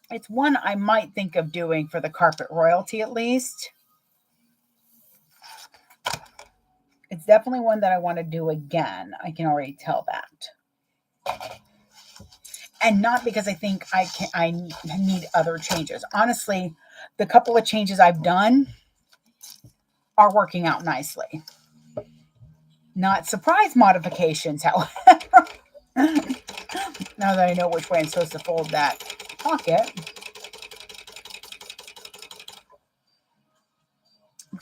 it's one I might think of doing for the carpet royalty at least. It's definitely one that I want to do again. I can already tell that. And not because I think I need other changes. Honestly, the couple of changes I've done are working out nicely. Not surprise modifications, however. Now that I know which way I'm supposed to fold that pocket.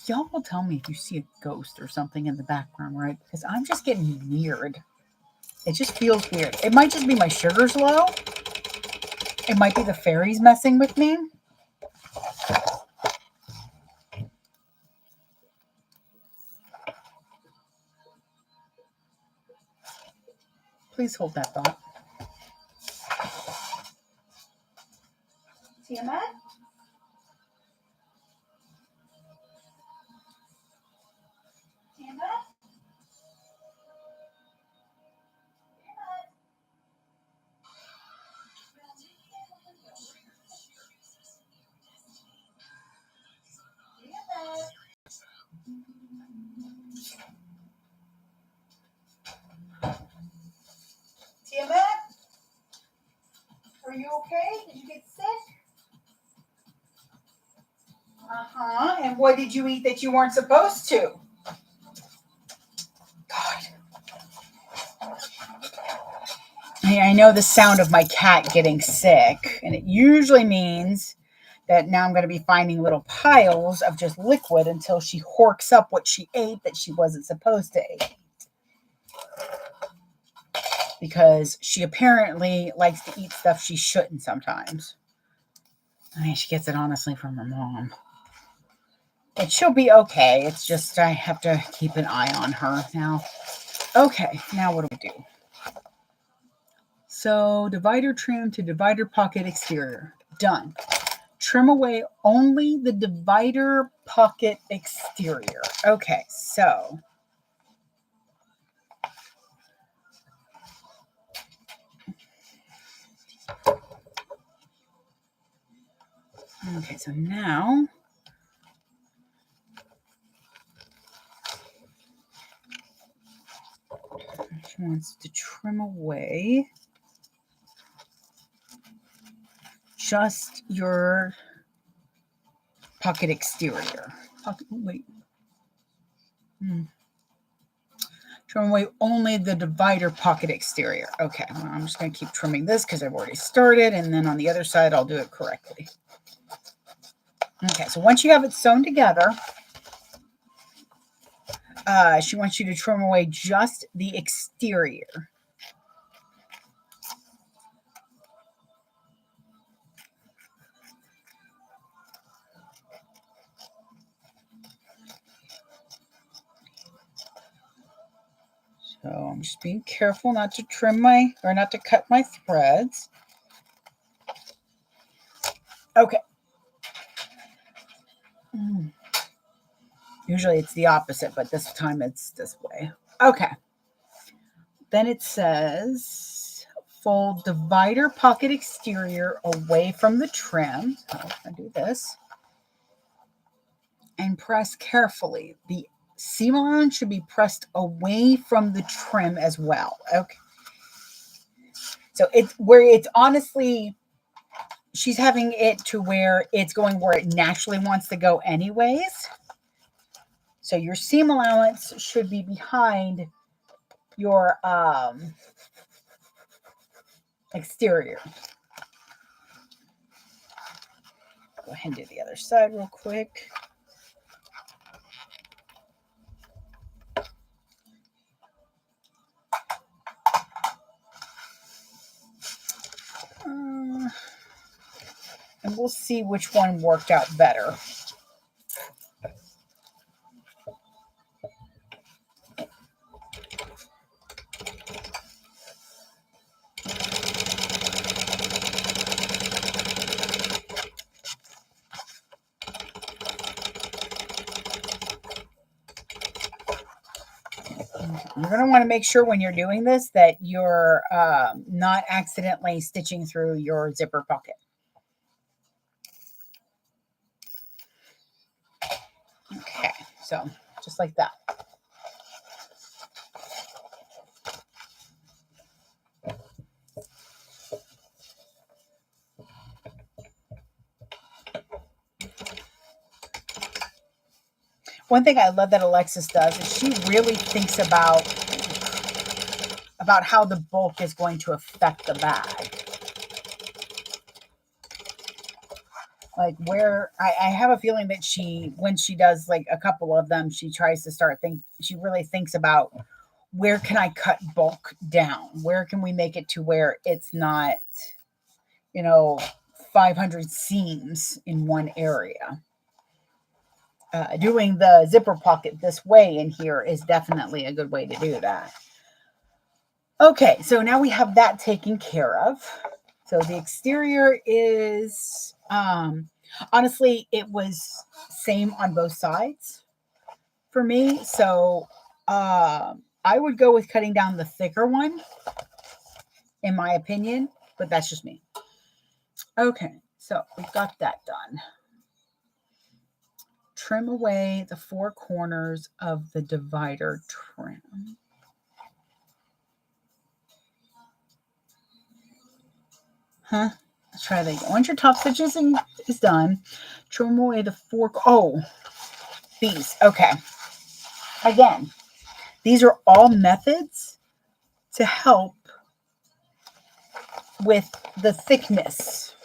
Y'all will tell me if you see a ghost or something in the background, right? Because I'm just getting weird. It just feels weird. It might just be my sugar's low. It might be the fairies messing with me. Please hold that thought. Tiamat? Tiamat? Tiamat? Are you okay? Did you get sick? Uh-huh. And what did you eat that you weren't supposed to? God. I know the sound of my cat getting sick, and it usually means that now I'm going to be finding little piles of just liquid until she horks up what she ate that she wasn't supposed to eat. Because she apparently likes to eat stuff she shouldn't sometimes. I mean, she gets it honestly from her mom. But she'll be okay. It's just I have to keep an eye on her now. Okay, now what do we do? So divider trim to divider pocket exterior. Done. Trim away only the divider pocket exterior. Okay, so now she wants to trim away just your pocket exterior. Wait. Trim away only the divider pocket exterior. Okay, well, I'm just going to keep trimming this because I've already started, and then on the other side, I'll do it correctly. Okay, so once you have it sewn together, she wants you to trim away just the exterior. So I'm just being careful not to not to cut my threads. Okay. Usually it's the opposite, but this time it's this way. Okay. Then it says fold divider pocket exterior away from the trim. So I'm going to do this. And press carefully. The seam allowance should be pressed away from the trim as well. Okay. So it's honestly, she's having it to where it's going where it naturally wants to go anyways. So your seam allowance should be behind your exterior. Go ahead and do the other side real quick. And we'll see which one worked out better. You're going to want to make sure when you're doing this that you're not accidentally stitching through your zipper pocket. Okay, so just like that. One thing I love that Alexis does is she really thinks about how the bulk is going to affect the bag. Like where I have a feeling that when she does like a couple of them, she tries to she really thinks about where can I cut bulk down? Where can we make it to where it's not, 500 seams in one area? Doing the zipper pocket this way in here is definitely a good way to do that. Okay, so now we have that taken care of. So the exterior is, honestly, it was same on both sides for me. So I would go with cutting down the thicker one, in my opinion, but that's just me. Okay, so we've got that done. Trim away the 4 corners of the divider trim. Let's try that again. Once your top stitches is done, trim away the 4. Oh, these. Okay. Again, these are all methods to help with the thickness.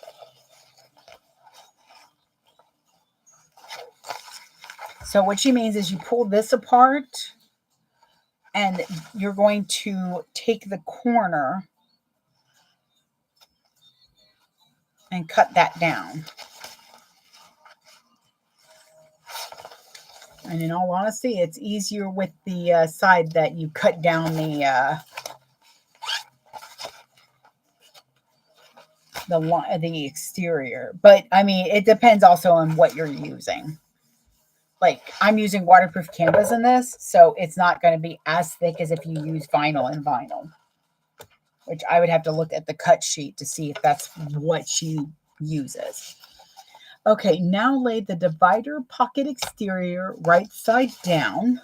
So what she means is you pull this apart and you're going to take the corner and cut that down. And in all honesty, it's easier with the side that you cut down the exterior. But I mean, it depends also on what you're using. Like I'm using waterproof canvas in this, so it's not going to be as thick as if you use vinyl and vinyl, which I would have to look at the cut sheet to see if that's what she uses. Okay, now lay the divider pocket exterior right side down.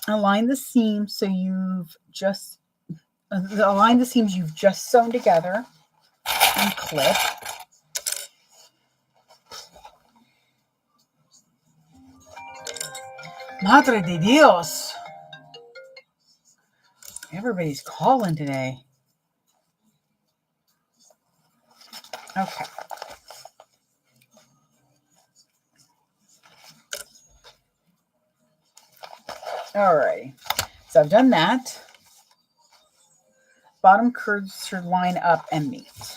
Align the seams so you've just sewn together and clip. Madre de Dios. Everybody's calling today. Okay. All right. So I've done that. Bottom curves should line up and meet.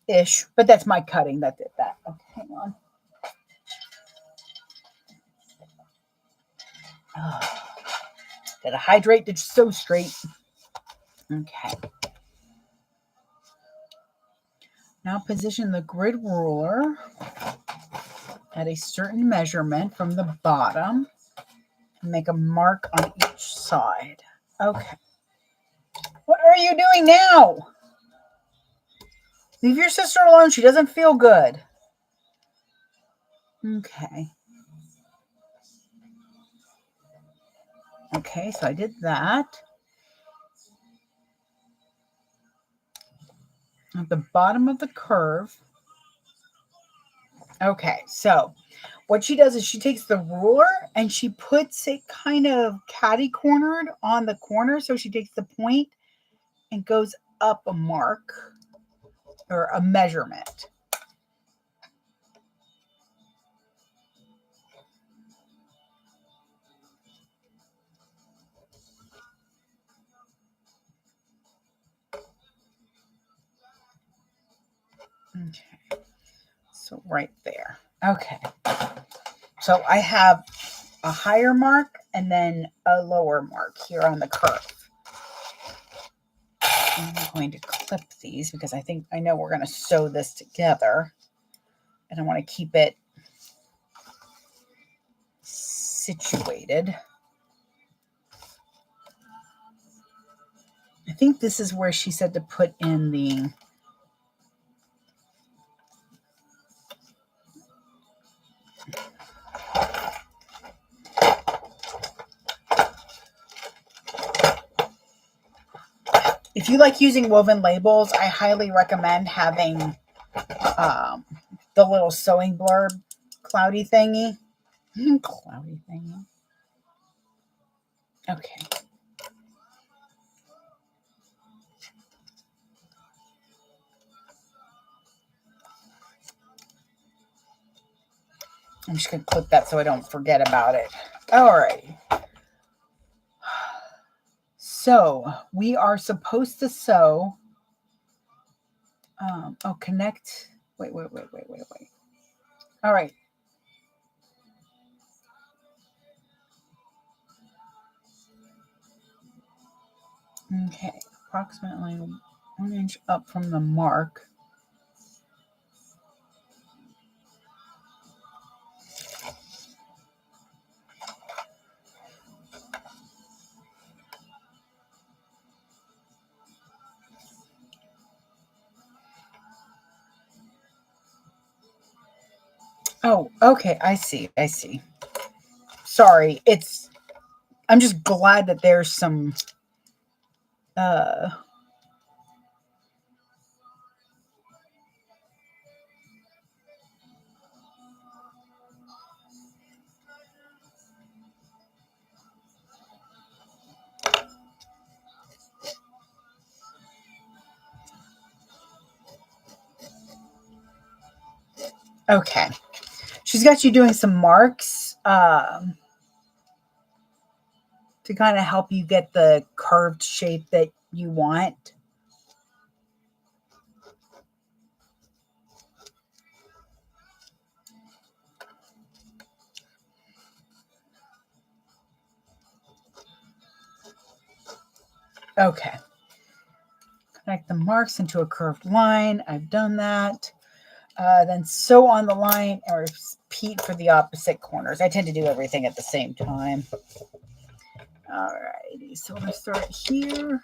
Ish. But that's my cutting that did that. Okay, hang on. Gotta hydrate to sew straight. Okay. Now position the grid ruler at a certain measurement from the bottom and make a mark on each side. Okay. What are you doing now? Leave your sister alone. She doesn't feel good. Okay. Okay, so I did that. At the bottom of the curve. Okay, so what she does is she takes the ruler and she puts it kind of catty-cornered on the corner. So she takes the point and goes up a mark or a measurement. Okay, so right there. Okay, so I have a higher mark and then a lower mark here on the curve. I'm going to clip these because I know we're going to sew this together and I want to keep it situated. I think this is where she said to put in the if you like using woven labels, I highly recommend having the little sewing blurb cloudy thingy. Cloudy thingy. Okay. I'm just going to clip that so I don't forget about it. All right. So we are supposed to sew. Connect. Wait. All right. Okay. Approximately 1 inch up from the mark. Oh, okay. I see. Sorry. I'm just glad that there's some okay. She's got you doing some marks to kind of help you get the curved shape that you want. Okay. Connect the marks into a curved line. I've done that. Then sew on the line or repeat for the opposite corners. I tend to do everything at the same time. All righty. So I'm going to start here.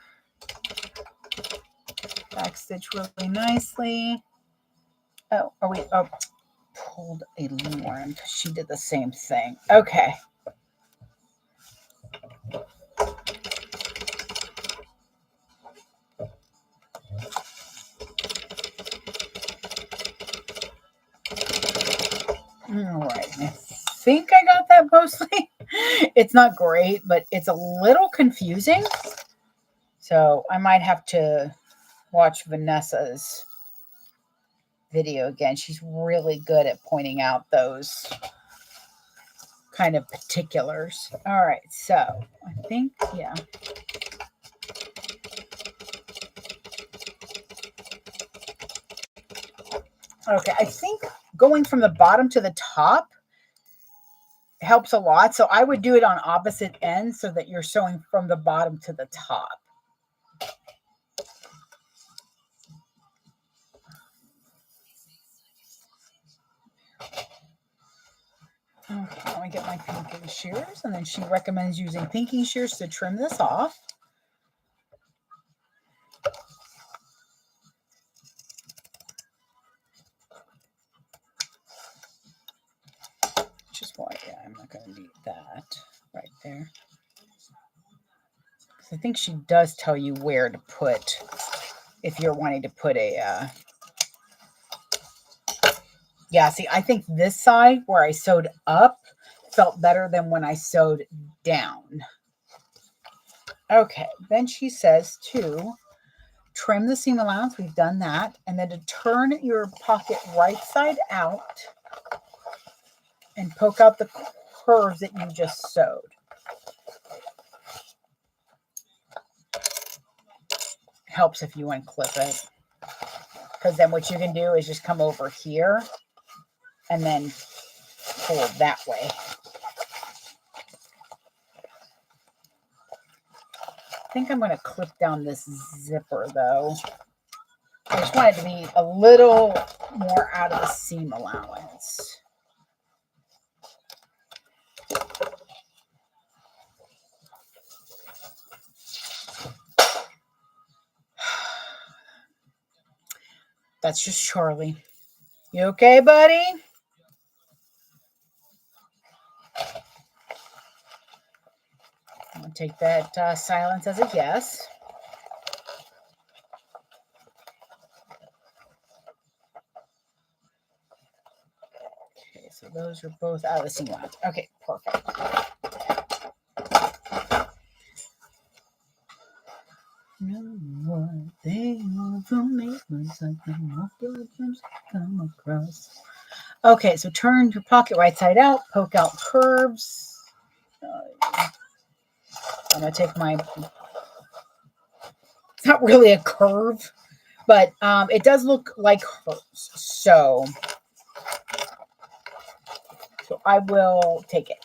Back stitch really nicely. Oh, pulled a Lauren because she did the same thing. Okay. All right. I think I that mostly. It's not great, but it's a little confusing. So I might have to watch Vanessa's video again. She's really good at pointing out those kind of particulars. All right, so I think, yeah. Okay, I think going from the bottom to the top helps a lot. So I would do it on opposite ends so that you're sewing from the bottom to the top. Okay, let me get my pinking shears, and then she recommends using pinking shears to trim this off. Which is why, yeah, I'm not going to need that right there. I think she does tell you where to put, if you're wanting to put a, yeah, see, I think this side where I sewed up felt better than when I sewed down. Okay, then she says to trim the seam allowance. We've done that. And then to turn your pocket right side out and poke out the curves that you just sewed. Helps if you unclip it. Because then what you can do is just come over here and then pull it that way. I think I'm going to clip down this zipper though. I just want it to be a little more out of the seam allowance. That's just Charlie. You okay, buddy? I'm going to take that silence as a yes. Okay, so those are both out of the seam allowance. Okay, perfect. Know what they want from me, it's like the more problems come across. Okay, so turn your pocket right side out, poke out curves. I'm going to take my, it's not really a curve, but it does look like hers. So I will take it.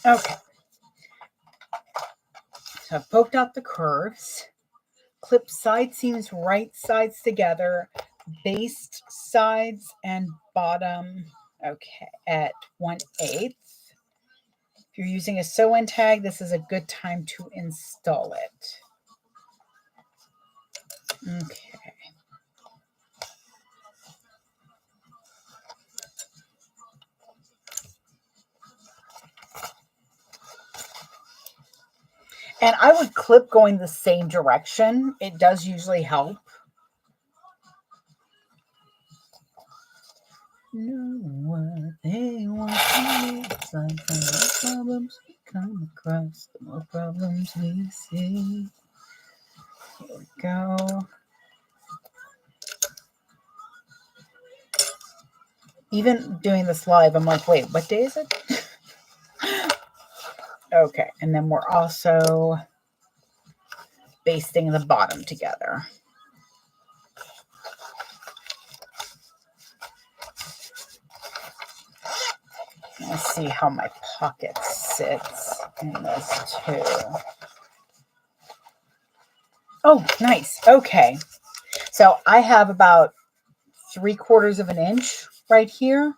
Okay. So I've poked out the curves. Clip side seams, right sides together, based sides and bottom, okay, at 1/8. If you're using a sew-in tag, this is a good time to install it. Okay. And I would clip going the same direction. It does usually help. Know what they want from me. It's like the more problems we come across, the more problems we see. Here we go. Even doing this live, I'm like, wait, what day is it? Okay, and then we're also basting the bottom together. Let's see how my pocket sits in this too. Oh, nice. Okay. So I have about 3/4 of an inch right here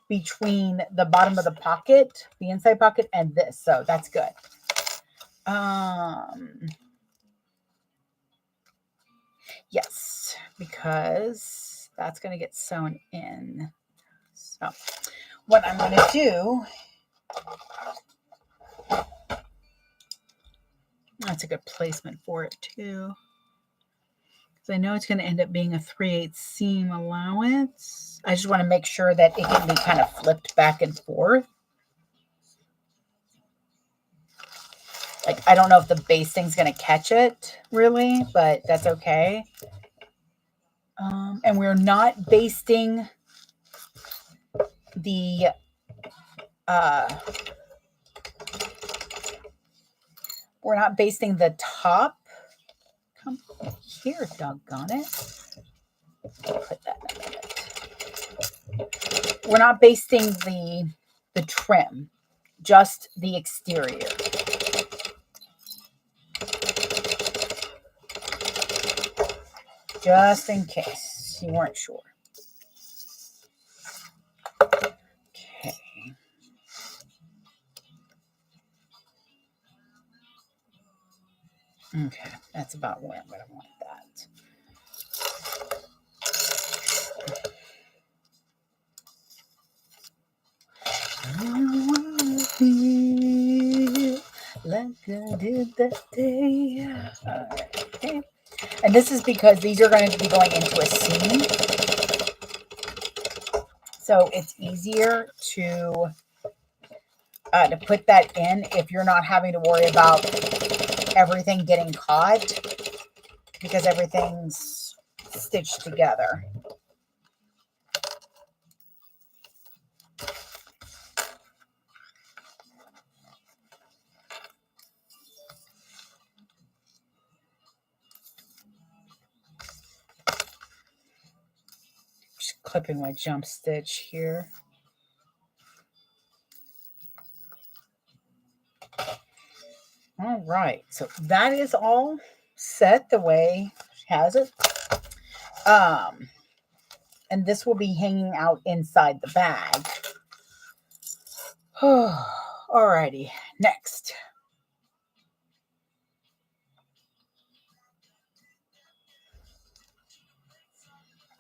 between the bottom of the pocket, the inside pocket, and this. So that's good. Yes, because that's going to get sewn in. So what I'm going to do, that's a good placement for it too. Because I know it's going to end up being a 3/8 seam allowance. I just want to make sure that it can be kind of flipped back and forth. Like, I don't know if the basting's going to catch it really, but that's okay. And we're not basting the top. Come here, doggone it. Put that in a minute. We're not basting the trim, just the exterior. Just in case you weren't sure. Okay. Okay, that's about where I'm going to want that. Like I did that day. Okay. And this is because these are going to be going into a seam. So it's easier to put that in if you're not having to worry about everything getting caught, because everything's stitched together. Just clipping my jump stitch here. All right, so that is all set the way she has it. And this will be hanging out inside the bag. Alrighty, next.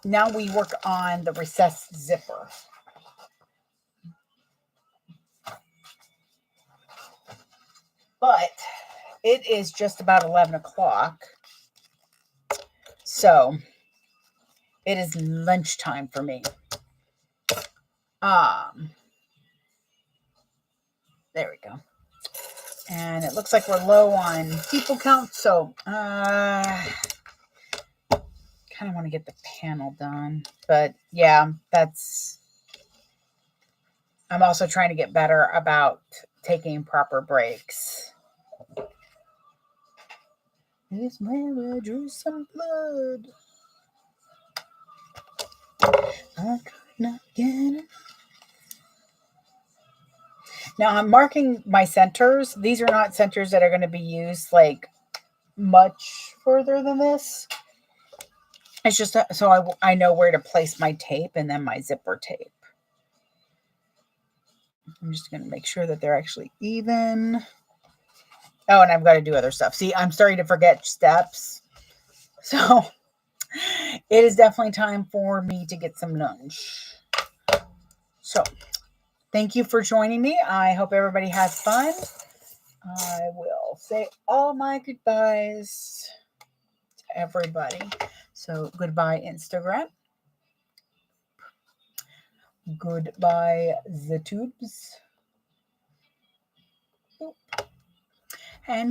Now we work on the recessed zipper. But it is just about 11 o'clock. So it is lunchtime for me. There we go. And it looks like we're low on people count. So kind of want to get the panel done. But yeah, I'm also trying to get better about taking proper breaks. This is where I drew some blood. I could not get it. Now I'm marking my centers. These are not centers that are going to be used like much further than this. It's just so I know where to place my tape and then my zipper tape. I'm just going to make sure that they're actually even. Oh, and I've got to do other stuff. See, I'm starting to forget steps. So it is definitely time for me to get some lunch. So thank you for joining me. I hope everybody has fun. I will say all my goodbyes to everybody. So goodbye, Instagram. Goodbye, the tubes. And